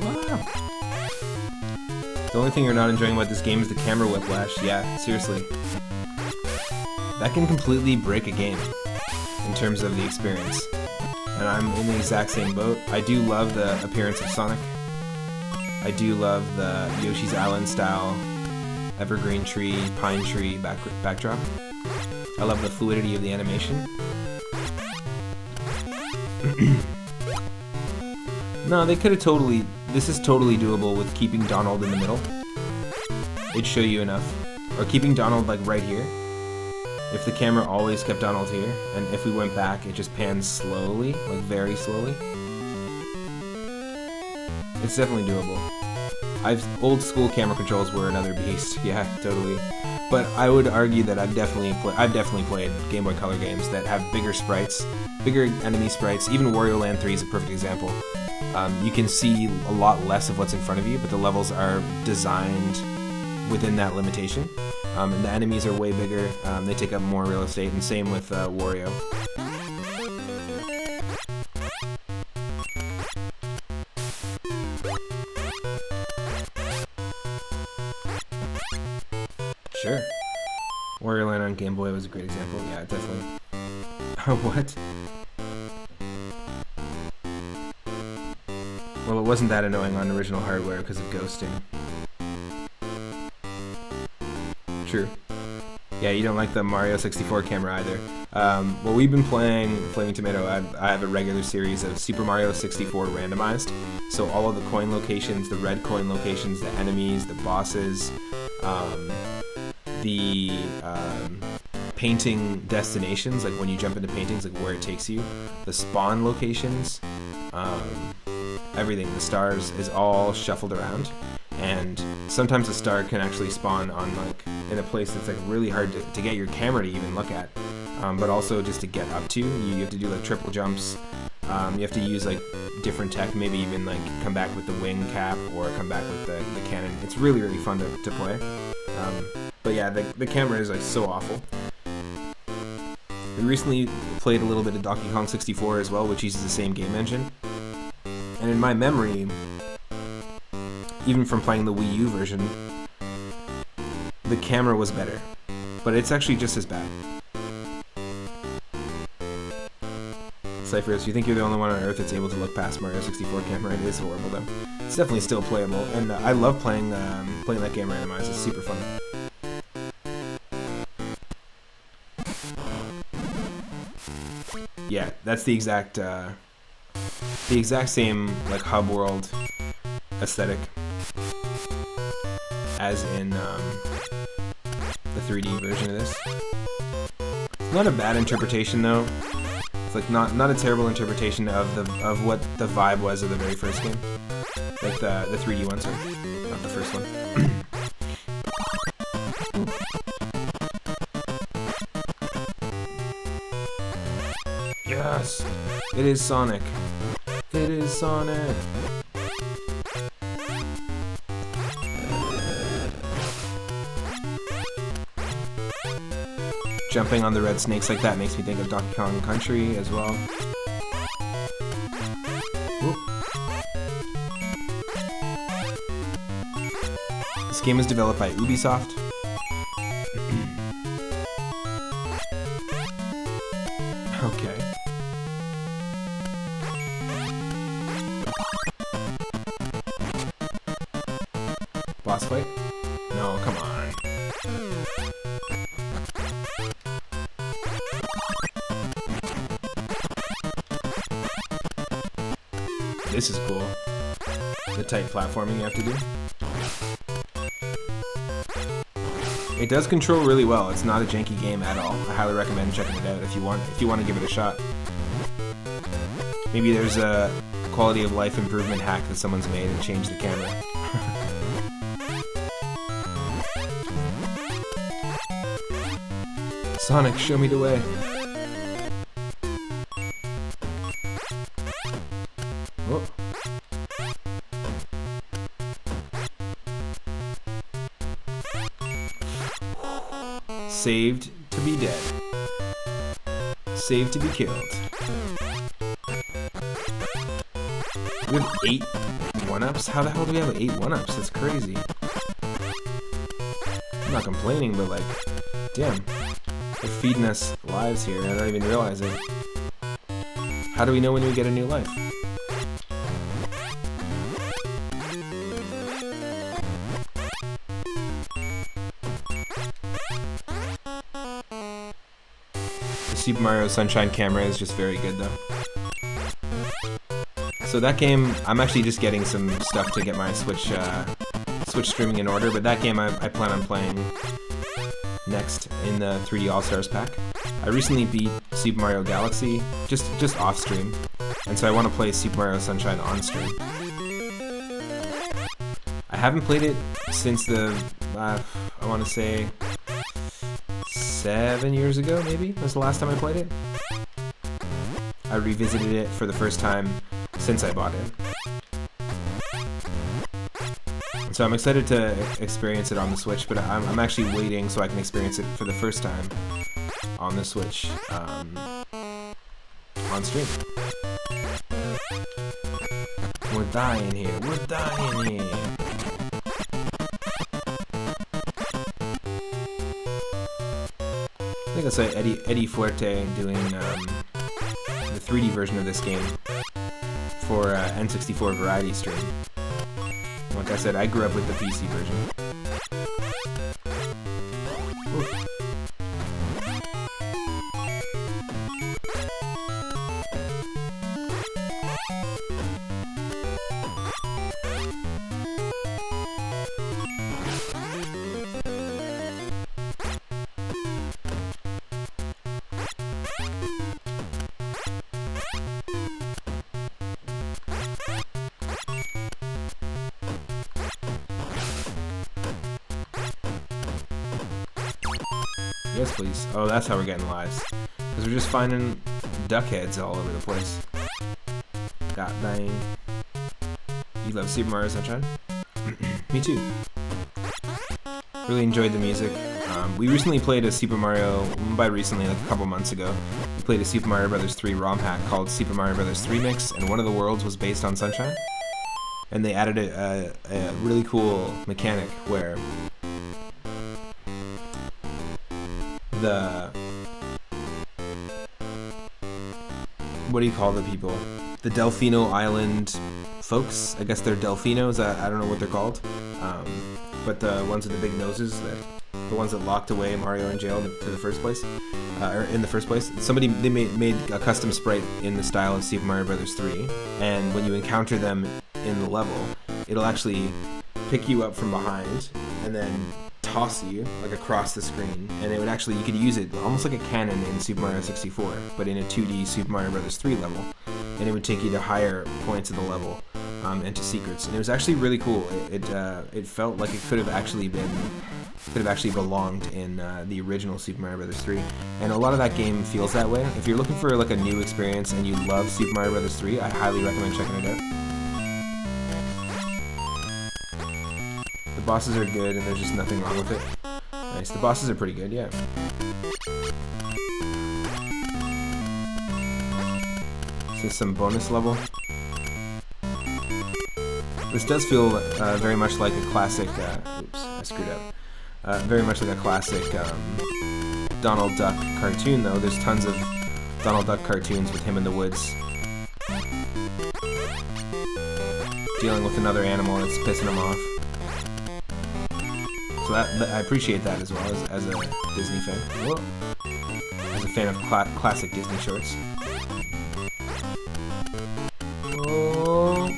Wow. The only thing you're not enjoying about this game is the camera whiplash. Yeah, seriously. That can completely break a game in terms of the experience. And I'm in the exact same boat. I do love the appearance of Sonic. I do love the Yoshi's Island style evergreen tree, pine tree backdrop. I love the fluidity of the animation. No, they could have totally... This is totally doable with keeping Donald in the middle. It'd show you enough. Or keeping Donald, like, right here. If the camera always kept Donald here, and if we went back, it just pans slowly, like, very slowly. It's definitely doable. Old school camera controls were another beast. Yeah, totally. But I would argue that I've definitely played Game Boy Color games that have bigger sprites, bigger enemy sprites. Even Wario Land 3 is a perfect example. You can see a lot less of what's in front of you, but the levels are designed within that limitation. And the enemies are way bigger. They take up more real estate, and same with Wario. Sure. Wario Land on Game Boy was a great example. Yeah, definitely. What? Well, it wasn't that annoying on original hardware because of ghosting. True. Yeah, you don't like the Mario 64 camera either. Well, we've been playing Flaming Tomato. I have a regular series of Super Mario 64 randomized. So all of the coin locations, the red coin locations, the enemies, the bosses, the painting destinations, like when you jump into paintings, like where it takes you, the spawn locations, everything, the stars is all shuffled around, and sometimes a star can actually spawn on, like, in a place that's like really hard to get your camera to even look at, but also just to get up to. You have to do like triple jumps. You have to use like different tech, maybe even like come back with the wing cap or come back with the cannon. It's really, really fun to play. But yeah, the camera is like so awful. We recently played a little bit of Donkey Kong 64 as well, which uses the same game engine. And in my memory, even from playing the Wii U version, the camera was better. But it's actually just as bad. Cyphers, you think you're the only one on Earth that's able to look past Mario 64 camera? It is horrible though. It's definitely still playable, and I love playing that game randomized. It's super fun. Yeah, that's the exact same like hub world aesthetic as in the 3D version of this. It's not a bad interpretation though. It's like not a terrible interpretation of what the vibe was of the very first game. Like the 3D one, sorry. Not the first one. Yes! It is Sonic. It is Sonic! Jumping on the red snakes like that makes me think of Donkey Kong Country as well. Ooh. This game is developed by Ubisoft. Okay. Boss fight? No, come on. This is cool. The tight platforming you have to do. It does control really well. It's not a janky game at all. I highly recommend checking it out if you want to give it a shot. Maybe there's a quality of life improvement hack that someone's made and changed the camera. Sonic, show me the way. Oh. Saved to be dead. Saved to be killed. We have 8 1-ups? How the hell do we have 8 1-ups? That's crazy. I'm not complaining, but like, damn. They're feeding us lives here, I don't even realize it. How do we know when we get a new life? The Super Mario Sunshine camera is just very good though. So that game, I'm actually just getting some stuff to get my Switch streaming in order, but that game I plan on playing next in the 3D All-Stars pack. I recently beat Super Mario Galaxy, just off stream, and so I want to play Super Mario Sunshine on stream. I haven't played it since I want to say 7 years ago, maybe, was the last time I played it. I revisited it for the first time since I bought it. So I'm excited to experience it on the Switch, but I'm actually waiting so I can experience it for the first time on the Switch on stream. We're dying here. We're dying here. I think I saw Eddie Fuerte doing the 3D version of this game for N64 Variety Stream. Like I said, I grew up with the PC version. Ooh. Yes, please. Oh, that's how we're getting lives. Because we're just finding duck heads all over the place. God dang. You love Super Mario Sunshine? Me too. Really enjoyed the music. We recently played a Super Mario, by recently, like a couple months ago, we played a Super Mario Bros. 3 ROM hack called Super Mario Bros. 3 Mix, and one of the worlds was based on Sunshine. And they added a really cool mechanic where what do you call the people? The Delfino Island folks. I guess they're Delfinos. I don't know what they're called. But the ones with the big noses, the ones that locked away Mario in jail to the first place, or in the first place. They made a custom sprite in the style of Super Mario Bros. 3, and when you encounter them in the level, it'll actually pick you up from behind and then toss you like across the screen, and it would actually, you could use it almost like a cannon in Super Mario 64, but in a 2D Super Mario Bros. 3 level, and it would take you to higher points of the level and to secrets, and it was actually really cool. It felt like it could have actually belonged in the original Super Mario Bros. 3, and a lot of that game feels that way. If you're looking for like a new experience and you love Super Mario Bros. 3, I highly recommend checking it out. The bosses are good, and there's just nothing wrong with it. Nice. The bosses are pretty good, yeah. This is some bonus level. This does feel very much like a classic. Oops, I screwed up. Very much like a classic Donald Duck cartoon, though. There's tons of Donald Duck cartoons with him in the woods, dealing with another animal that's pissing him off. So I appreciate that as well as a Disney fan. Whoa. As a fan of classic Disney shorts. Oh.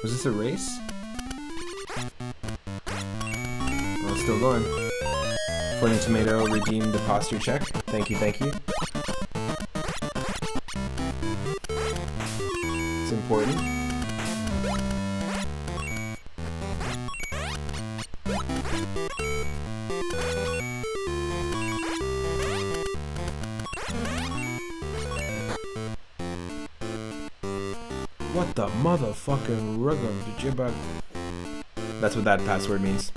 Was this a race? Oh, it's still going. Flaming Tomato redeemed the posture check. Thank you, thank you. It's important. What the motherfucking rugum did you bug? That's what that password means.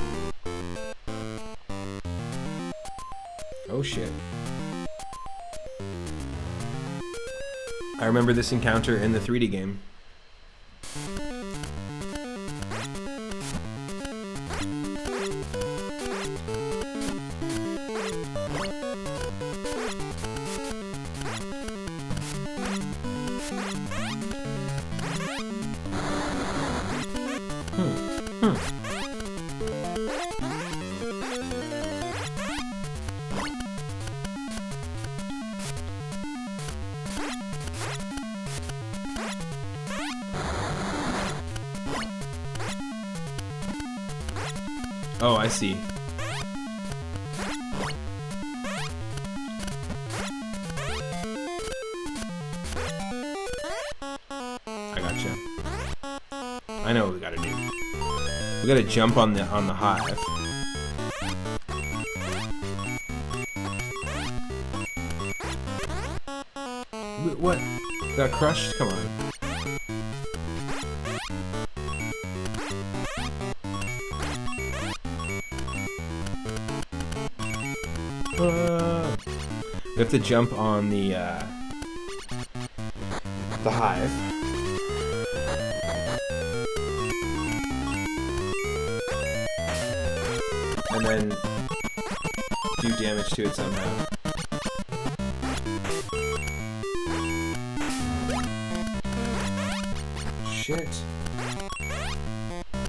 Oh shit. I remember this encounter in the 3D game. Oh, I see. I gotcha. I know what we gotta do. We gotta jump on the hive. What? Got crushed? Come on. We have to jump on the hive. And then do damage to it somehow. Shit.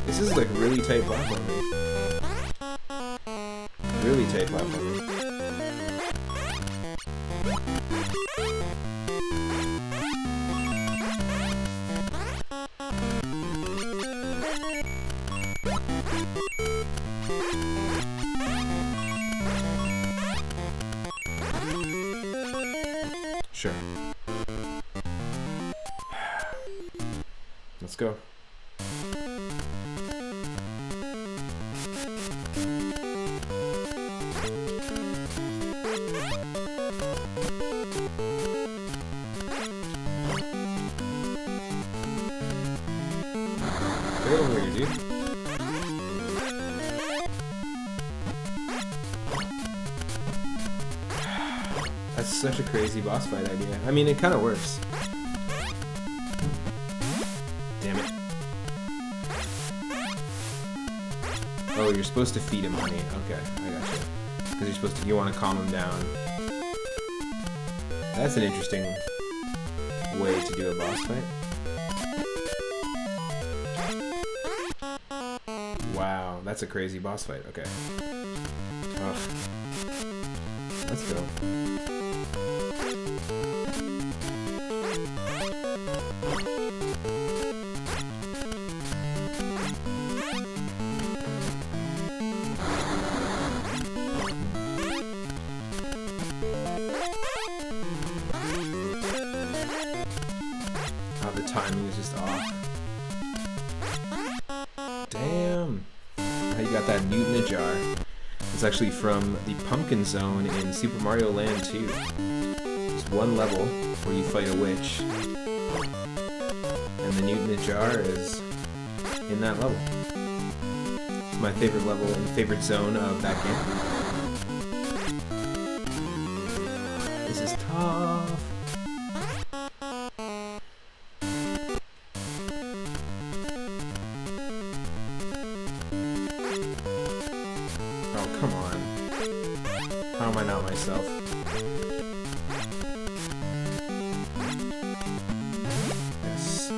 This is like really tight platforming. Really tight platforming. Sure. Let's go. Get over here, dude. That's such a crazy boss fight idea. I mean, it kind of works. Damn it. Oh, you're supposed to feed him honey. Okay, I gotcha. Because you're supposed to, you want to calm him down. That's an interesting way to do a boss fight. Wow, that's a crazy boss fight. Okay. Oh. Let's go. The timing is just off. Damn! How you got that newt in a jar? It's actually from the Pumpkin Zone in Super Mario Land 2. There's one level where you fight a witch, and the newt in a jar is in that level. It's my favorite level and favorite zone of that game. This is tough. Come on. How am I not myself? Yes.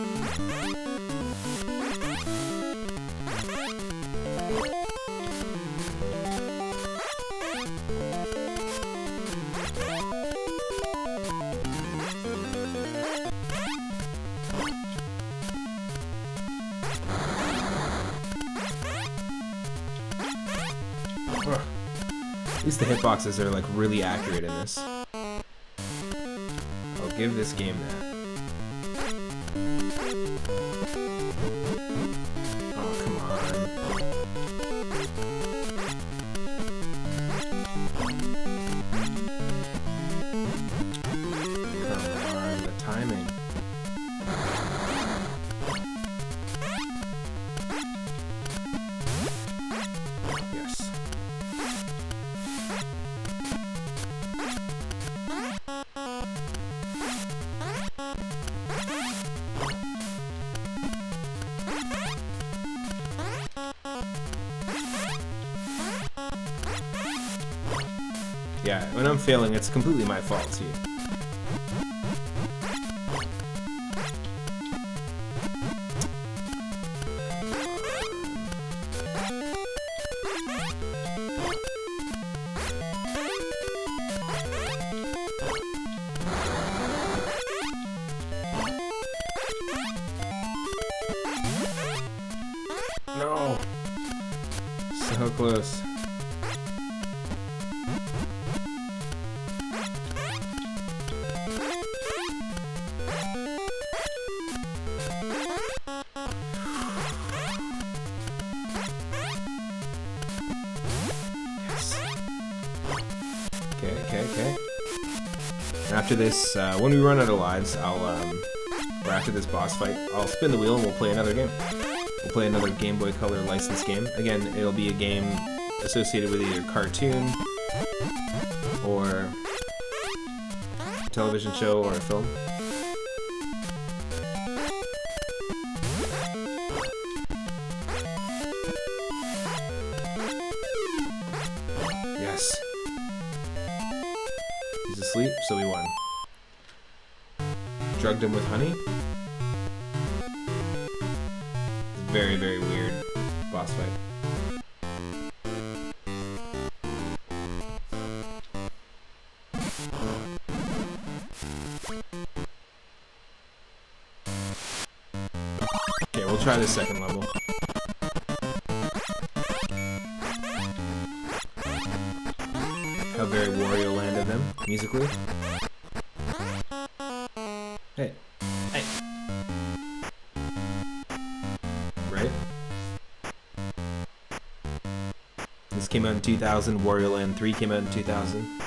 Ugh. At least the hitboxes are like really accurate in this. I'll give this game that. Oh, come on. Come on, the timing. Yes. Yeah, when I'm failing, it's completely my fault, too. No! So close. Okay. After this, when we run out of lives, or after this boss fight, I'll spin the wheel and we'll play another game. We'll play another Game Boy Color licensed game. Again, it'll be a game associated with either cartoon, or television show, or a film. Yes. He's asleep, so we won. Drugged him with honey. It's very, very weird boss fight. Okay, we'll try the second level. How very Wario Land of them, musically. Hey. Hey. Right? This came out in 2000, Wario Land 3 came out in 2000.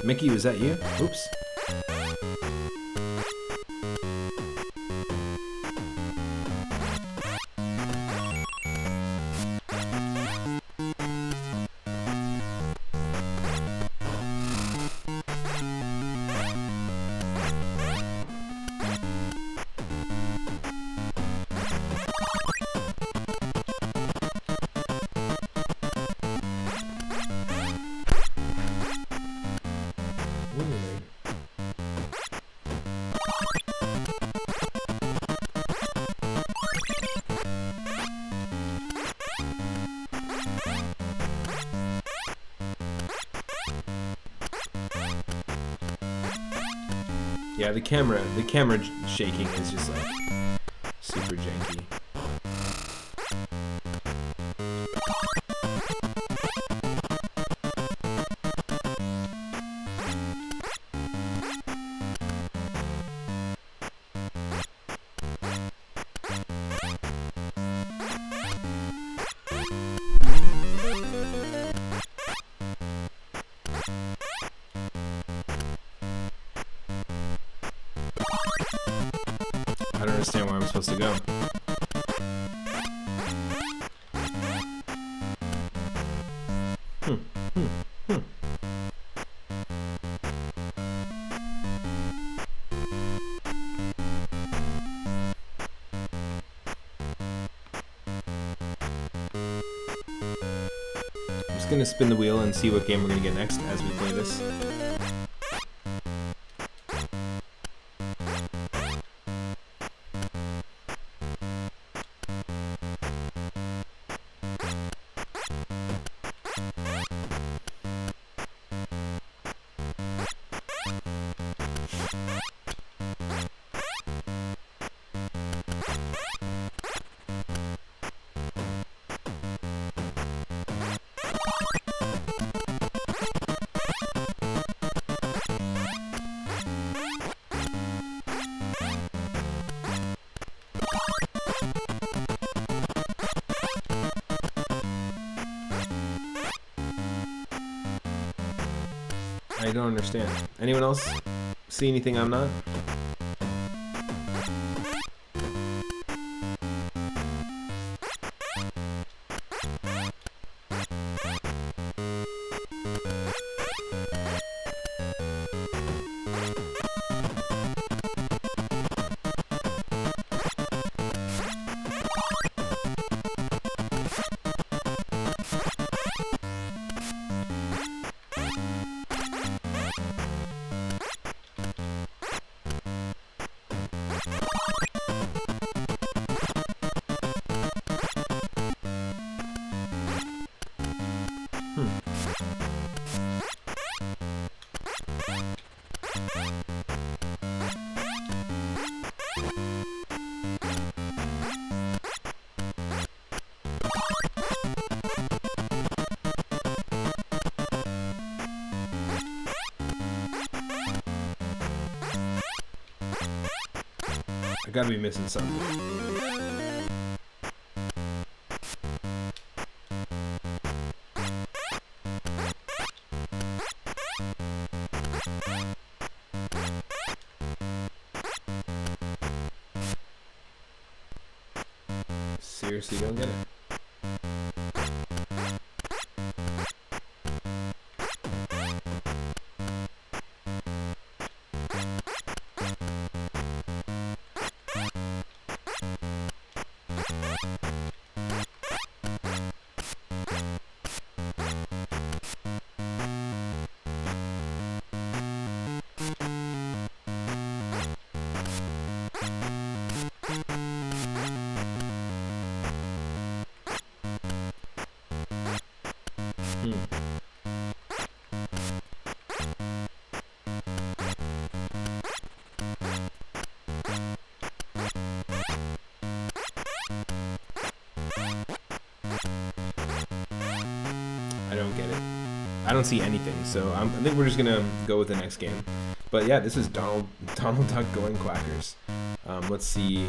Mickey, was that you? Oops. Yeah, the camera shaking is just like super janky. I don't understand where I'm supposed to go. I'm just gonna spin the wheel and see what game we're gonna get next as we play this. I don't understand. Anyone else see anything I'm not? I gotta be missing something. Seriously, don't get it. I don't get it. I don't see anything, so I think we're just gonna go with the next game. But yeah, this is Donald Duck Going Quackers. Let's see.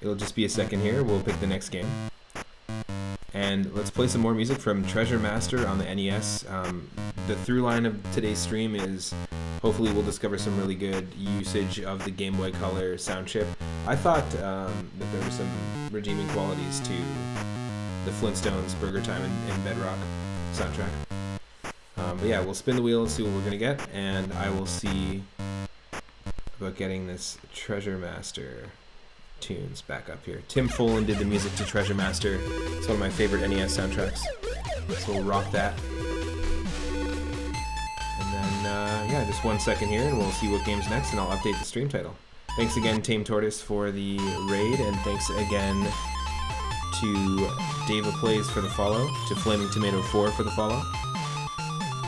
It'll just be a second here. We'll pick the next game. And and let's play some more music from Treasure Master on the NES. The through line of today's stream is hopefully we'll discover some really good usage of the Game Boy Color sound chip. I thought that there were some redeeming qualities to the Flintstones, Burger Time, and Bedrock soundtrack. But yeah, we'll spin the wheel and see what we're going to get, and I will see about getting this Treasure Master tunes back up here. Tim Follin did the music to Treasure Master. It's one of my favorite NES soundtracks. So we'll rock that. And then, yeah, just 1 second here, and we'll see what game's next, and I'll update the stream title. Thanks again, Tame Tortoise, for the raid, and thanks again to Dava Plays for the follow, to Flaming Tomato 4 for the follow,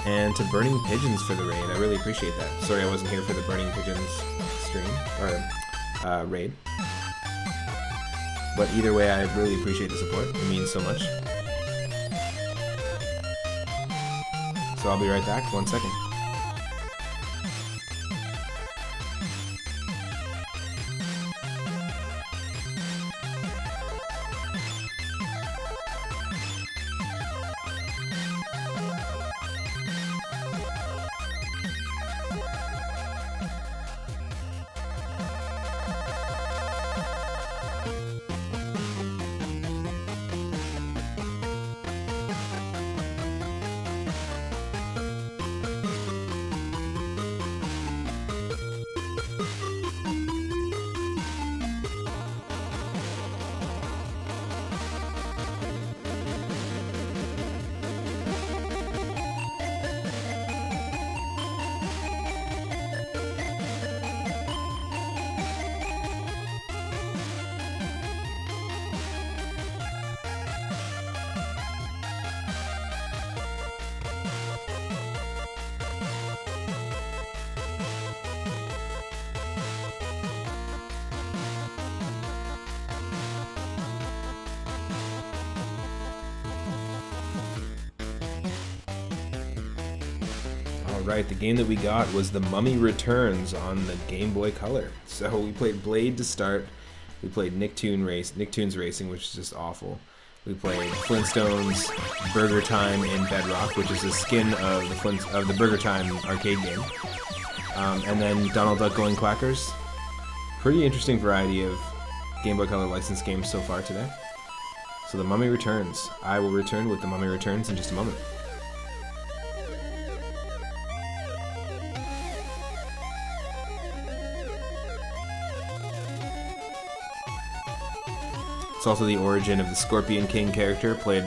and to Burning Pigeons for the raid. I really appreciate that. Sorry I wasn't here for the Burning Pigeons stream, or raid. But either way, I really appreciate the support. It means so much. So I'll be right back. 1 second. Right, the game that we got was The Mummy Returns on the Game Boy Color. So we played Blade to start. We played Nicktoons Racing, which is just awful. We played Flintstones, Burger Time, and Bedrock, which is a skin of the Burger Time arcade game. And then Donald Duck Going Quackers. Pretty interesting variety of Game Boy Color licensed games so far today. So The Mummy Returns. I will return with The Mummy Returns in just a moment. It's also the origin of the Scorpion King character, played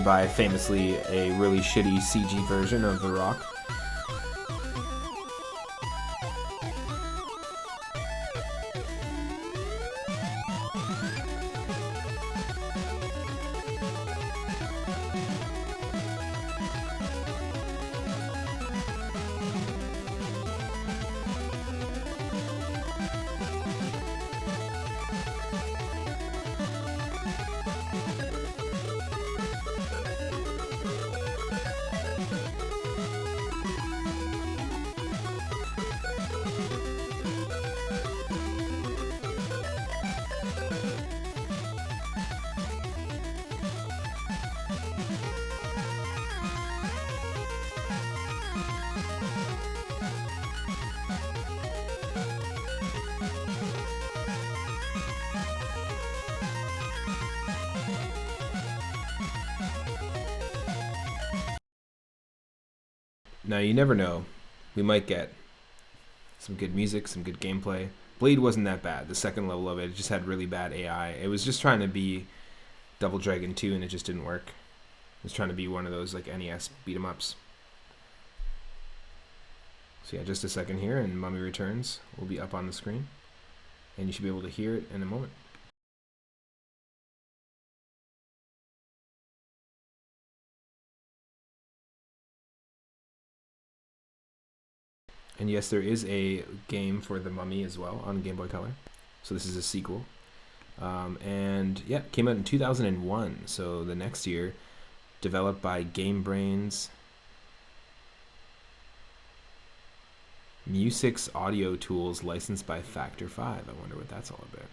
by famously a really shitty CG version of The Rock. Now, you never know. We might get some good music, some good gameplay. Blade wasn't that bad. The second level of it just had really bad AI. It was just trying to be Double Dragon 2, and it just didn't work. It was trying to be one of those like NES beat-em-ups. So yeah, just a second here, and Mummy Returns will be up on the screen. And you should be able to hear it in a moment. And yes, there is a game for The Mummy as well on Game Boy Color. So this is a sequel. And yeah, it came out in 2001. So the next year, developed by Game Brains. Music's audio tools licensed by Factor 5. I wonder what that's all about.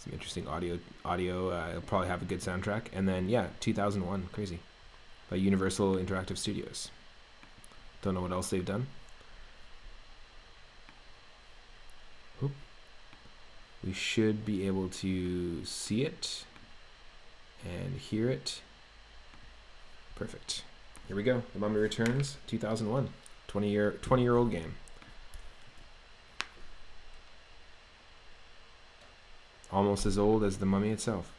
Some interesting audio. It'll probably have a good soundtrack. And then, yeah, 2001, crazy, by Universal Interactive Studios. Don't know what else they've done. Oop. We should be able to see it and hear it. Perfect. Here we go. The Mummy Returns, 2001, 20-year-old game. Almost as old as The Mummy itself.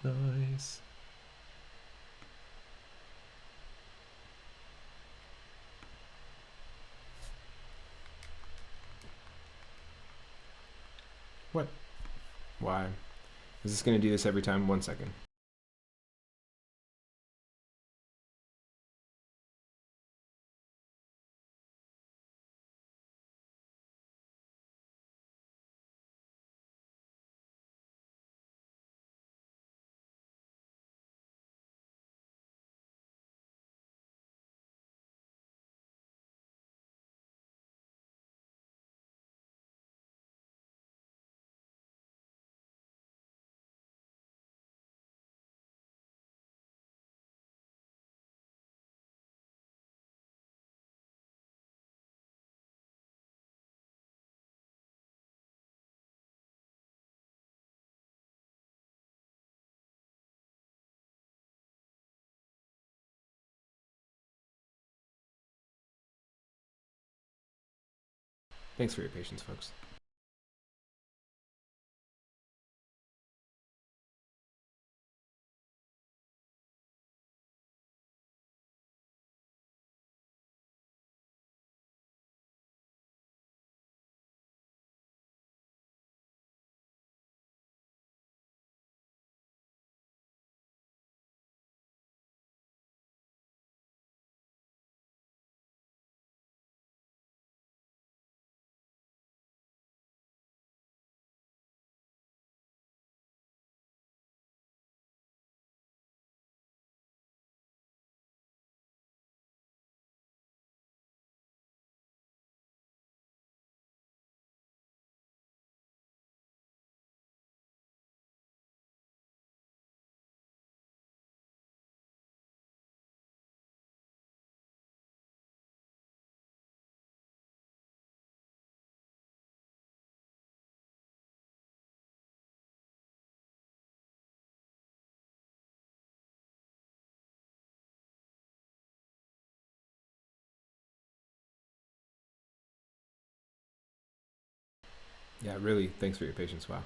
Nice. What? Why? Is this going to do this every time? 1 second. Thanks for your patience, folks. Yeah, really, thanks for your patience. Wow.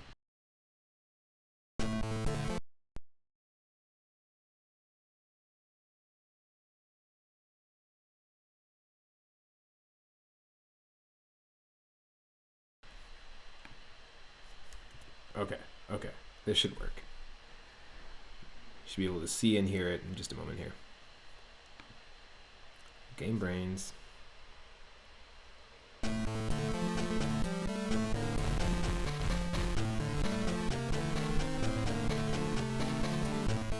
Okay, okay. This should work. Should be able to see and hear it in just a moment here. Game brains.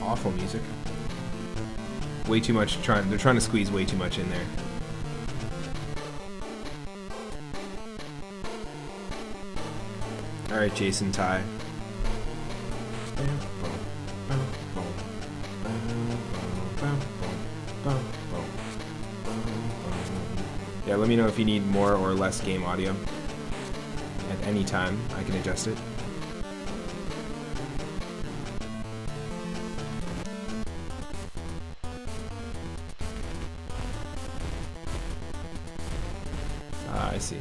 Awful music. Way too much. They're trying to squeeze way too much in there. All right, Jason Ty. Yeah, let me know if you need more or less game audio. At any time, I can adjust it. I see.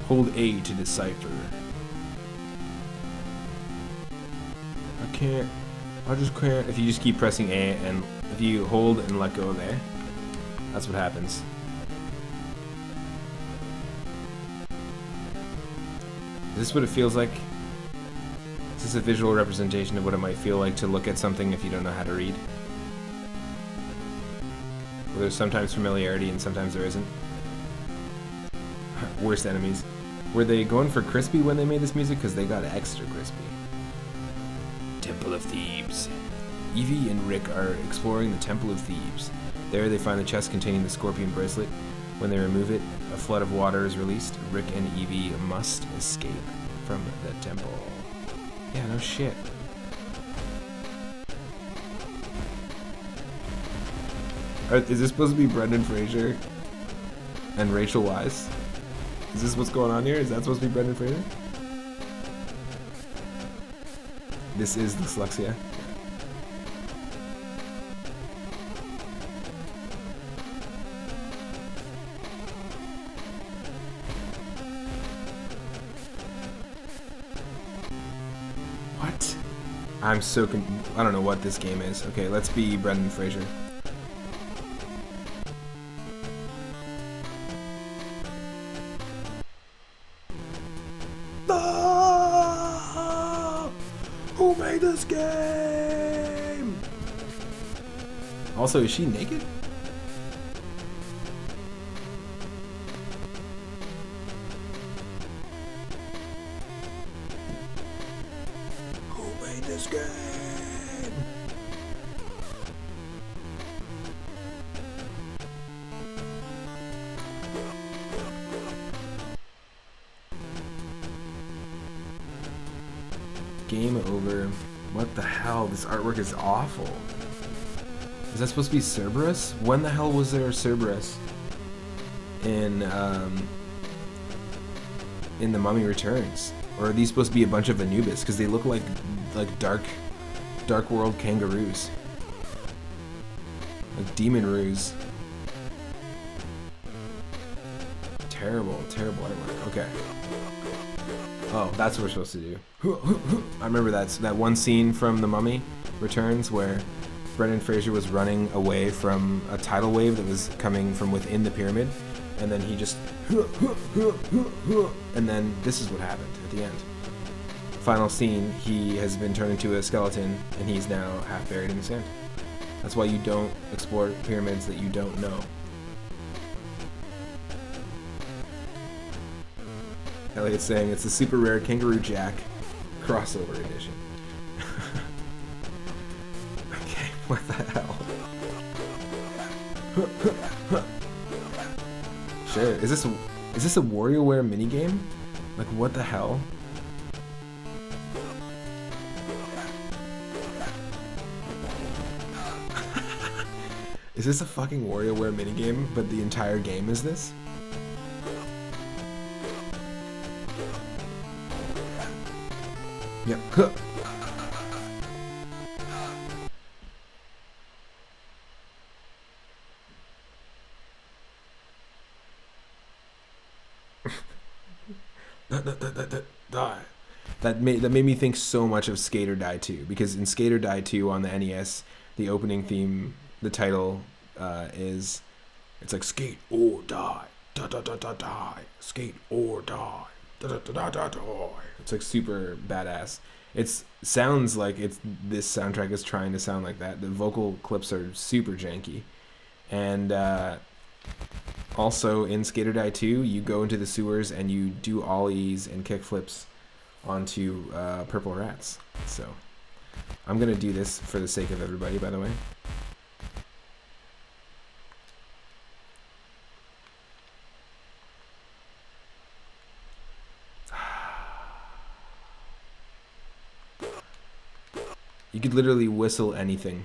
Hold A to decipher. I can't. I just can't. If you just keep pressing A and if you hold and let go there, that's what happens. Is this what it feels like? Is this a visual representation of what it might feel like to look at something if you don't know how to read? Well, there's sometimes familiarity and sometimes there isn't. Worst enemies. Were they going for crispy when they made this music? Because they got extra crispy. Temple of Thebes. Evie and Rick are exploring the Temple of Thebes. There they find the chest containing the scorpion bracelet. When they remove it, a flood of water is released. Rick and Evie must escape from the temple. Yeah, no shit. Is this supposed to be Brendan Fraser and Rachel Weisz? Is this what's going on here? Is that supposed to be Brendan Fraser? This is dyslexia. What? I'm so I don't know what this game is. Okay, let's be Brendan Fraser. Who made this game? Also, is she naked? Who made this game? Game over. What the hell? This artwork is awful. Is that supposed to be Cerberus? When the hell was there Cerberus in The Mummy Returns? Or are these supposed to be a bunch of Anubis? Because they look like dark world kangaroos, like demon roos. Terrible artwork. Okay. Oh, that's what we're supposed to do. I remember that one scene from The Mummy Returns where Brendan Fraser was running away from a tidal wave that was coming from within the pyramid, and then he just and then this is what happened at the end. Final scene, he has been turned into a skeleton and he's now half buried in the sand. That's why you don't explore pyramids that you don't know. Elliot's saying it's a super rare Kangaroo Jack crossover edition. Okay, what the hell? Sure. Is this a WarioWare minigame? Like, what the hell? Is this a fucking WarioWare minigame, but the entire game is this? Yep. That made me think so much of Skate or Die 2, because in Skate or Die 2 on the NES, the opening theme, the title is, it's like skate or die, da da da da die, skate or die, da da da da da die. It's like super badass. It sounds like this soundtrack is trying to sound like that. The vocal clips are super janky, and also in Skate or Die 2, you go into the sewers and you do ollies and kickflips onto purple rats. So I'm gonna do this for the sake of everybody, by the way. You could literally whistle anything.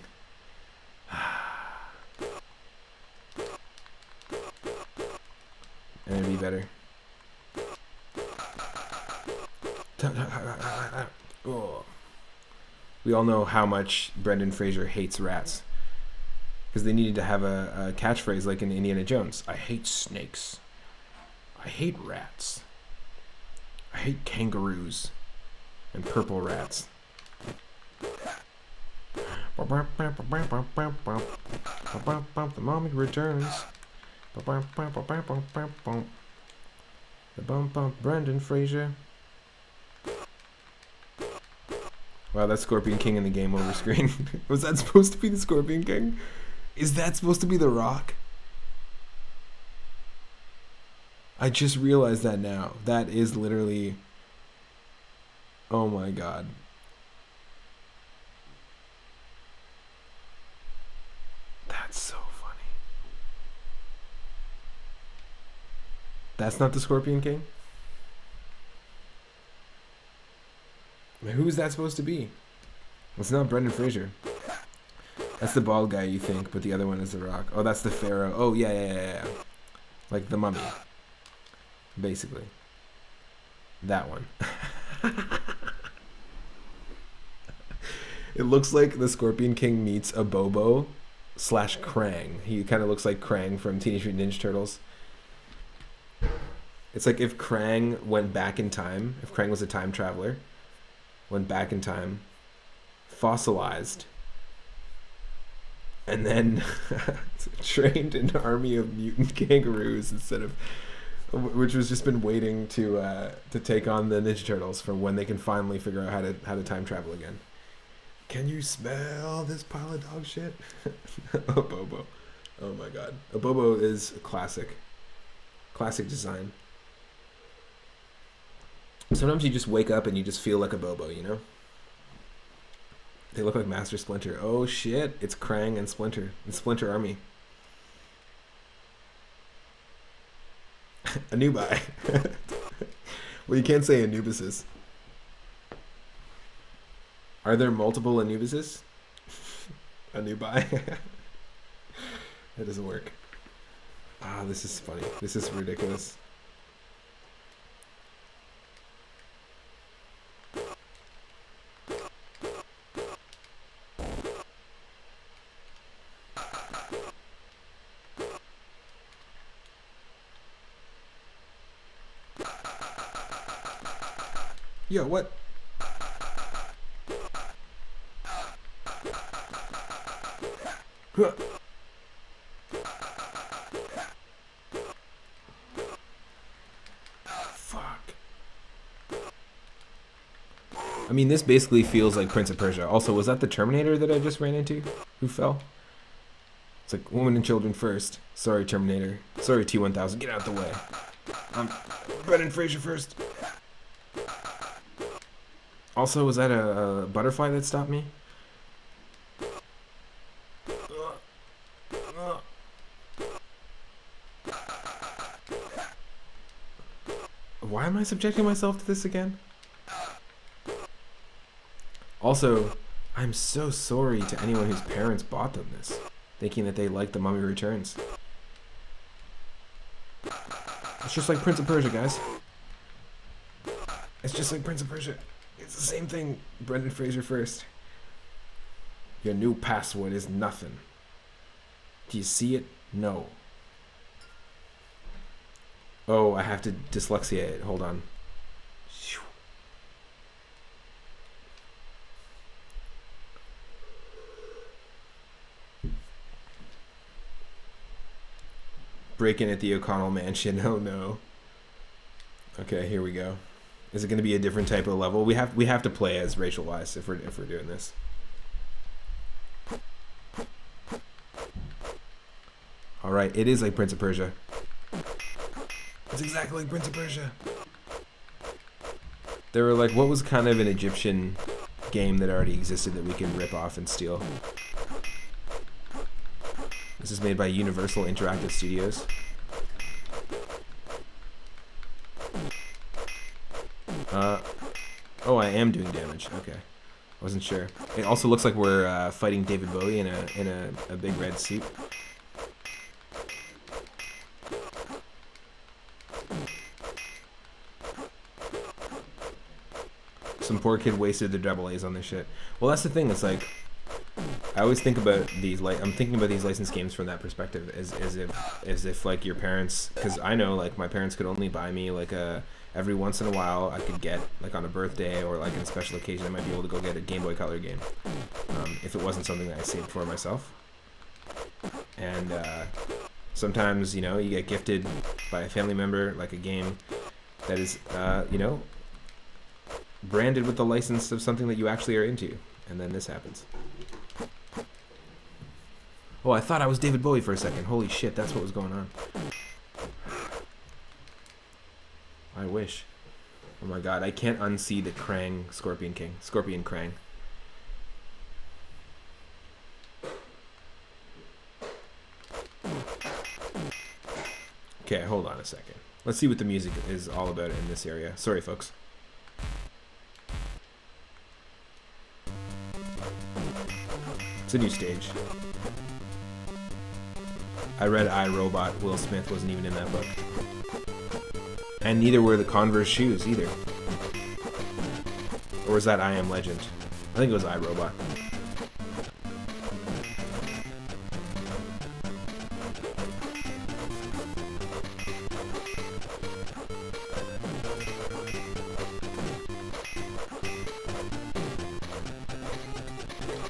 And it'd be better. Oh. We all know how much Brendan Fraser hates rats, because they needed to have a catchphrase like in Indiana Jones. I hate snakes. I hate rats. I hate kangaroos and purple rats. The Mummy Returns. The bump Brendan Fraser. Wow, that's Scorpion King in the game over screen. Was that supposed to be the Scorpion King? Is that supposed to be The Rock? I just realized that now. That is literally... Oh my god. That's so funny. That's not the Scorpion King? Who's that supposed to be? It's not Brendan Fraser. That's the bald guy you think, but the other one is The Rock. Oh, that's the Pharaoh. Oh, yeah. Like the mummy. Basically. That one. It looks like the Scorpion King meets a Bobo / Krang. He kind of looks like Krang from Teenage Mutant Ninja Turtles. It's like if Krang went back in time, if Krang was a time traveler, went back in time, fossilized, and then trained an army of mutant kangaroos instead of, which was just been waiting to take on the Ninja Turtles for when they can finally figure out how to time travel again. Can you smell this pile of dog shit? A Bobo. Oh my god. A Bobo is a classic. Classic design. Sometimes you just wake up and you just feel like a Bobo, you know? They look like Master Splinter. Oh shit, it's Krang and Splinter. It's Splinter Army. Anubai. Well, you can't say Anubises. Are there multiple Anubises? Anubai. That doesn't work. Ah, this is funny. This is ridiculous. Yo, what? Huh. Fuck. I mean, this basically feels like Prince of Persia. Also, was that the Terminator that I just ran into? Who fell? It's like, women and children first. Sorry, Terminator. Sorry, T-1000. Get out the way. Brendan Fraser first. Also, was that a butterfly that stopped me? Why am I subjecting myself to this again? Also, I'm so sorry to anyone whose parents bought them this, thinking that they like The Mummy Returns. It's just like Prince of Persia, guys. It's just like Prince of Persia. It's the same thing. Brendan Fraser first. Your new password is nothing. Do you see it? No. Oh, I have to dyslexia it. Hold on. Breaking at the O'Connell mansion. Oh no. Okay, here we go. Is it going to be a different type of level? We have to play as Rachel Weisz if we're doing this. All right, it is like Prince of Persia. It's exactly like Prince of Persia. They were like, what was kind of an Egyptian game that already existed that we can rip off and steal? This is made by Universal Interactive Studios. Oh, I am doing damage. Okay, I wasn't sure. It also looks like we're fighting David Bowie in a big red suit. Some poor kid wasted their double A's on this shit. Well, that's the thing. It's like I always think about these. I'm thinking about these licensed games from that perspective, as if like your parents, because I know like my parents could only buy me like every once in a while I could get like on a birthday or like in a special occasion I might be able to go get a Game Boy Color game, if it wasn't something that I saved for myself. And sometimes you get gifted by a family member like a game that is branded with the license of something that you actually are into, and then this happens. Oh, I thought I was David Bowie for a second. Holy shit, that's what was going on. I wish. Oh my god, I can't unsee the Krang Scorpion King. Scorpion Krang. Okay, hold on a second. Let's see what the music is all about in this area. Sorry, folks. It's a new stage. I read I, Robot. Will Smith wasn't even in that book. And neither were the Converse shoes, either. Or was that I Am Legend? I think it was I, Robot.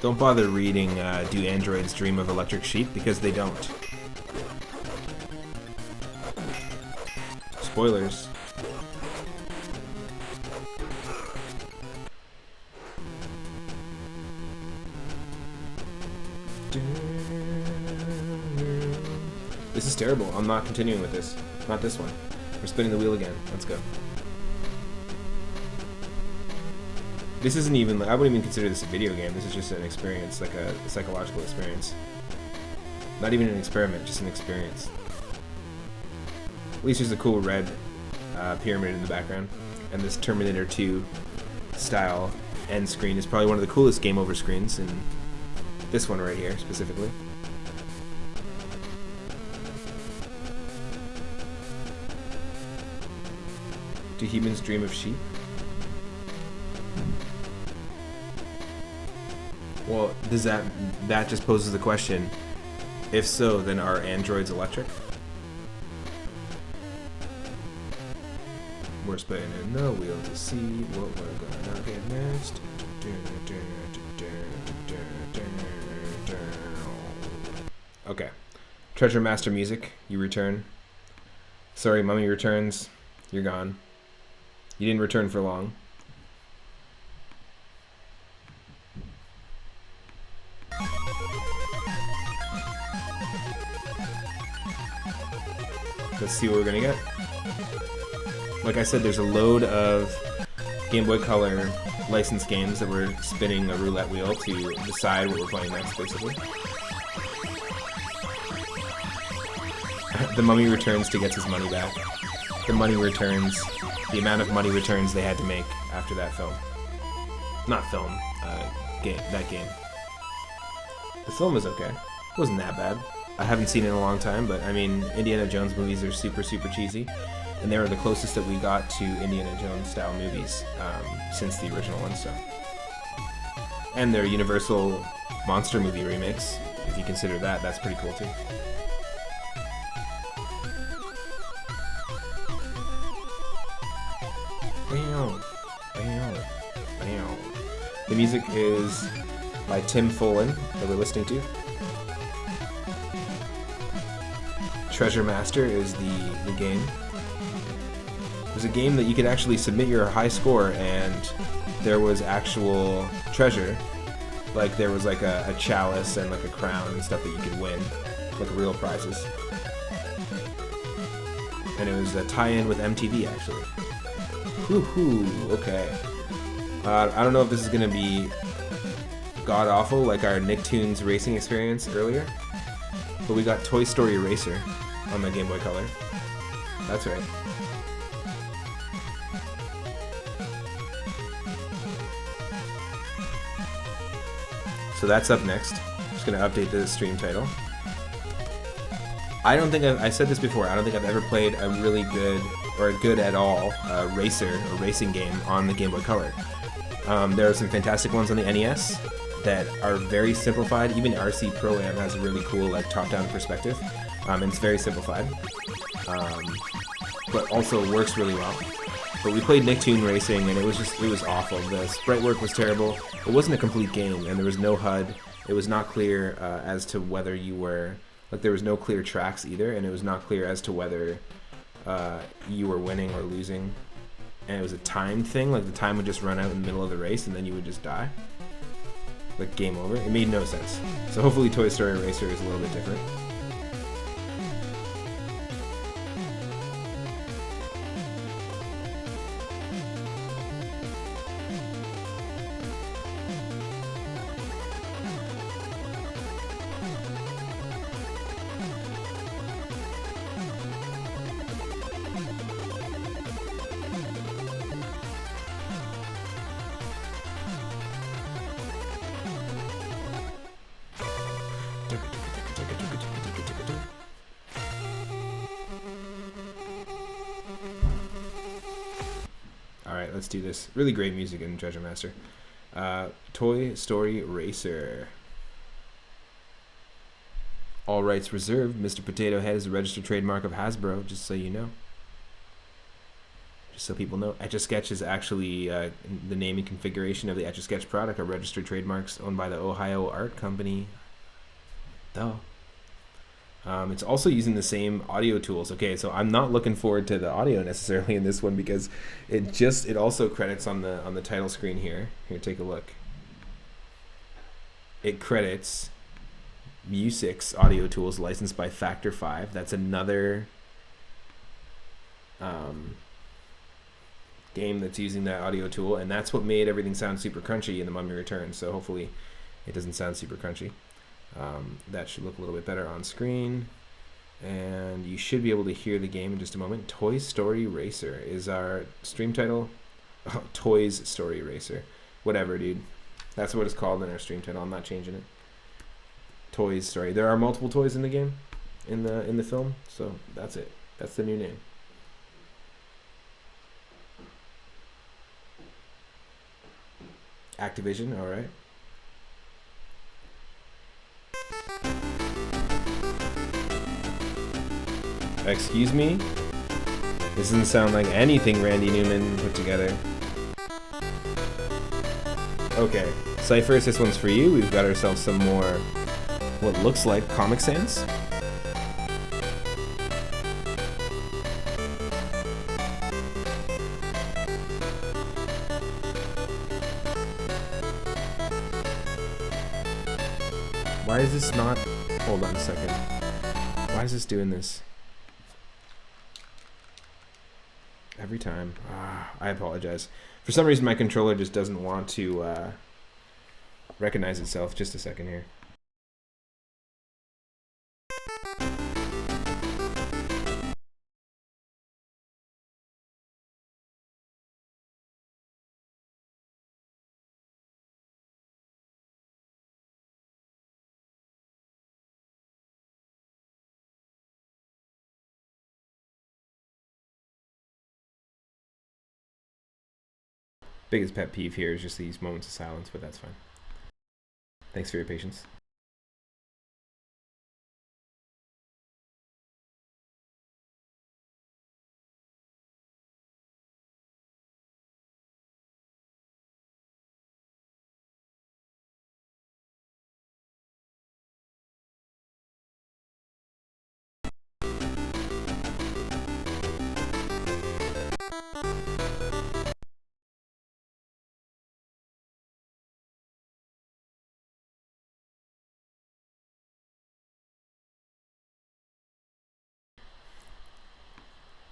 Don't bother reading Do Androids Dream of Electric Sheep, because they don't. Spoilers. This is terrible. I'm not continuing with this. Not this one. We're spinning the wheel again. Let's go. This isn't even, I wouldn't even consider this a video game. This is just an experience, like a psychological experience. Not even an experiment, just an experience. At least there's a cool red pyramid in the background. And this Terminator 2 style end screen is probably one of the coolest game over screens, and this one right here specifically. Do humans dream of sheep? Well, does that just poses the question, if so, then are androids electric? We're spinning the wheel to see what we're gonna get next. Okay. Treasure Master music, you return. Sorry, Mummy returns. You're gone. You didn't return for long. Let's see what we're gonna get. Like I said, there's a load of Game Boy Color licensed games that we're spinning a roulette wheel to decide what we're playing next, basically. The Mummy returns to get his money back. The money returns, the amount of money returns they had to make after that film. Not film, game. That game. The film was okay. It wasn't that bad. I haven't seen it in a long time, but I mean, Indiana Jones movies are super, super cheesy, and they were the closest that we got to Indiana Jones style movies since the original one. So, and their Universal monster movie remakes, if you consider that, that's pretty cool too. The music is by Tim Follin that we're listening to. Treasure Master is the game. There's a game that you could actually submit your high score and there was actual treasure. Like there was like a chalice and like a crown and stuff that you could win, like real prizes. And it was a tie-in with MTV actually. Woohoo, okay. I don't know if this is gonna be god-awful like our Nicktoons racing experience earlier, but we got Toy Story Racer on the Game Boy Color. That's right. So that's up next. Just gonna update the stream title. I don't think I said this before, I don't think I've ever played a really good, or a good at all, racer or racing game on the Game Boy Color. There are some fantastic ones on the NES that are very simplified. Even RC Pro-Am has a really cool like top-down perspective. And it's very simplified. But also works really well. But we played Nicktoon Racing and it was awful. The sprite work was terrible. It wasn't a complete game and there was no HUD. It was not clear as to whether you were, like there was no clear tracks either, and it was not clear as to whether you were winning or losing. And it was a timed thing, like the time would just run out in the middle of the race and then you would just die. Like game over. It made no sense. So hopefully Toy Story Racer is a little bit different. right, let's do this. Really great music in Treasure Master. Toy Story Racer. All rights reserved. Mr. Potato Head is a registered trademark of Hasbro, just so you know. Just so people know. Etch-a-Sketch is actually the name and configuration of the Etch-a-Sketch product are registered trademarks owned by the Ohio Art Company. Duh. It's also using the same audio tools. Okay, so I'm not looking forward to the audio necessarily in this one because it also credits on the title screen here. Here, take a look. It credits U6 audio tools licensed by Factor 5. That's another game that's using that audio tool, and that's what made everything sound super crunchy in The Mummy Returns. So hopefully it doesn't sound super crunchy. That should look a little bit better on screen, and you should be able to hear the game in just a moment. Toy Story Racer is our stream title. Oh, Toys Story Racer. Whatever, dude. That's what it's called in our stream title. I'm not changing it. Toys Story. There are multiple toys in the game, in the film, so that's it. That's the new name. Activision, all right. Excuse me? This doesn't sound like anything Randy Newman put together. Okay, Cypher, this one's for you. We've got ourselves some more, what looks like Comic Sans. Why is this not... Hold on a second. Why is this doing this? Every time. I apologize. For some reason, my controller just doesn't want to recognize itself. Just a second here. Biggest pet peeve here is just these moments of silence, but that's fine. Thanks for your patience.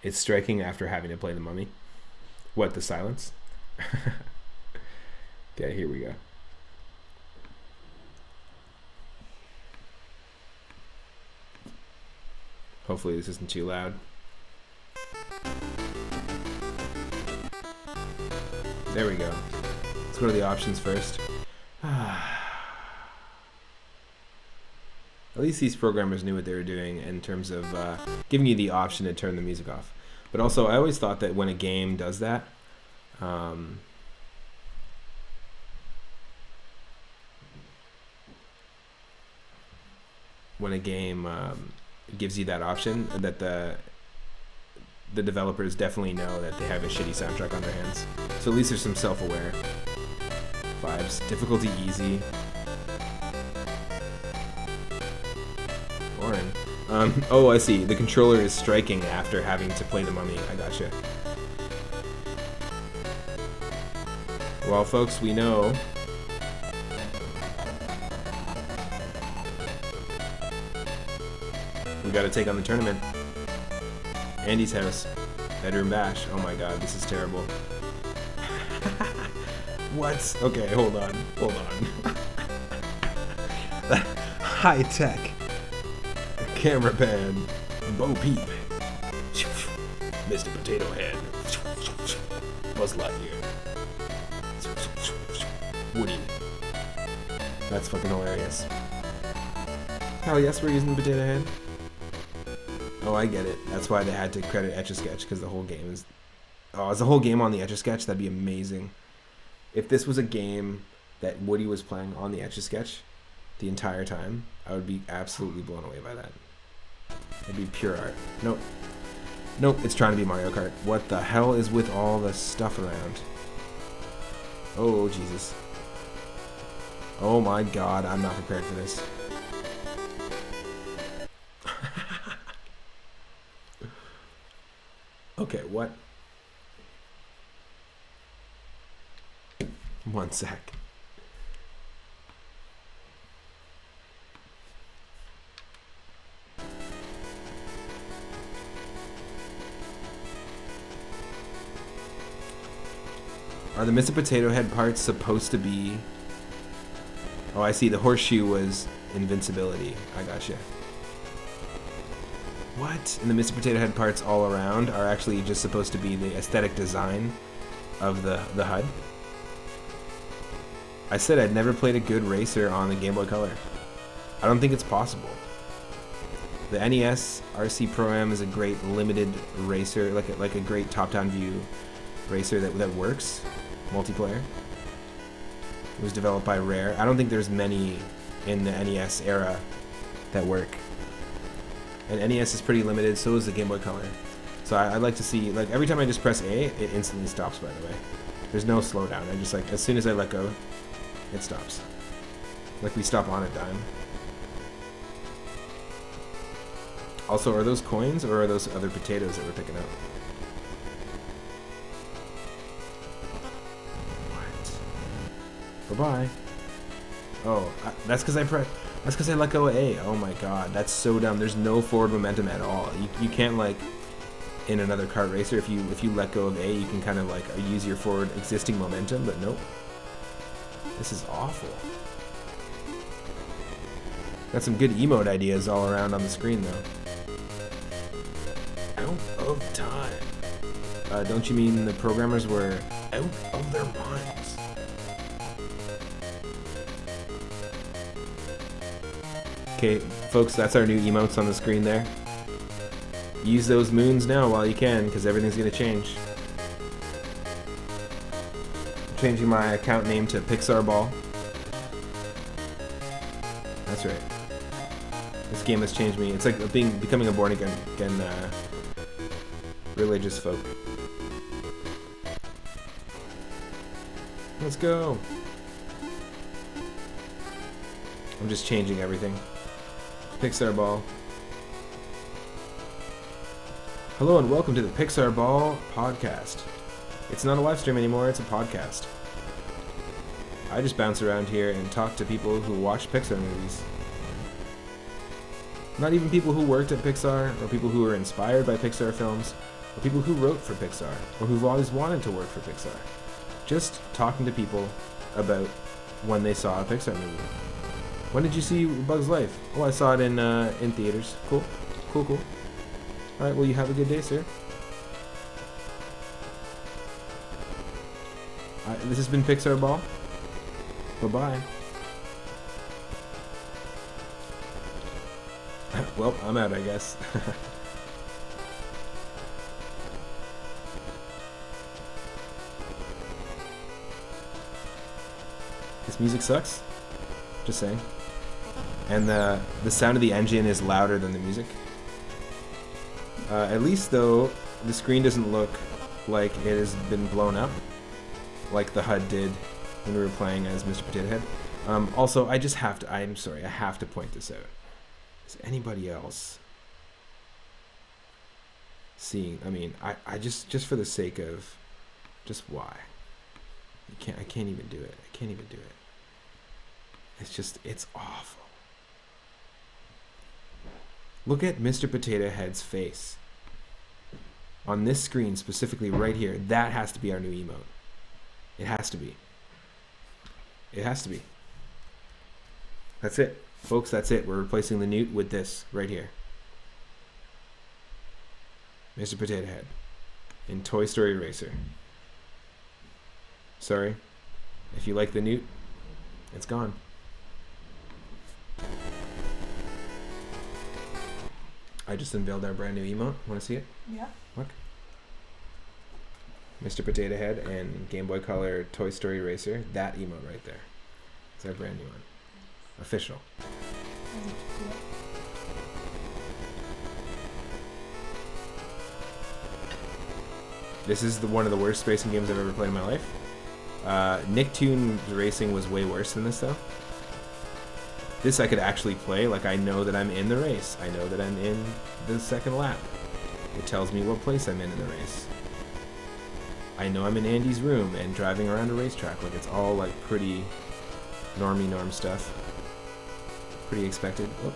It's striking after having to play The Mummy. What, the silence? Okay, here we go. Hopefully this isn't too loud. There we go. Let's go to the options first. At least these programmers knew what they were doing in terms of giving you the option to turn the music off. But also, I always thought that when a game does that, when a game gives you that option, that the developers definitely know that they have a shitty soundtrack on their hands. So at least there's some self-aware vibes. Difficulty easy. Boring. Oh, I see. The controller is striking after having to play The Mummy. I gotcha. Well, folks, we know. We gotta take on the tournament. Andy's house. Bedroom bash. Oh my god, this is terrible. What? Okay, hold on. Hold on. High tech. Camera pan. Bo Peep. Mr. Potato Head. Buzz Lightyear. Woody. That's fucking hilarious. Hell yes, we're using the Potato Head. Oh, I get it. That's why they had to credit Etch-a-Sketch, because the whole game is Oh, is the whole game on the Etch-a-Sketch? That'd be amazing. If this was a game that Woody was playing on the Etch-a-Sketch the entire time, I would be absolutely blown away by that. It'd be pure art. Nope. Nope, it's trying to be Mario Kart. What the hell is with all the stuff around? Oh, Jesus. Oh my god, I'm not prepared for this. Okay, what? One sec. Are the Mr. Potato Head parts supposed to be... Oh, I see. The horseshoe was invincibility. I gotcha. What? And the Mr. Potato Head parts all around are actually just supposed to be the aesthetic design of the HUD? I said I'd never played a good racer on the Game Boy Color. I don't think it's possible. The NES RC Pro-Am is a great limited racer, like a great top-down view racer that works, multiplayer. It was developed by Rare. I don't think there's many in the NES era that work. And NES is pretty limited, so is the Game Boy Color. So I'd like to see, like, every time I just press A, it instantly stops, by the way. There's no slowdown. I just, like, as soon as I let go, it stops. Like we stop on a dime. Also, are those coins, or are those other potatoes that we're picking up? What? Bye-bye. Oh, that's because that's because I let go of A. Oh my god, that's so dumb. There's no forward momentum at all. You can't, like, in another kart racer, if you let go of A, you can kind of, like, use your forward existing momentum, but nope. This is awful. Got some good emote ideas all around on the screen, though. Out of time. Don't you mean the programmers were out of their minds? Okay, folks, that's our new emotes on the screen there. Use those moons now while you can, because everything's going to change. I'm changing my account name to Pixar Ball. That's right. This game has changed me. It's like becoming a born again religious folk. Let's go. I'm just changing everything. Pixar Ball. Hello and welcome to the Pixar Ball podcast. It's not a live stream anymore, it's a podcast. I just bounce around here and talk to people who watch Pixar movies. Not even people who worked at Pixar, or people who were inspired by Pixar films, or people who wrote for Pixar, or who've always wanted to work for Pixar. Just talking to people about when they saw a Pixar movie. When did you see Bug's Life? Oh, I saw it in theaters. Cool. Cool. Alright, well, you have a good day, sir. This has been Pixar Ball. Bye-bye. Well, I'm out, I guess. This music sucks. Just saying. And the sound of the engine is louder than the music. At least, though, the screen doesn't look like it has been blown up, like the HUD did when we were playing as Mr. Potato Head. Also, I have to point this out. Is anybody else seeing? I mean, I just for the sake of, just why? I can't even do it. I can't even do it. It's awful. Look at Mr. Potato Head's face. On this screen, specifically right here, that has to be our new emote. It has to be. It has to be. That's it. Folks, that's it. We're replacing the newt with this right here. Mr. Potato Head in Toy Story Racer. Sorry. If you like the newt, it's gone. I just unveiled our brand new emote. Want to see it? Yeah. Look. Mr. Potato Head and Game Boy Color Toy Story Racer. That emote right there. It's our brand new one. Official. This is one of the worst racing games I've ever played in my life. Nicktoons Racing was way worse than this though. This I could actually play, like I know that I'm in the race. I know that I'm in the second lap. It tells me what place I'm in the race. I know I'm in Andy's room and driving around a racetrack. Like it's all like pretty norm stuff. Pretty expected. Whoop.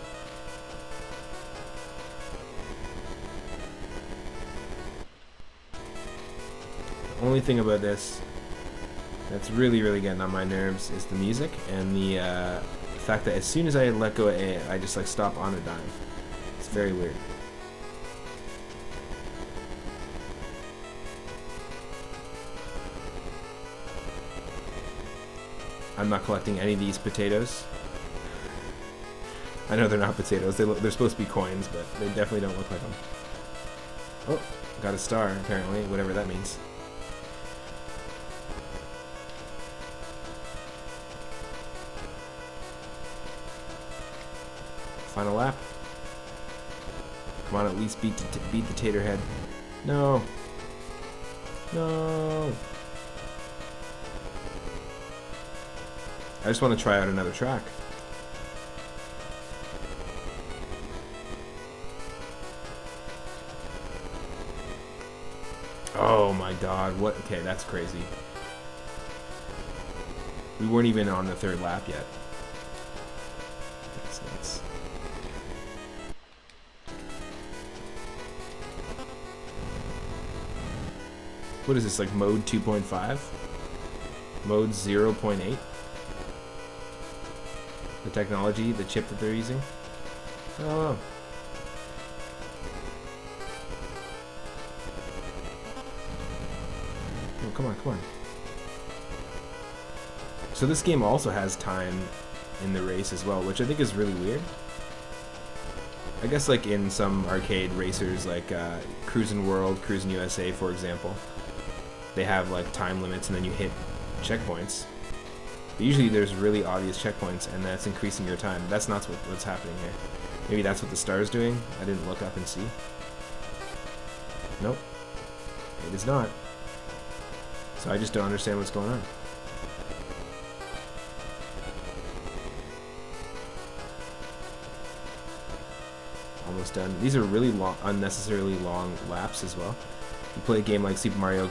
The only thing about this that's really getting on my nerves is the music and the fact that as soon as I let go of A, I just like stop on a dime. It's very weird. I'm not collecting any of these potatoes. I know they're not potatoes. They're supposed to be coins, but they definitely don't look like them. Oh, got a star apparently, whatever that means. Final lap. Come on, at least beat the tater head. No. No. I just want to try out another track. Oh my god, what? Okay, that's crazy. We weren't even on the third lap yet. That's nuts. What is this, like mode 2.5? Mode 0.8? The technology, the chip that they're using? I don't know. Oh, come on, come on. So this game also has time in the race as well, which I think is really weird. I guess like in some arcade racers like Cruisin' World, Cruisin' USA, for example, they have like time limits and then you hit checkpoints. But usually there's really obvious checkpoints and that's increasing your time. That's not what's happening here. Maybe that's what the star's doing. I didn't look up and see. Nope. It is not. So I just don't understand what's going on. Almost done. These are really long, unnecessarily long laps as well. You play a game like Super Mario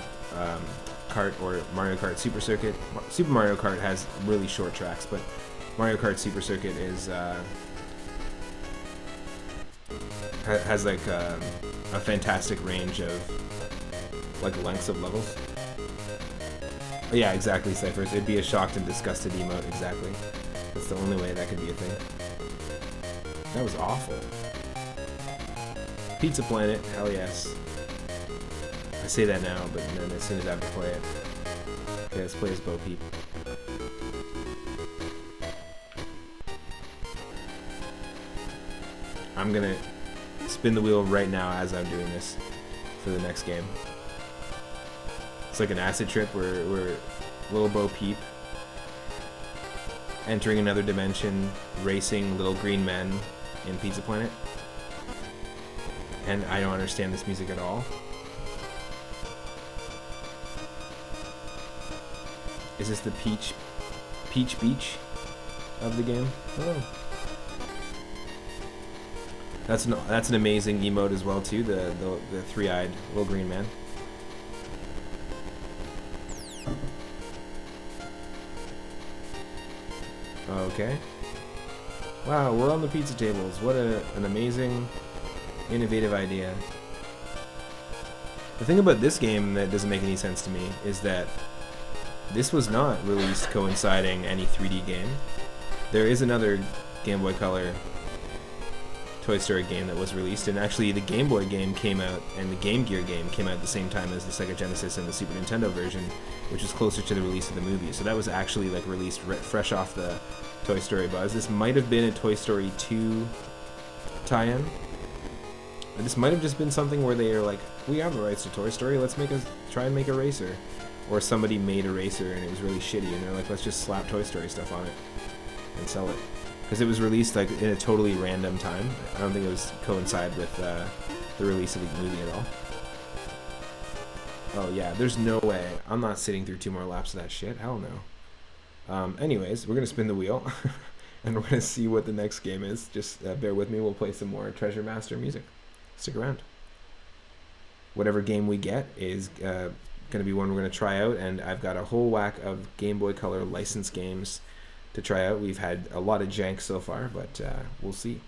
Kart or Mario Kart Super Circuit. Super Mario Kart has really short tracks, but Mario Kart Super Circuit is has like a fantastic range of like lengths of levels. Oh, yeah, exactly, Cyphers. It'd be a shocked and disgusted emote, exactly. That's the only way that could be a thing. That was awful. Pizza Planet, hell yes. I say that now, but then as soon as I have to play it. Okay, let's play as Bo Peep. I'm gonna spin the wheel right now as I'm doing this for the next game. It's like an acid trip where little Bo Peep entering another dimension, racing little green men in Pizza Planet. And I don't understand this music at all. Is this the Peach Beach of the game? Oh. That's an amazing emote as well too, the three-eyed little green man. Okay. Wow, we're on the pizza tables. What an amazing, innovative idea. The thing about this game that doesn't make any sense to me is that this was not released coinciding any 3D game. There is another Game Boy Color Toy Story game that was released, and actually the Game Boy game came out and the Game Gear game came out at the same time as the Sega Genesis and the Super Nintendo version, which was closer to the release of the movie. So that was actually like released fresh off the Toy Story buzz. This might have been a Toy Story 2 tie-in. This might have just been something where they are like, we have the rights to Toy Story. Let's try and make a racer. Or somebody made a racer and it was really shitty, and they're like, let's just slap Toy Story stuff on it and sell it. Because it was released like in a totally random time. I don't think it was coincide with the release of the movie at all. Oh yeah, there's no way. I'm not sitting through 2 more laps of that shit. Hell no. Anyways, we're gonna spin the wheel, and we're gonna see what the next game is. Just bear with me. We'll play some more Treasure Master music. Stick around. Whatever game we get is gonna be one we're gonna try out, and I've got a whole whack of Game Boy Color licensed games to try out. We've had a lot of jank so far, but we'll see.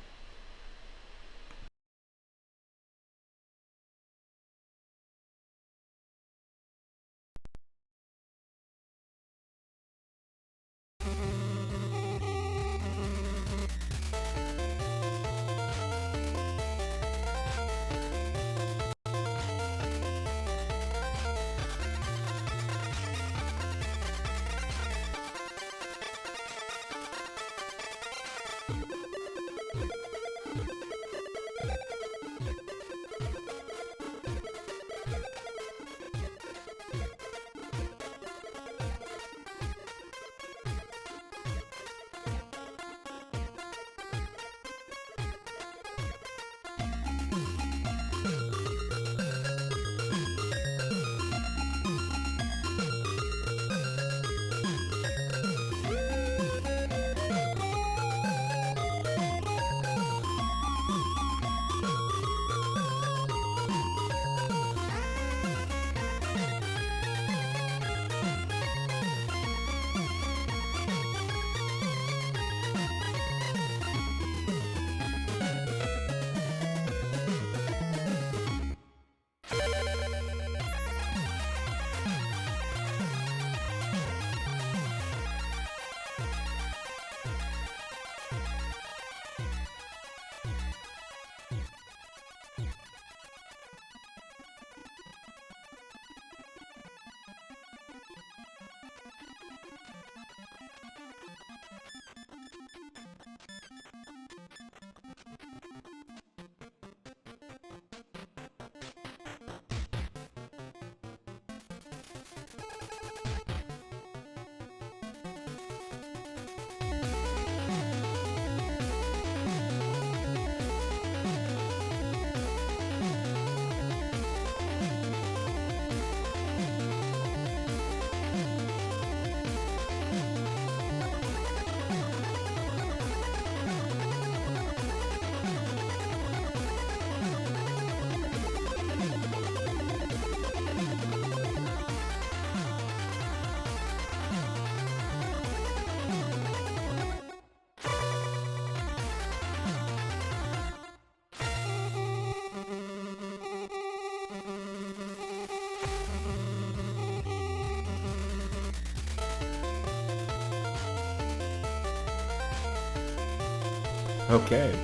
Okay,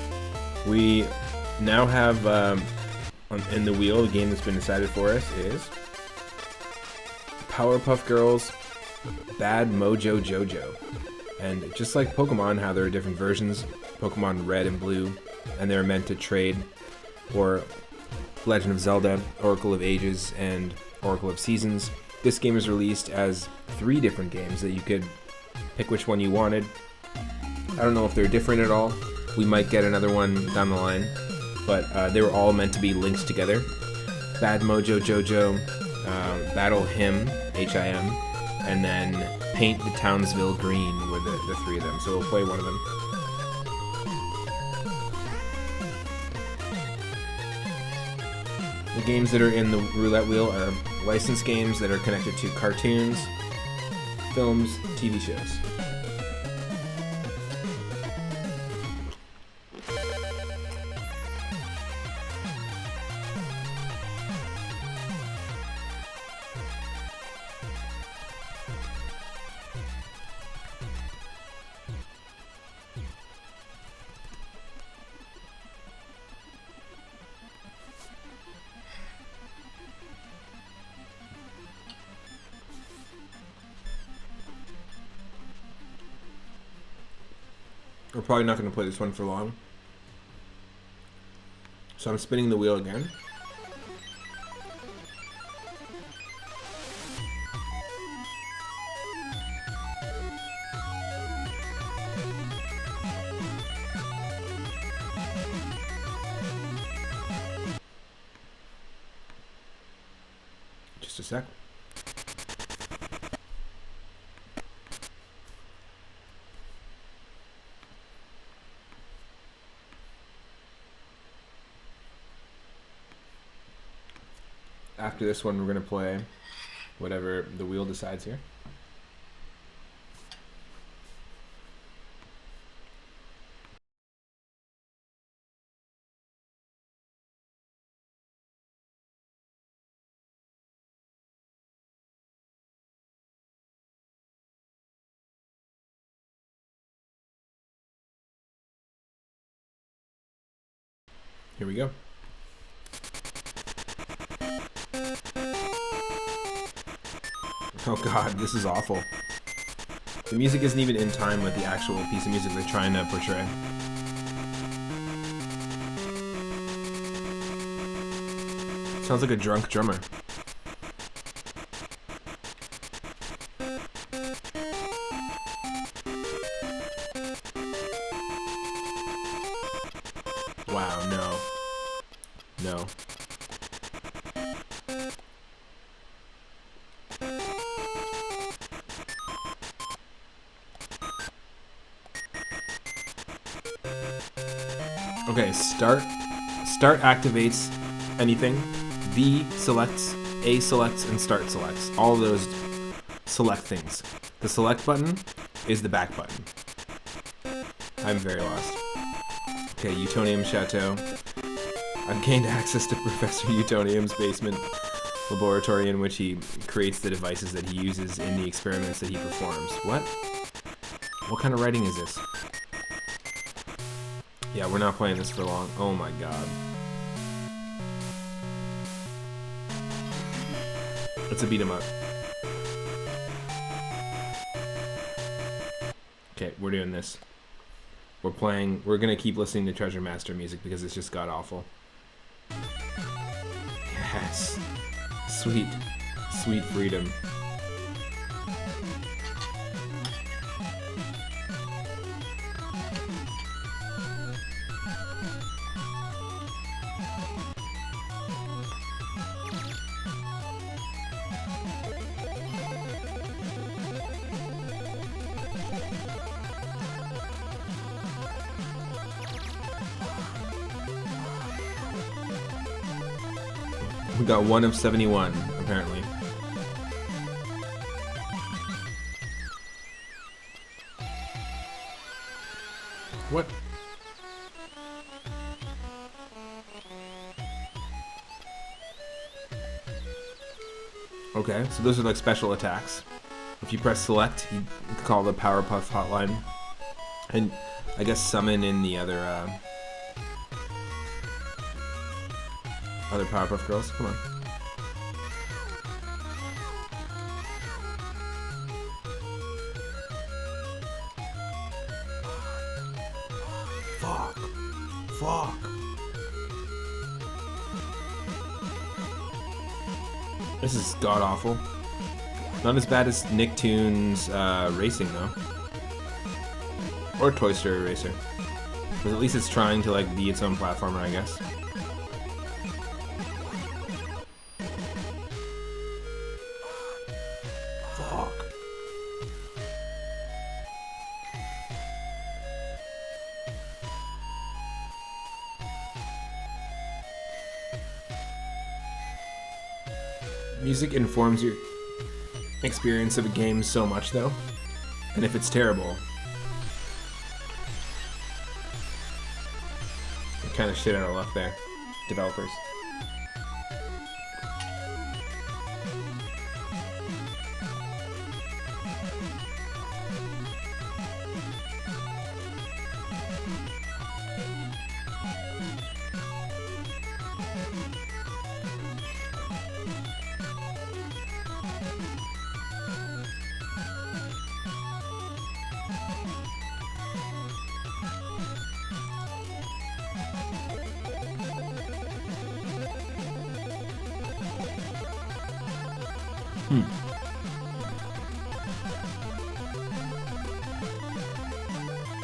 we now have in the wheel, the game that's been decided for us is Powerpuff Girls Bad Mojo Jojo. And just like Pokemon, how there are different versions, Pokemon Red and Blue, and they're meant to trade, or Legend of Zelda, Oracle of Ages, and Oracle of Seasons. This game is released as 3 different games that you could pick which one you wanted. I don't know if they're different at all. We might get another one down the line, but they were all meant to be linked together. Bad Mojo Jojo, Battle Hymn, H-I-M, and then Paint the Townsville Green were the 3 of them, so we'll play one of them. The games that are in the roulette wheel are licensed games that are connected to cartoons, films, TV shows. We're probably not going to play this one for long. So I'm spinning the wheel again. Just a sec. After this one, we're going to play whatever the wheel decides here. Here we go. Oh god, this is awful. The music isn't even in time with the actual piece of music they're trying to portray. Sounds like a drunk drummer. Wow, no. No. Okay, start activates anything. B selects, A selects, and start selects. All of those select things. The select button is the back button. I'm very lost. Okay, Utonium Chateau. I've gained access to Professor Utonium's basement laboratory in which he creates the devices that he uses in the experiments that he performs. What? What kind of writing is this? Yeah, we're not playing this for long. Oh my god. It's a beat 'em up. Okay, we're doing this. We're gonna keep listening to Treasure Master music because it's just god awful. Yes. Sweet. Sweet freedom. We got 1 of 71, apparently. What? Okay, so those are like special attacks. If you press select, you can call the Powerpuff hotline. And I guess summon in the other Powerpuff Girls. Come on. Fuck. Fuck. This is god awful. Not as bad as Nicktoons Racing though. Or Toy Story Racer. But at least it's trying to like be its own platformer, I guess. Fuck. Music informs your experience of a game so much though. And if it's terrible, you're kind of shit out of luck there, developers.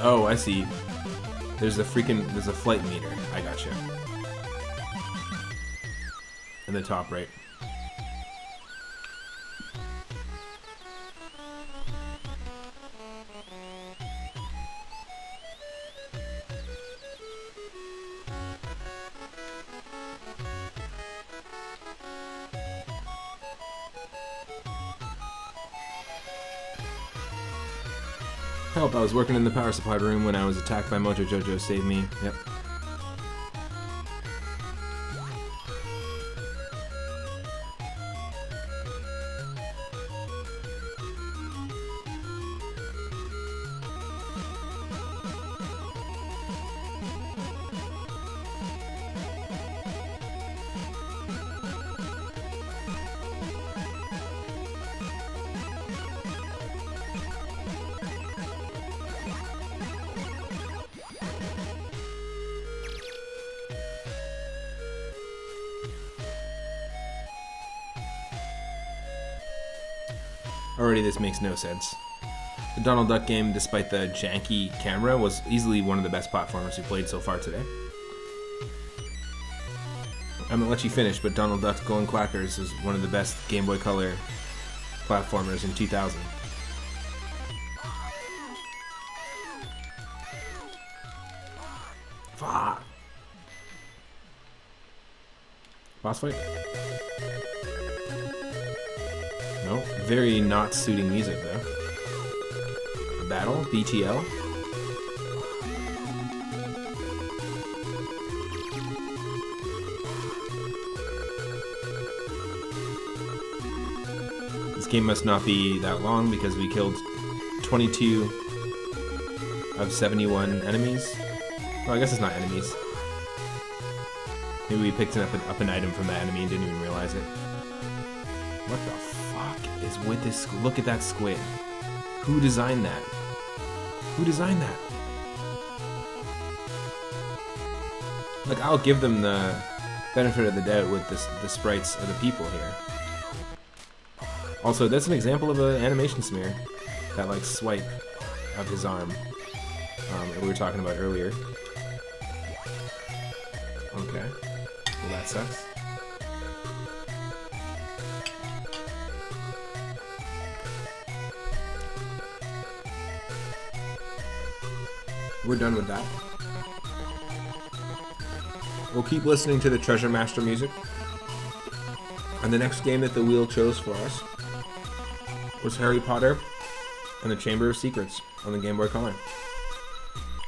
Oh, I see. There's a flight meter. I gotcha. In the top right. Help, I was working in the power supply room when I was attacked by Mojo Jojo. Save me. Yep. Already this makes no sense. The Donald Duck game, despite the janky camera, was easily one of the best platformers we played so far today. I'm gonna let you finish, but Donald Duck's Golden Quackers is one of the best Game Boy Color platformers in 2000. Fuck. Boss fight? No, very not suiting music though. Battle, BTL. This game must not be that long because we killed 22 of 71 enemies. Well, I guess it's not enemies. Maybe we picked up an item from that enemy and didn't even realize it. What the fuck is with this? Look at that squid. Who designed that? Who designed that? Like, I'll give them the benefit of the doubt with the sprites of the people here. Also, that's an example of an animation smear. That, like, swipe of his arm that we were talking about earlier. Okay. Well, that sucks. We're done with that. We'll keep listening to the Treasure Master music. And the next game that the wheel chose for us was Harry Potter and the Chamber of Secrets on the Game Boy Color.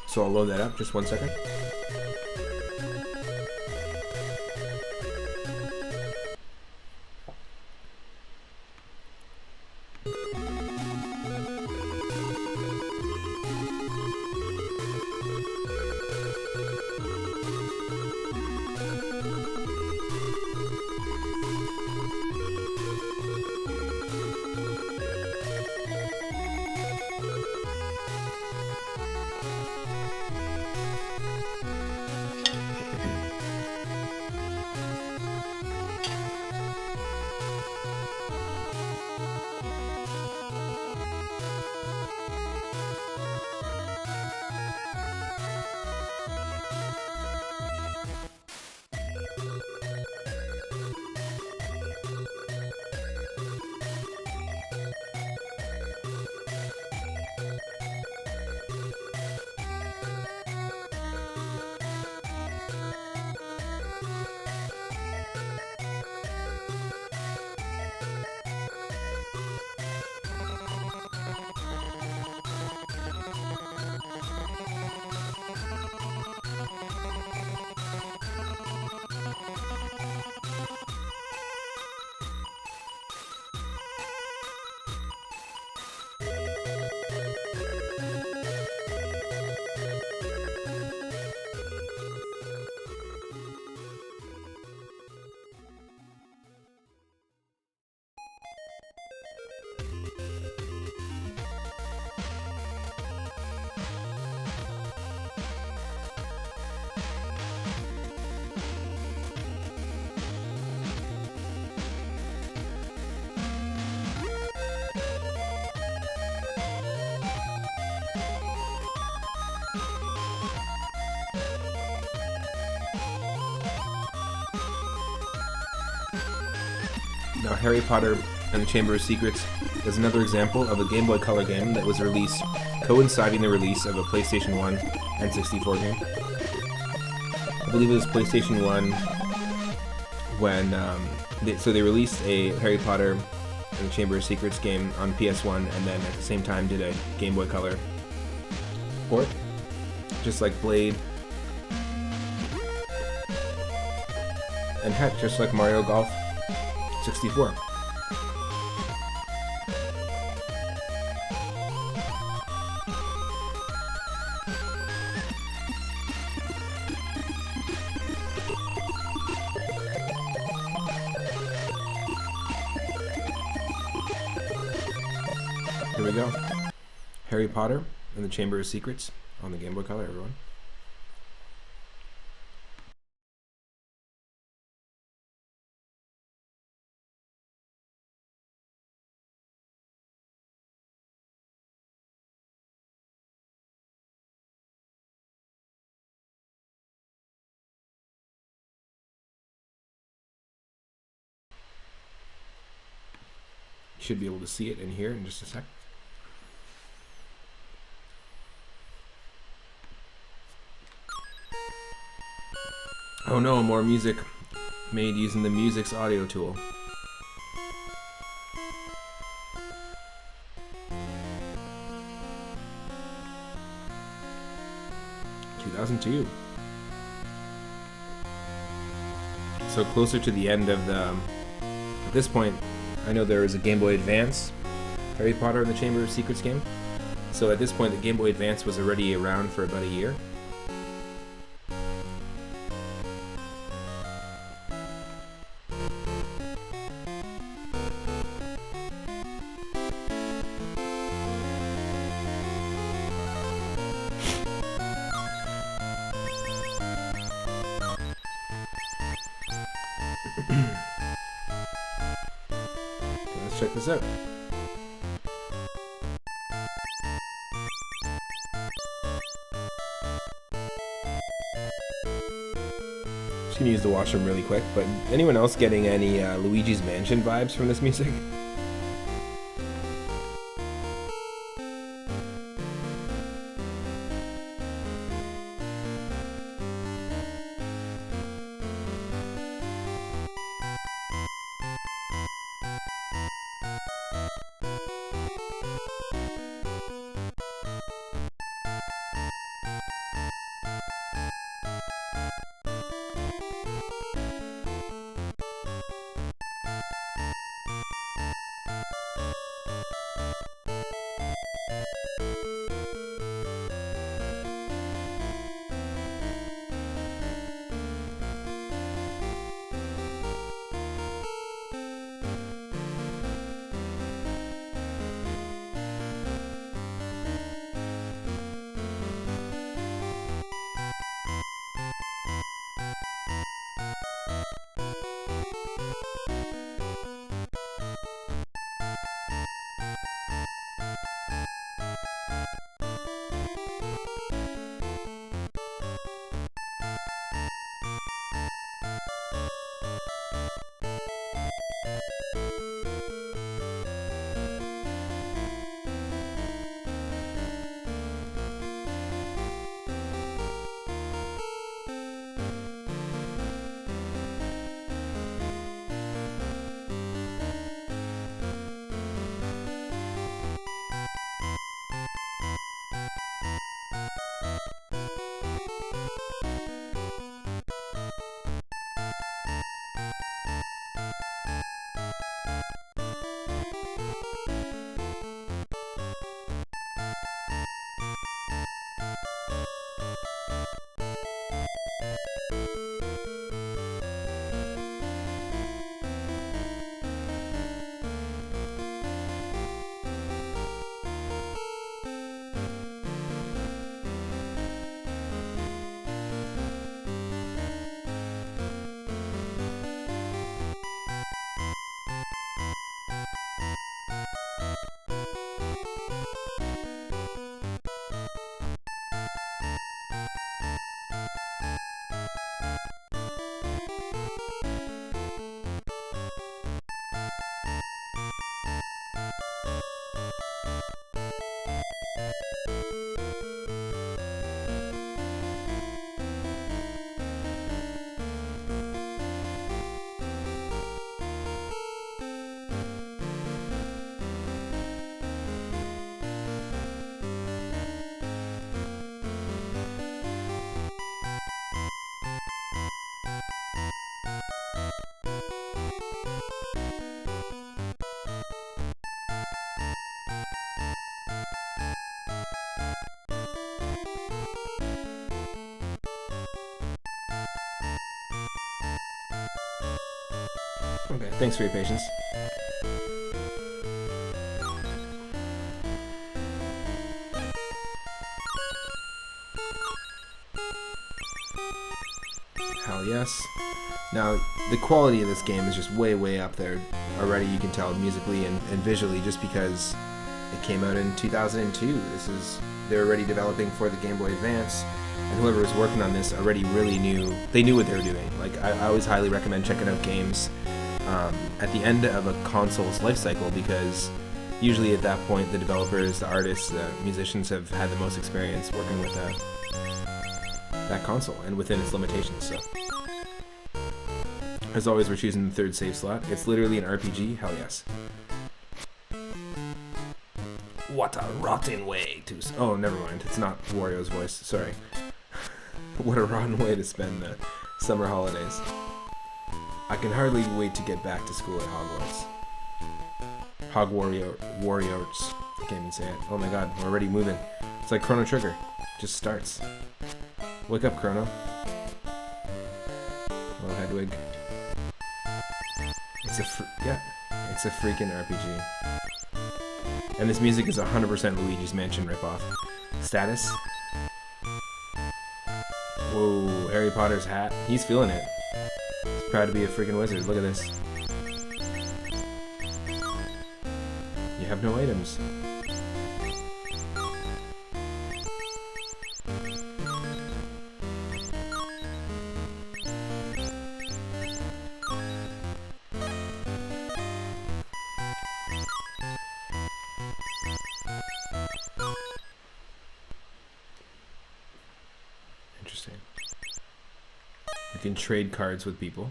So I'll load that up, just 1 second. Now, Harry Potter and the Chamber of Secrets is another example of a Game Boy Color game that was released coinciding the release of a PlayStation 1 and 64 game. I believe it was PlayStation 1 when So they released a Harry Potter and the Chamber of Secrets game on PS1, and then at the same time did a Game Boy Color port, just like Blade, and heck, just like Mario Golf 64. Here we go. Harry Potter and the Chamber of Secrets on the Game Boy Color, everyone. You should be able to see it in here in just a sec. Oh no, more music made using the Music's audio tool. (2002). So closer to the end of the... At this point, I know there was a Game Boy Advance Harry Potter and the Chamber of Secrets game. So at this point, the Game Boy Advance was already around for about a year. Let's check this out. Just gonna use the washroom really quick, but anyone else getting any Luigi's Mansion vibes from this music? Okay, thanks for your patience. Hell yes. Now, the quality of this game is just way, way up there already, you can tell, musically and visually, just because it came out in 2002. They're already developing for the Game Boy Advance, and whoever was working on this already really knew what they were doing. Like, I always highly recommend checking out games at the end of a console's life cycle, because usually at that point the developers, the artists, the musicians have had the most experience working with that console and within its limitations. So, as always, we're choosing the third save slot. It's literally an RPG. Hell yes. What a rotten way to... Oh, never mind. It's not Wario's voice. Sorry. What a rotten way to spend the summer holidays. I can hardly wait to get back to school at Hogwarts. Warriors. I can't even say it. Oh my god, we're already moving. It's like Chrono Trigger. Just starts. Wake up, Chrono. Oh, Hedwig. It's a freaking RPG. And this music is 100% Luigi's Mansion ripoff. Status. Whoa, Harry Potter's hat. He's feeling it. He's proud to be a freaking wizard. Look at this. You have no items. Interesting. You can trade cards with people.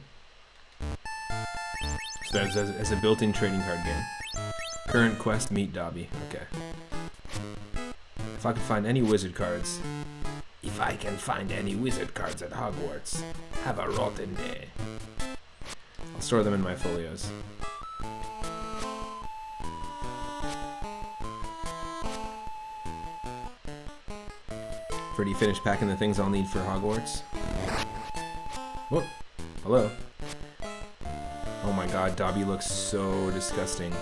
So that's as a built-in trading card game. Current quest, meet Dobby. Okay. If I can find any wizard cards. If I can find any wizard cards at Hogwarts, have a rotten day. I'll store them in my folios. Pretty finished packing the things I'll need for Hogwarts. Whoa, hello. Oh my god, Dobby looks so disgusting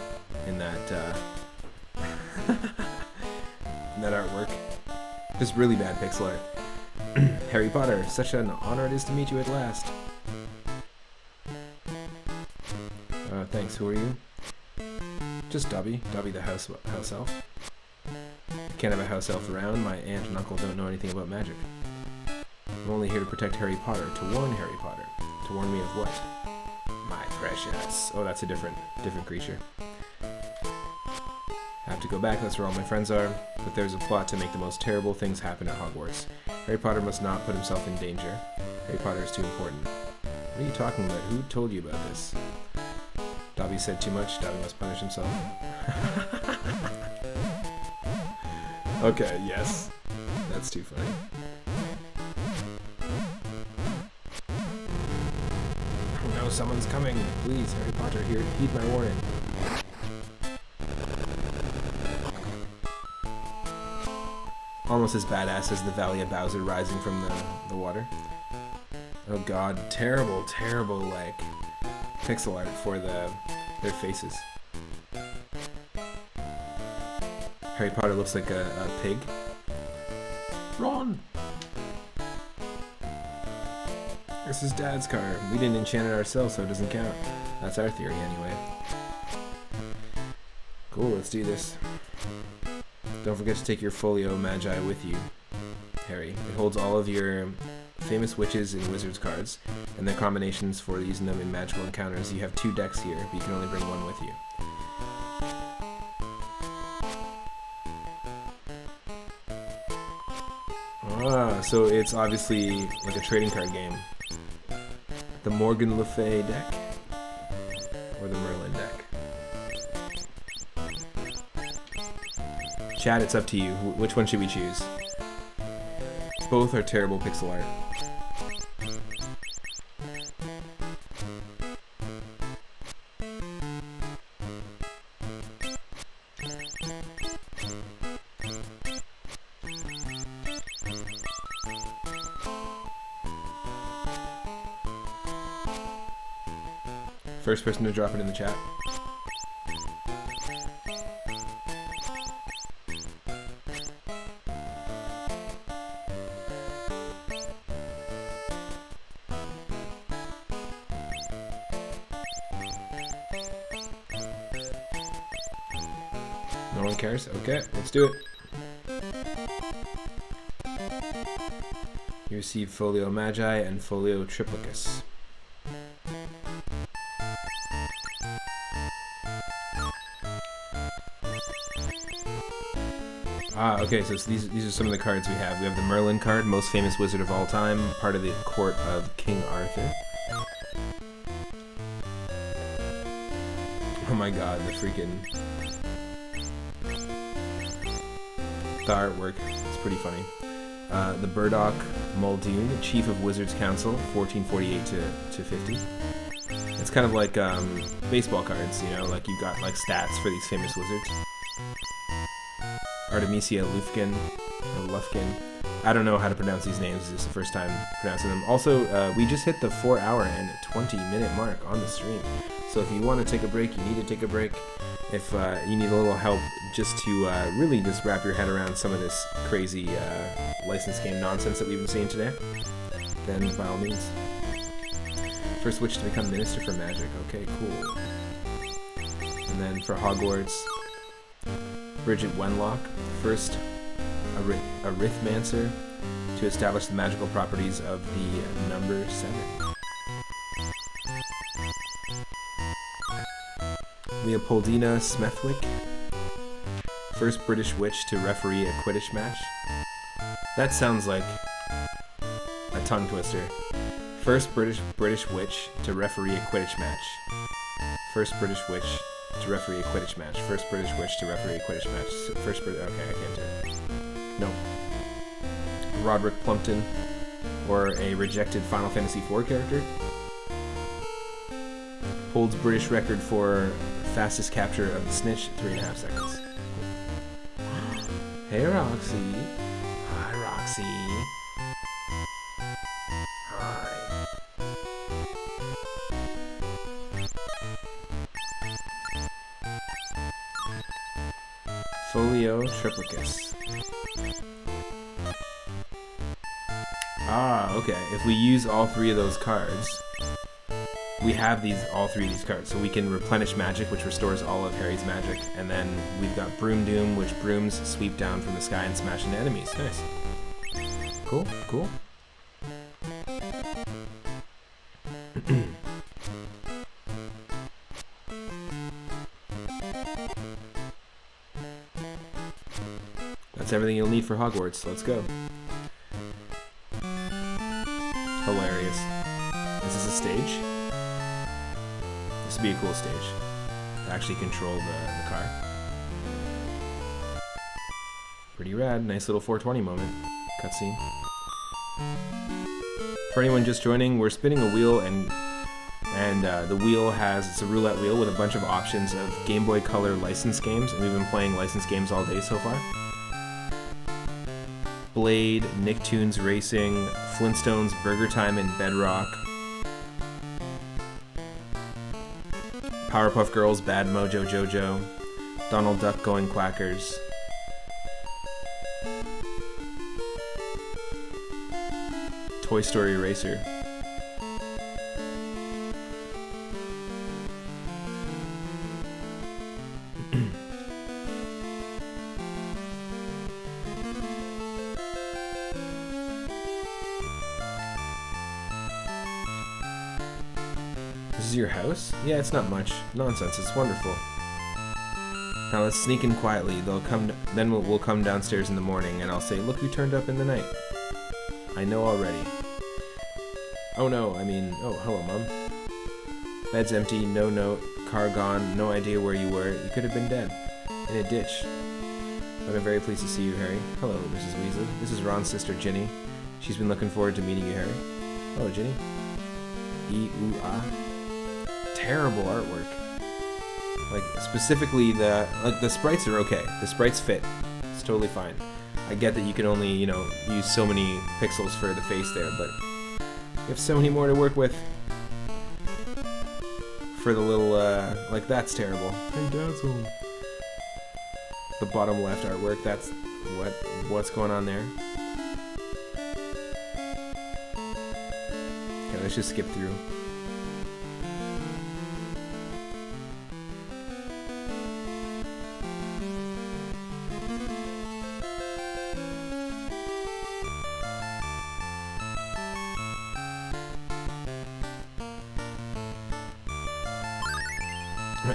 in that in that artwork. Just really bad pixel art. Harry Potter, such an honor it is to meet you at last. Thanks, who are you? Just Dobby. Dobby the house elf. Can't have a house elf around. My aunt and uncle don't know anything about magic. I'm only here to protect Harry Potter, to warn Harry Potter. To warn me of what? My precious. Oh, that's a different creature. I have to go back, that's where all my friends are. But there's a plot to make the most terrible things happen at Hogwarts. Harry Potter must not put himself in danger. Harry Potter is too important. What are you talking about? Who told you about this? Dobby said too much. Dobby must punish himself. Okay, yes. That's too funny. Oh no, someone's coming. Please, Harry Potter, heed my warning. Almost as badass as the Valley of Bowser rising from the water. Oh god, terrible, terrible, like, pixel art for their faces. Harry Potter looks like a pig. Ron! This is Dad's car. We didn't enchant it ourselves, so it doesn't count. That's our theory, anyway. Cool, let's do this. Don't forget to take your Folio Magi with you, Harry. It holds all of your famous witches and wizards cards, and their combinations for using them in magical encounters. You have 2 decks here, but you can only bring 1 with you. Ah, so it's obviously like a trading card game. The Morgan Le Fay deck? Or the Merlin deck? Chat, it's up to you. Which one should we choose? Both are terrible pixel art. First person to drop it in the chat. No one cares? Okay, let's do it. You receive Folio Magi and Folio Triplicus. Ah, okay, so these are some of the cards we have. We have the Merlin card, most famous wizard of all time, part of the court of King Arthur. Oh my god, the freaking... the artwork, it's pretty funny. The Burdock Muldoon, Chief of Wizards Council, 1448 to 50. It's kind of like baseball cards, you know, like you've got like stats for these famous wizards. Artemisia Lufkin, or Lufkin. I don't know how to pronounce these names, this is the first time pronouncing them. Also, we just hit the 4-hour and 20-minute mark on the stream. So if you want to take a break, you need to take a break. If you need a little help just to really just wrap your head around some of this crazy license game nonsense that we've been seeing today, then by all means. First wish to become Minister for Magic. Okay, cool. And then for Hogwarts, Bridget Wenlock, first Arithmancer to establish the magical properties of the number 7. Leopoldina Smethwick, first British witch to referee a Quidditch match. That sounds like a tongue twister. First British witch to referee a Quidditch match. First British witch to referee a Quidditch match. First British witch to referee a Quidditch match. First British... okay, I can't do it. No. Roderick Plumpton, or a rejected Final Fantasy IV character. Holds British record for fastest capture of the snitch, 3.5 seconds. Hey Roxy. Hi Roxy. Hi. Folio Triplicus. Ah, okay. If we use all 3 of those cards, we have all 3 of these cards, so we can replenish magic, which restores all of Harry's magic, and then we've got Broom Doom, which brooms sweep down from the sky and smash into enemies. Nice. Cool, cool. That's everything you'll need for Hogwarts. Let's go. Hilarious. Is this a stage? This would be a cool stage to actually control the car. Pretty rad. Nice little 420 moment. Cutscene. For anyone just joining, we're spinning a wheel, and the wheel it's a roulette wheel with a bunch of options of Game Boy Color licensed games, and we've been playing licensed games all day so far. Blade, Nicktoons Racing, Flintstones, Burger Time, and Bedrock. Powerpuff Girls, Bad Mojo Jojo, Donald Duck Going Quackers, Toy Story Racer. This is your house? Yeah, it's not much. Nonsense, it's wonderful. Now let's sneak in quietly. Then we'll come downstairs in the morning and I'll say, look who turned up in the night. I know already. Oh no, oh, hello Mom. Bed's empty, no note, car gone, no idea where you were. You could have been dead. In a ditch. But I'm very pleased to see you, Harry. Hello, Mrs. Weasley. This is Ron's sister, Ginny. She's been looking forward to meeting you, Harry. Hello, Ginny. E-ooh-ah. Terrible artwork. Like, specifically the sprites are okay. The sprites fit. It's totally fine. I get that you can only, use so many pixels for the face there, but you have so many more to work with. for the little, like, that's terrible. Hey, Dad's home. The bottom left artwork, that's what's going on there. Okay, let's just skip through.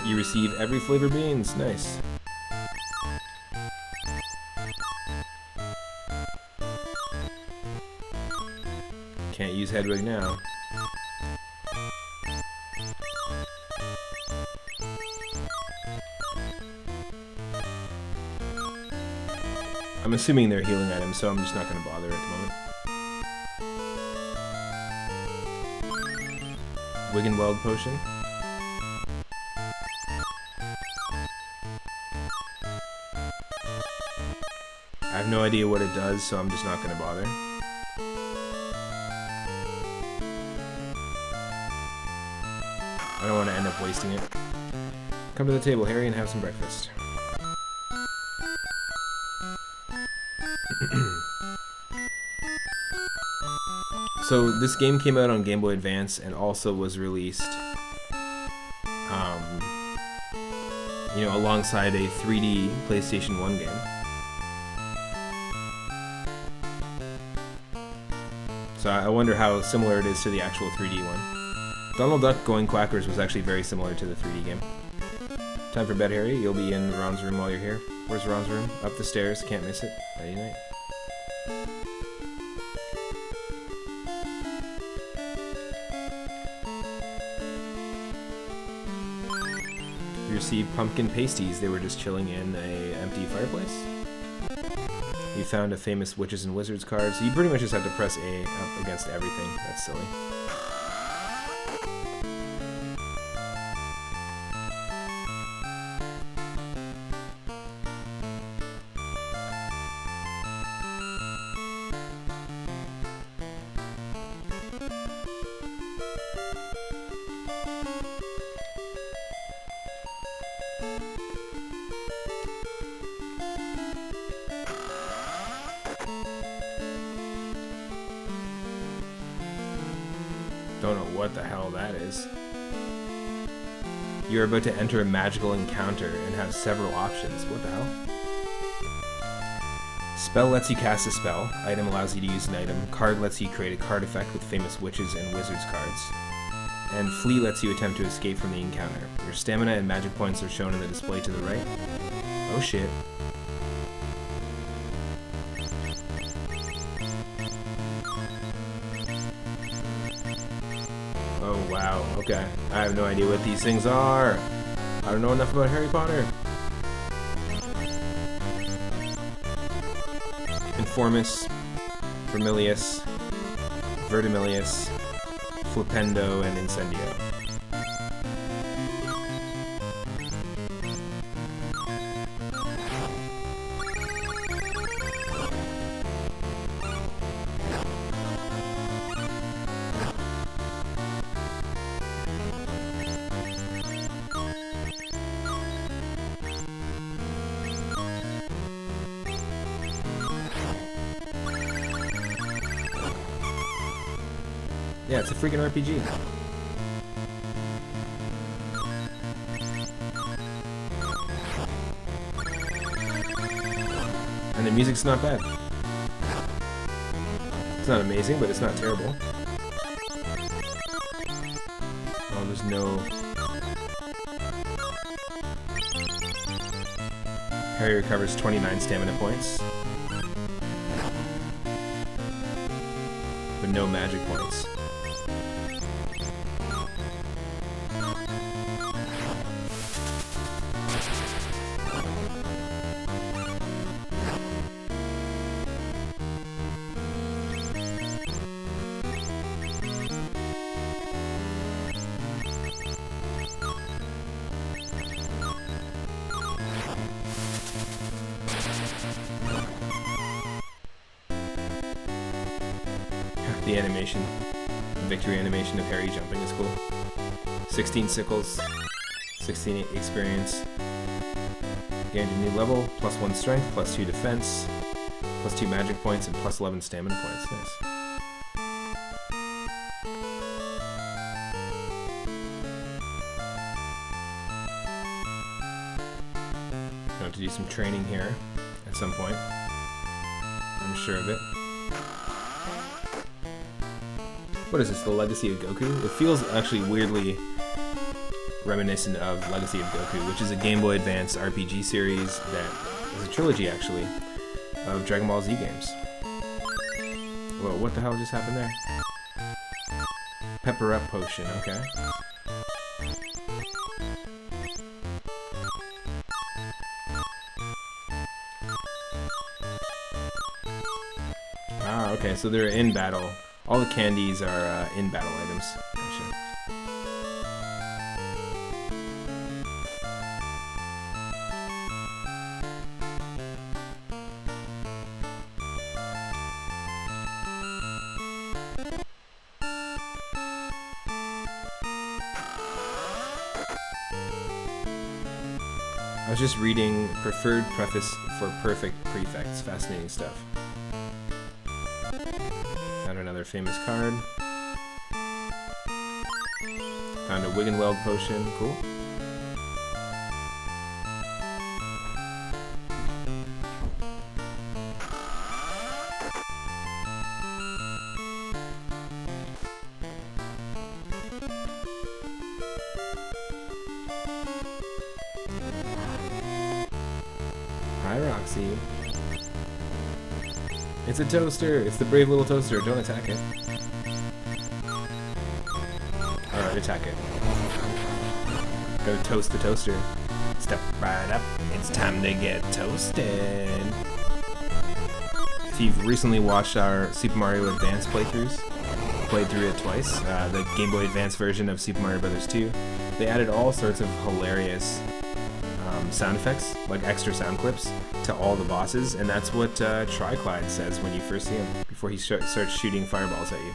You receive every flavor beans. Nice. Can't use Hedwig now. I'm assuming they're healing items, so I'm just not going to bother at the moment. Wiggenweld potion. I have no idea what it does, so I'm just not going to bother. I don't want to end up wasting it. Come to the table, Harry, and have some breakfast. So this game came out on Game Boy Advance and also was released, you know, alongside a 3D PlayStation 1 game. So I wonder how similar it is to the actual 3D one. Donald Duck Going Quackers was actually very similar to the 3D game. Time for bed, Harry. You'll be in Ron's room while you're here. Where's Ron's room? Up the stairs. Can't miss it. Nighty night. You received pumpkin pasties. They were just chilling in an empty fireplace. You found a famous Witches and Wizards card, so you pretty much just have to press A up against everything. That's silly. Don't know what the hell that is. You're about to enter a magical encounter and have several options. What the hell? Spell lets you cast a spell. Item allows you to use an item. Card lets you create a card effect with famous witches and wizards cards. And flee lets you attempt to escape from the encounter. Your stamina and magic points are shown in the display to the right. Oh shit. Oh wow, okay. I have no idea what these things are. I don't know enough about Harry Potter. Informus, Vermilius, Vertimilius, Flipendo, and Incendio. Yeah, it's a freaking RPG. And the music's not bad. It's not amazing, but it's not terrible. Oh, there's no... Harry recovers 29 stamina points. But no magic points. The animation, the victory animation of Harry jumping is cool. 16 sickles, 16 experience. Gained a new level, +1 strength, +2 defense, +2 magic points, and +11 stamina points. Nice. I have to do some training here at some point. I'm sure of it. What is this, the Legacy of Goku? It feels actually weirdly reminiscent of Legacy of Goku, which is a Game Boy Advance RPG series that is a trilogy, actually, of Dragon Ball Z games. Whoa, what the hell just happened there? Pepper Up Potion, okay. Ah, okay, so they're in battle. All the candies are in-battle items. Gotcha. I was just reading Preferred Preface for Perfect Prefects. Fascinating stuff. Found another famous card. Found a Wiggenweld potion. Cool. Hi, Roxy. It's a toaster! It's the brave little toaster. Don't attack it. Alright, attack it. Gotta toast the toaster. Step right up. It's time to get toasted. If you've recently watched our Super Mario Advance playthroughs, played through it twice, the Game Boy Advance version of Super Mario Bros. 2, they added all sorts of hilarious sound effects, like extra sound clips, to all the bosses, and that's what Triclyde says when you first see him, before he starts shooting fireballs at you.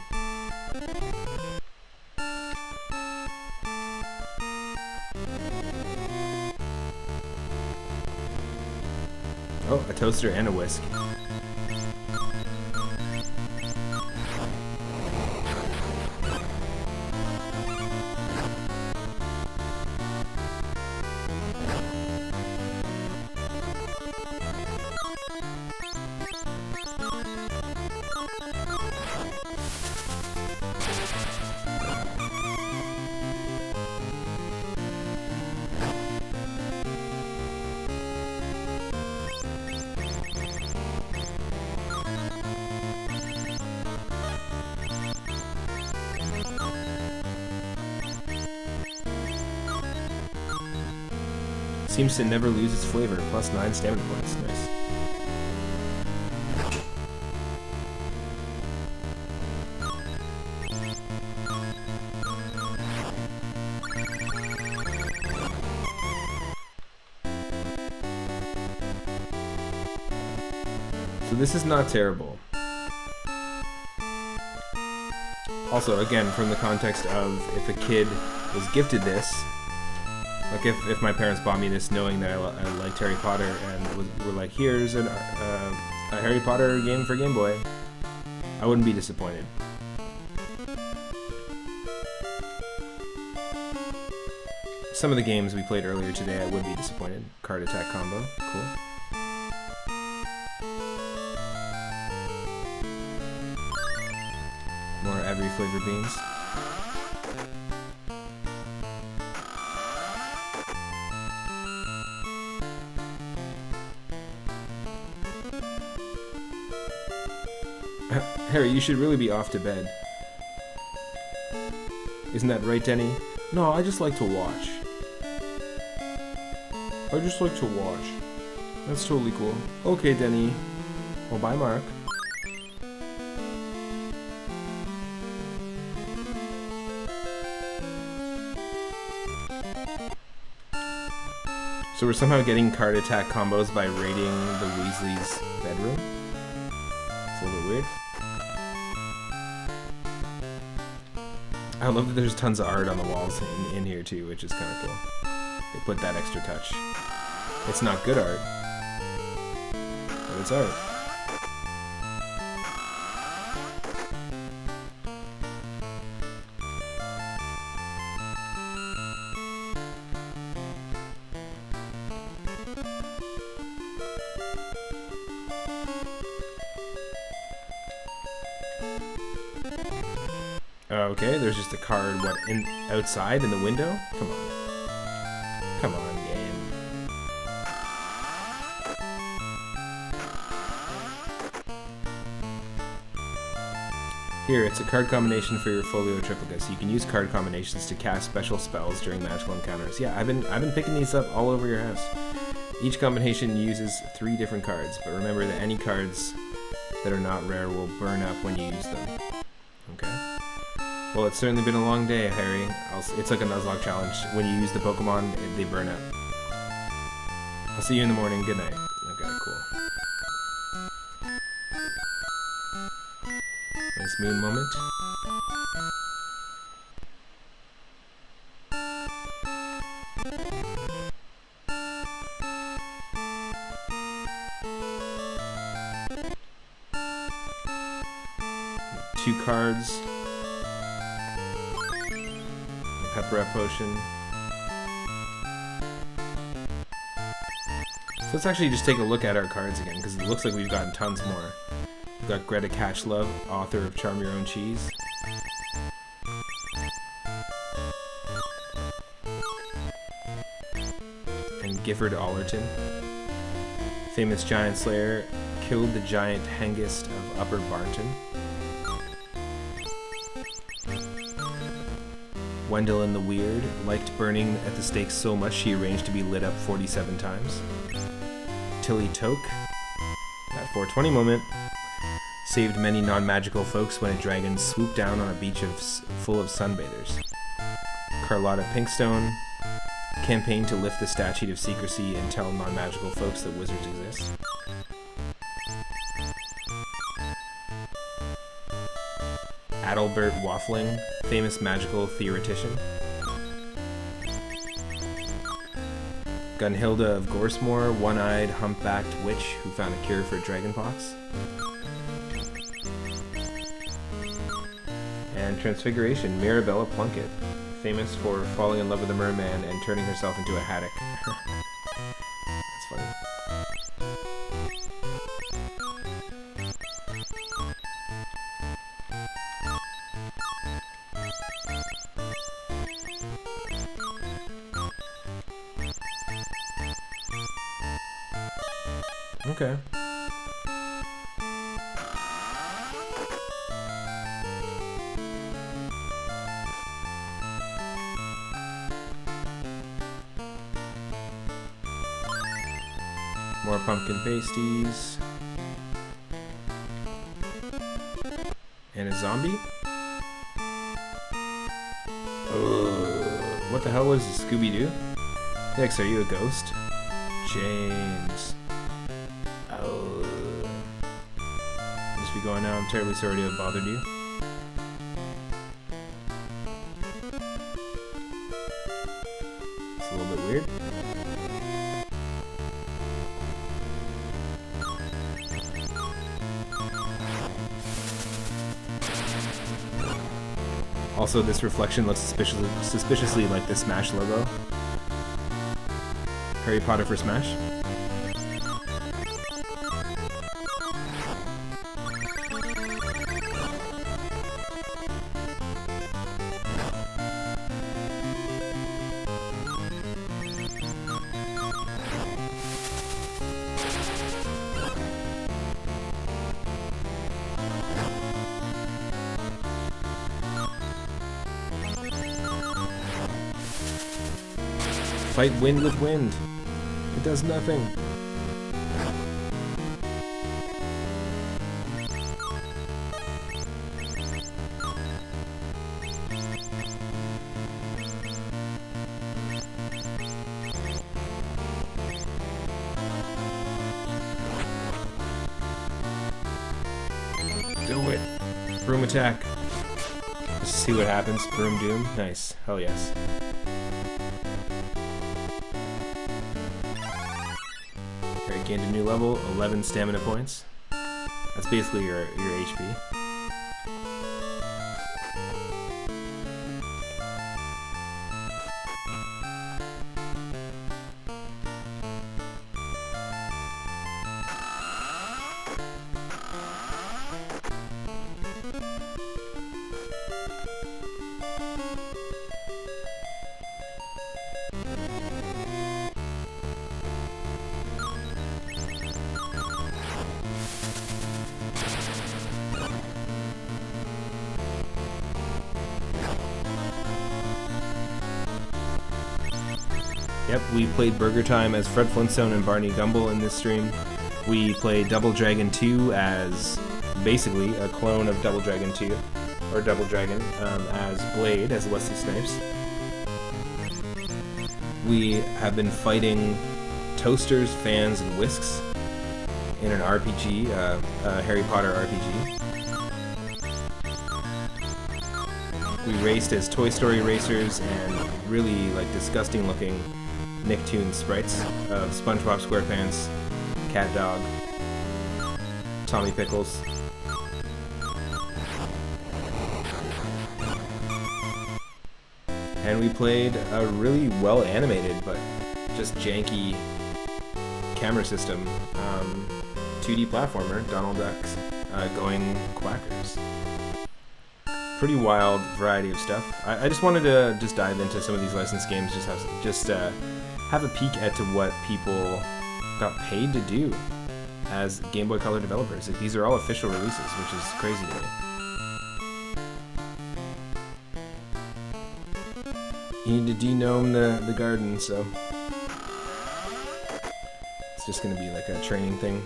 Oh, a toaster and a whisk. Seems to never lose its flavor, +9 stamina points. Nice. So this is not terrible. Also, again, from the context of if a kid was gifted this, like if my parents bought me this knowing that I liked Harry Potter and were like, here's a Harry Potter game for Game Boy, I wouldn't be disappointed. Some of the games we played earlier today, I would be disappointed. Card attack combo, cool. More every flavor beans. Harry, you should really be off to bed. Isn't that right, Denny? No, I just like to watch. I just like to watch. That's totally cool. Okay, Denny. Well, bye, Mark. So we're somehow getting card attack combos by raiding the Weasley's bedroom? It's a little bit weird. I love that there's tons of art on the walls in here too, which is kind of cool. They put that extra touch. It's not good art, but it's art. Okay, there's just a card, what, outside in the window? Come on. Come on, game. Here, it's a card combination for your folio triplicus. You can use card combinations to cast special spells during magical encounters. Yeah, I've been picking these up all over your house. Each combination uses 3 different cards, but remember that any cards that are not rare will burn up when you use them. Okay? Well, it's certainly been a long day, Harry. It's like a Nuzlocke challenge. When you use the Pokemon, they burn up. I'll see you in the morning. Good night. Okay, cool. Nice moon moment. Two cards. Pepper up potion. So let's actually just take a look at our cards again, because it looks like we've gotten tons more. We've got Greta Catchlove, author of Charm Your Own Cheese. And Gifford Allerton, famous giant slayer, killed the giant Hengist of Upper Barnton. Wendelin the Weird liked burning at the stakes so much she arranged to be lit up 47 times. Tilly Toke, that 420 moment, saved many non-magical folks when a dragon swooped down on a beach full of sunbathers. Carlotta Pinkstone, campaigned to lift the statute of secrecy and tell non-magical folks that wizards exist. Adalbert Waffling, famous magical theoretician. Gunhilda of Gorsmore, one-eyed, humpbacked witch who found a cure for dragonpox. And Transfiguration, Mirabella Plunkett, famous for falling in love with a merman and turning herself into a haddock. That's funny. Okay. More pumpkin pasties. And a zombie? What the hell was Scooby-Doo? Dex, are you a ghost? James. Must be going now. I'm terribly sorry to have bothered you. It's a little bit weird. Also, this reflection looks suspiciously like the Smash logo. Harry Potter for Smash. Fight wind with wind. It does nothing. Do it. Broom attack. see what happens. Broom Doom. Nice. Hell yes. Alright, gained a new level, 11 stamina points. That's basically your HP. Yep, we played Burger Time as Fred Flintstone and Barney Gumble in this stream. We played Double Dragon 2 as basically a clone of Double Dragon 2, or Double Dragon, as Blade, as Wesley Snipes. We have been fighting toasters, fans, and whisks in an RPG, Harry Potter RPG. We raced as Toy Story racers and really like disgusting looking Nicktoons sprites of SpongeBob SquarePants, Cat Dog, Tommy Pickles. And we played a really well animated but just janky camera system 2D platformer, Donald Duck's Going Quackers. Pretty wild variety of stuff. I just wanted to just dive into some of these licensed games, just have a peek at to what people got paid to do as Game Boy Color developers. Like, these are all official releases, which is crazy to me. You need to denome the garden, so it's just gonna be like a training thing.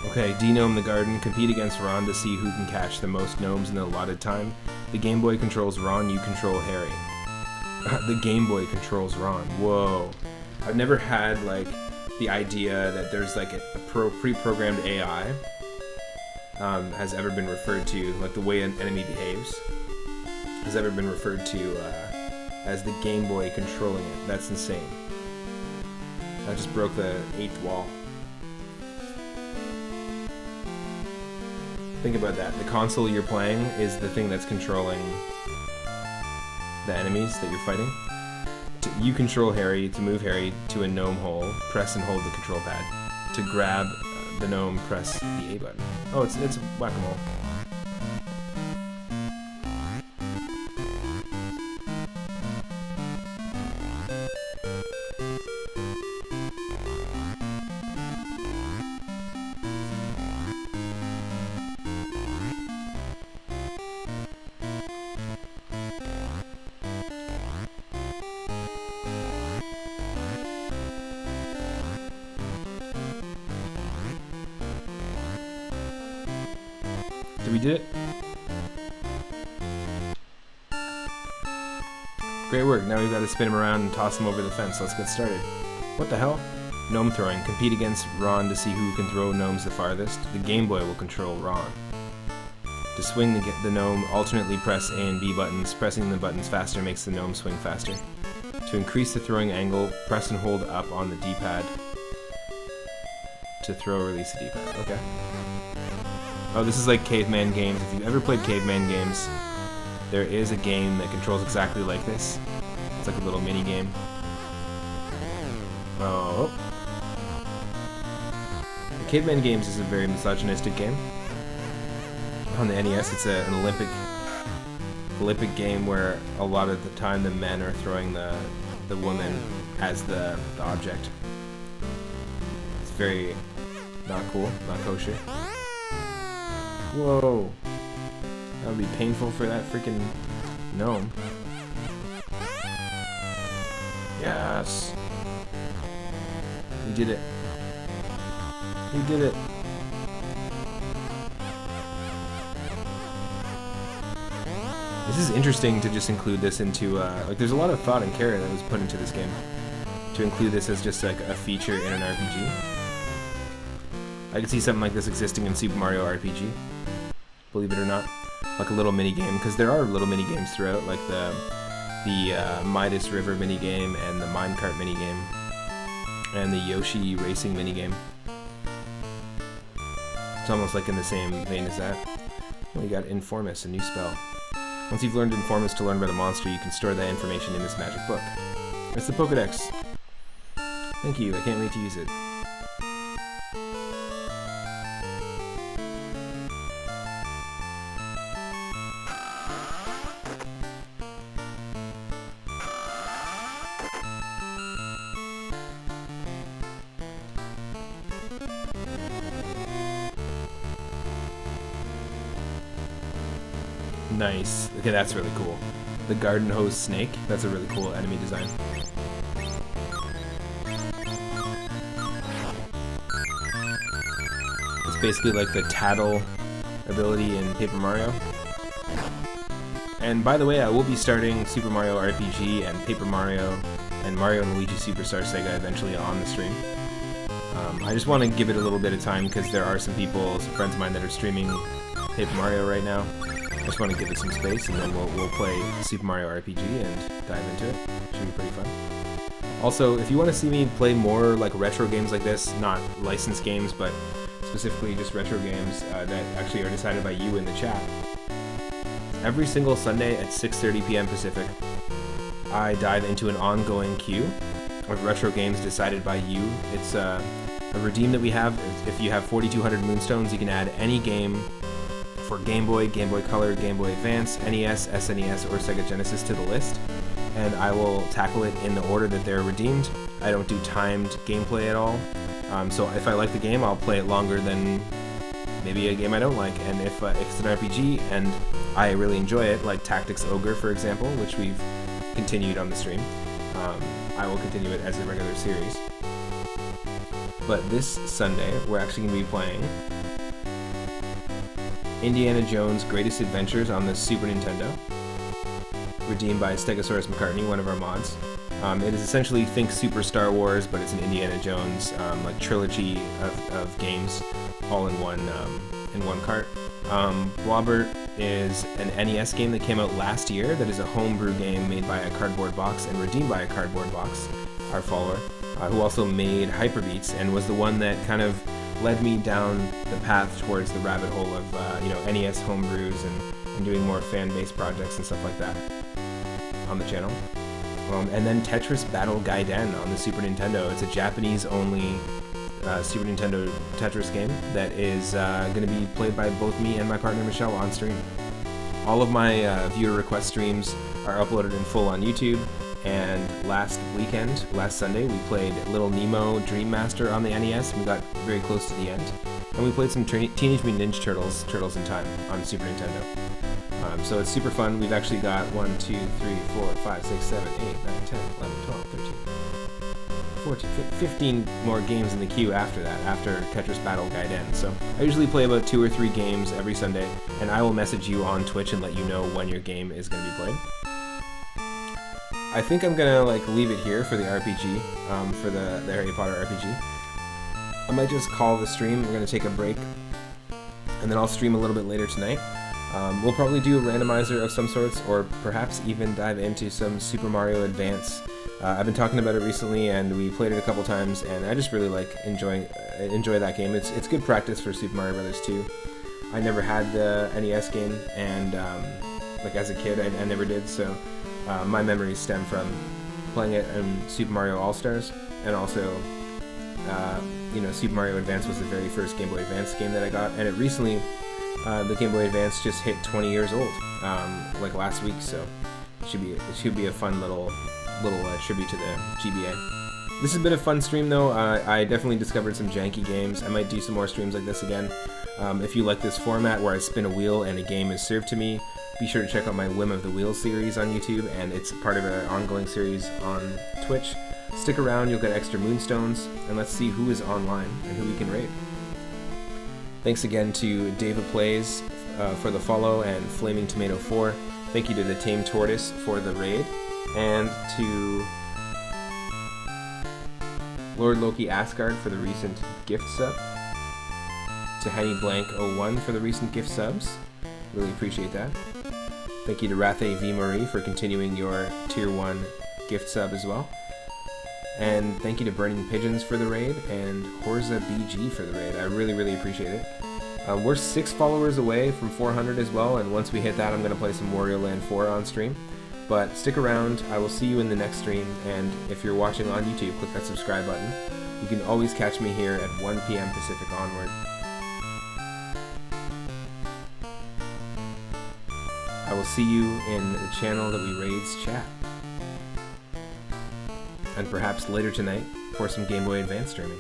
Okay, denome the garden. Compete against Ron to see who can catch the most gnomes in the allotted time. The Game Boy controls Ron, you control Harry. The Game Boy controls Ron. Whoa. I've never had, like, the idea that there's, like, a pre-programmed AI has ever been referred to, like, the way an enemy behaves, has ever been referred to as the Game Boy controlling it. That's insane. I just broke the 8th wall. Think about that. The console you're playing is the thing that's controlling the enemies that you're fighting. You control Harry to move Harry to a gnome hole, press and hold the control pad. To grab the gnome, press the A button. Oh, it's whack-a-mole. We did it. Great work. Now we've got to spin him around and toss him over the fence. Let's get started. What the hell? Gnome throwing. Compete against Ron to see who can throw gnomes the farthest. The Game Boy will control Ron. To swing the gnome, alternately press A and B buttons. Pressing the buttons faster makes the gnome swing faster. To increase the throwing angle, press and hold up on the D-pad. To throw, release the D-pad. Okay. Oh, this is like Caveman games. If you've ever played Caveman games, there is a game that controls exactly like this. It's like a little mini game. Oh. The Caveman games is a very misogynistic game. On the NES, it's an Olympic game where a lot of the time the men are throwing the woman as the object. It's very not cool, not kosher. Whoa. That would be painful for that freaking gnome. Yes! You did it. You did it. This is interesting to just include this into, like, there's a lot of thought and care that was put into this game. To include this as just, like, a feature in an RPG. I could see something like this existing in Super Mario RPG. Believe it or not. Like a little mini-game, because there are little mini-games throughout, like the Midas River minigame, and the Minecart minigame, and the Yoshi Racing minigame. It's almost like in the same vein as that. We got Informus, a new spell. Once you've learned Informus to learn about a monster, you can store that information in this magic book. It's the Pokedex. Thank you, I can't wait to use it. Nice. Okay, that's really cool. The garden hose snake. That's a really cool enemy design. It's basically like the tattle ability in Paper Mario. And by the way, I will be starting Super Mario RPG and Paper Mario and Mario & Luigi Superstar Sega eventually on the stream. I just want to give it a little bit of time because there are some people, some friends of mine that are streaming Paper Mario right now. I just want to give it some space, and then we'll play Super Mario RPG and dive into it. Should be pretty fun. Also, if you want to see me play more like retro games like this, not licensed games, but specifically just retro games that actually are decided by you in the chat, every single Sunday at 6:30 p.m. Pacific, I dive into an ongoing queue of retro games decided by you. It's a redeem that we have. If you have 4,200 Moonstones, you can add any game for Game Boy, Game Boy Color, Game Boy Advance, NES, SNES, or Sega Genesis to the list, and I will tackle it in the order that they're redeemed. I don't do timed gameplay at all, so if I like the game, I'll play it longer than maybe a game I don't like, and if it's an RPG and I really enjoy it, like Tactics Ogre, for example, which we've continued on the stream, I will continue it as a regular series. But this Sunday, we're actually going to be playing Indiana Jones' Greatest Adventures on the Super Nintendo, redeemed by Stegosaurus McCartney, one of our mods. It is essentially think Super Star Wars, but it's an Indiana Jones like trilogy of games, all in one cart. Blobbert is an NES game that came out last year that is a homebrew game made by a Cardboard Box and redeemed by a Cardboard Box, our follower, who also made Hyperbeats and was the one that kind of led me down the path towards the rabbit hole of NES homebrews and doing more fan-based projects and stuff like that on the channel. And then Tetris Battle Gaiden on the Super Nintendo. It's a Japanese-only Super Nintendo Tetris game that is going to be played by both me and my partner Michelle on stream. All of my viewer request streams are uploaded in full on YouTube, and last Sunday, we played Little Nemo Dream Master on the NES. We got very close to the end, and we played some Teenage Mutant Ninja Turtles, Turtles in Time on the Super Nintendo. So it's super fun. We've actually got 1, 2, 3, 4, 5, 6, 7, 8, 9, 10, 11, 12, 13, 14, 15 more games in the queue after that, after Tetris Battle Gaiden. So I usually play about 2 or 3 games every Sunday, and I will message you on Twitch and let you know when your game is going to be played. I think I'm gonna leave it here for the RPG, for the Harry Potter RPG. I might just call the stream. We're gonna take a break, and then I'll stream a little bit later tonight. We'll probably do a randomizer of some sorts, or perhaps even dive into some Super Mario Advance. I've been talking about it recently, and we played it a couple times, and I just really enjoy that game. It's good practice for Super Mario Brothers 2. I never had the NES game, and as a kid, I never did, so my memories stem from playing it in Super Mario All-Stars, and also, Super Mario Advance was the very first Game Boy Advance game that I got, and it recently, the Game Boy Advance just hit 20 years old, last week, so it should be a fun little tribute to the GBA. This has been a fun stream, though. I definitely discovered some janky games. I might do some more streams like this again. If you like this format where I spin a wheel and a game is served to me, be sure to check out my Whim of the Wheel series on YouTube, and it's part of an ongoing series on Twitch. Stick around, you'll get extra Moonstones, and let's see who is online and who we can rate. Thanks again to David Plays for the follow, and Flaming Tomato 4 Thank you to the Tame Tortoise for the raid, and to Lord Loki Asgard for the recent gift sub, to Henny Blank 01 for the recent gift subs. Really appreciate that. Thank you to Rathe V. Marie for continuing your Tier 1 gift sub as well. And thank you to Burning Pigeons for the raid, and Horza BG for the raid. I really, really appreciate it. We're 6 followers away from 400 as well, and once we hit that, I'm going to play some Wario Land 4 on stream. But stick around, I will see you in the next stream, and if you're watching on YouTube, click that subscribe button. You can always catch me here at 1 p.m. Pacific onward. I will see you in the channel that we raids chat. And perhaps later tonight for some Game Boy Advance streaming.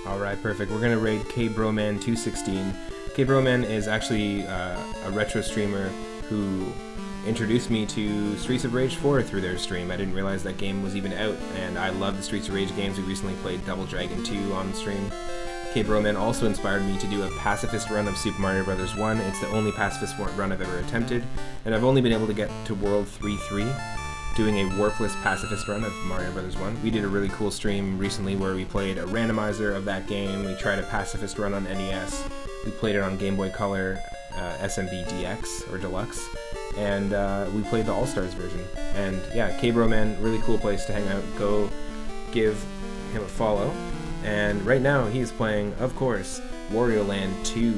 Alright, perfect. We're gonna raid KBroman216. KBroman is actually a retro streamer who introduced me to Streets of Rage 4 through their stream. I didn't realize that game was even out, and I love the Streets of Rage games. We recently played Double Dragon 2 on stream. KBroman also inspired me to do a pacifist run of Super Mario Bros. 1. It's the only pacifist run I've ever attempted, and I've only been able to get to World 3-3. Doing a warpless pacifist run of Mario Bros. 1. We did a really cool stream recently where we played a randomizer of that game, we tried a pacifist run on NES, we played it on Game Boy Color SMB DX, or Deluxe, and we played the All-Stars version. And yeah, KBroman, really cool place to hang out. Go give him a follow. And right now he's playing, of course, Wario Land 2.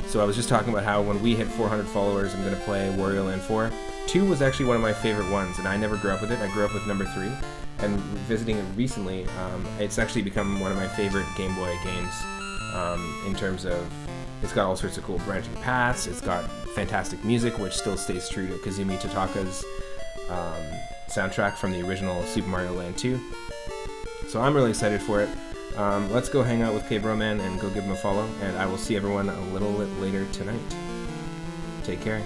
So I was just talking about how when we hit 400 followers, I'm going to play Wario Land 4. 2 was actually one of my favorite ones, and I never grew up with it. I grew up with number 3, and visiting it recently, it's actually become one of my favorite Game Boy games in terms of it's got all sorts of cool branching paths, it's got fantastic music, which still stays true to Kazumi Totaka's soundtrack from the original Super Mario Land 2. So I'm really excited for it. Let's go hang out with KBroman and go give him a follow, and I will see everyone a little bit later tonight. Take care.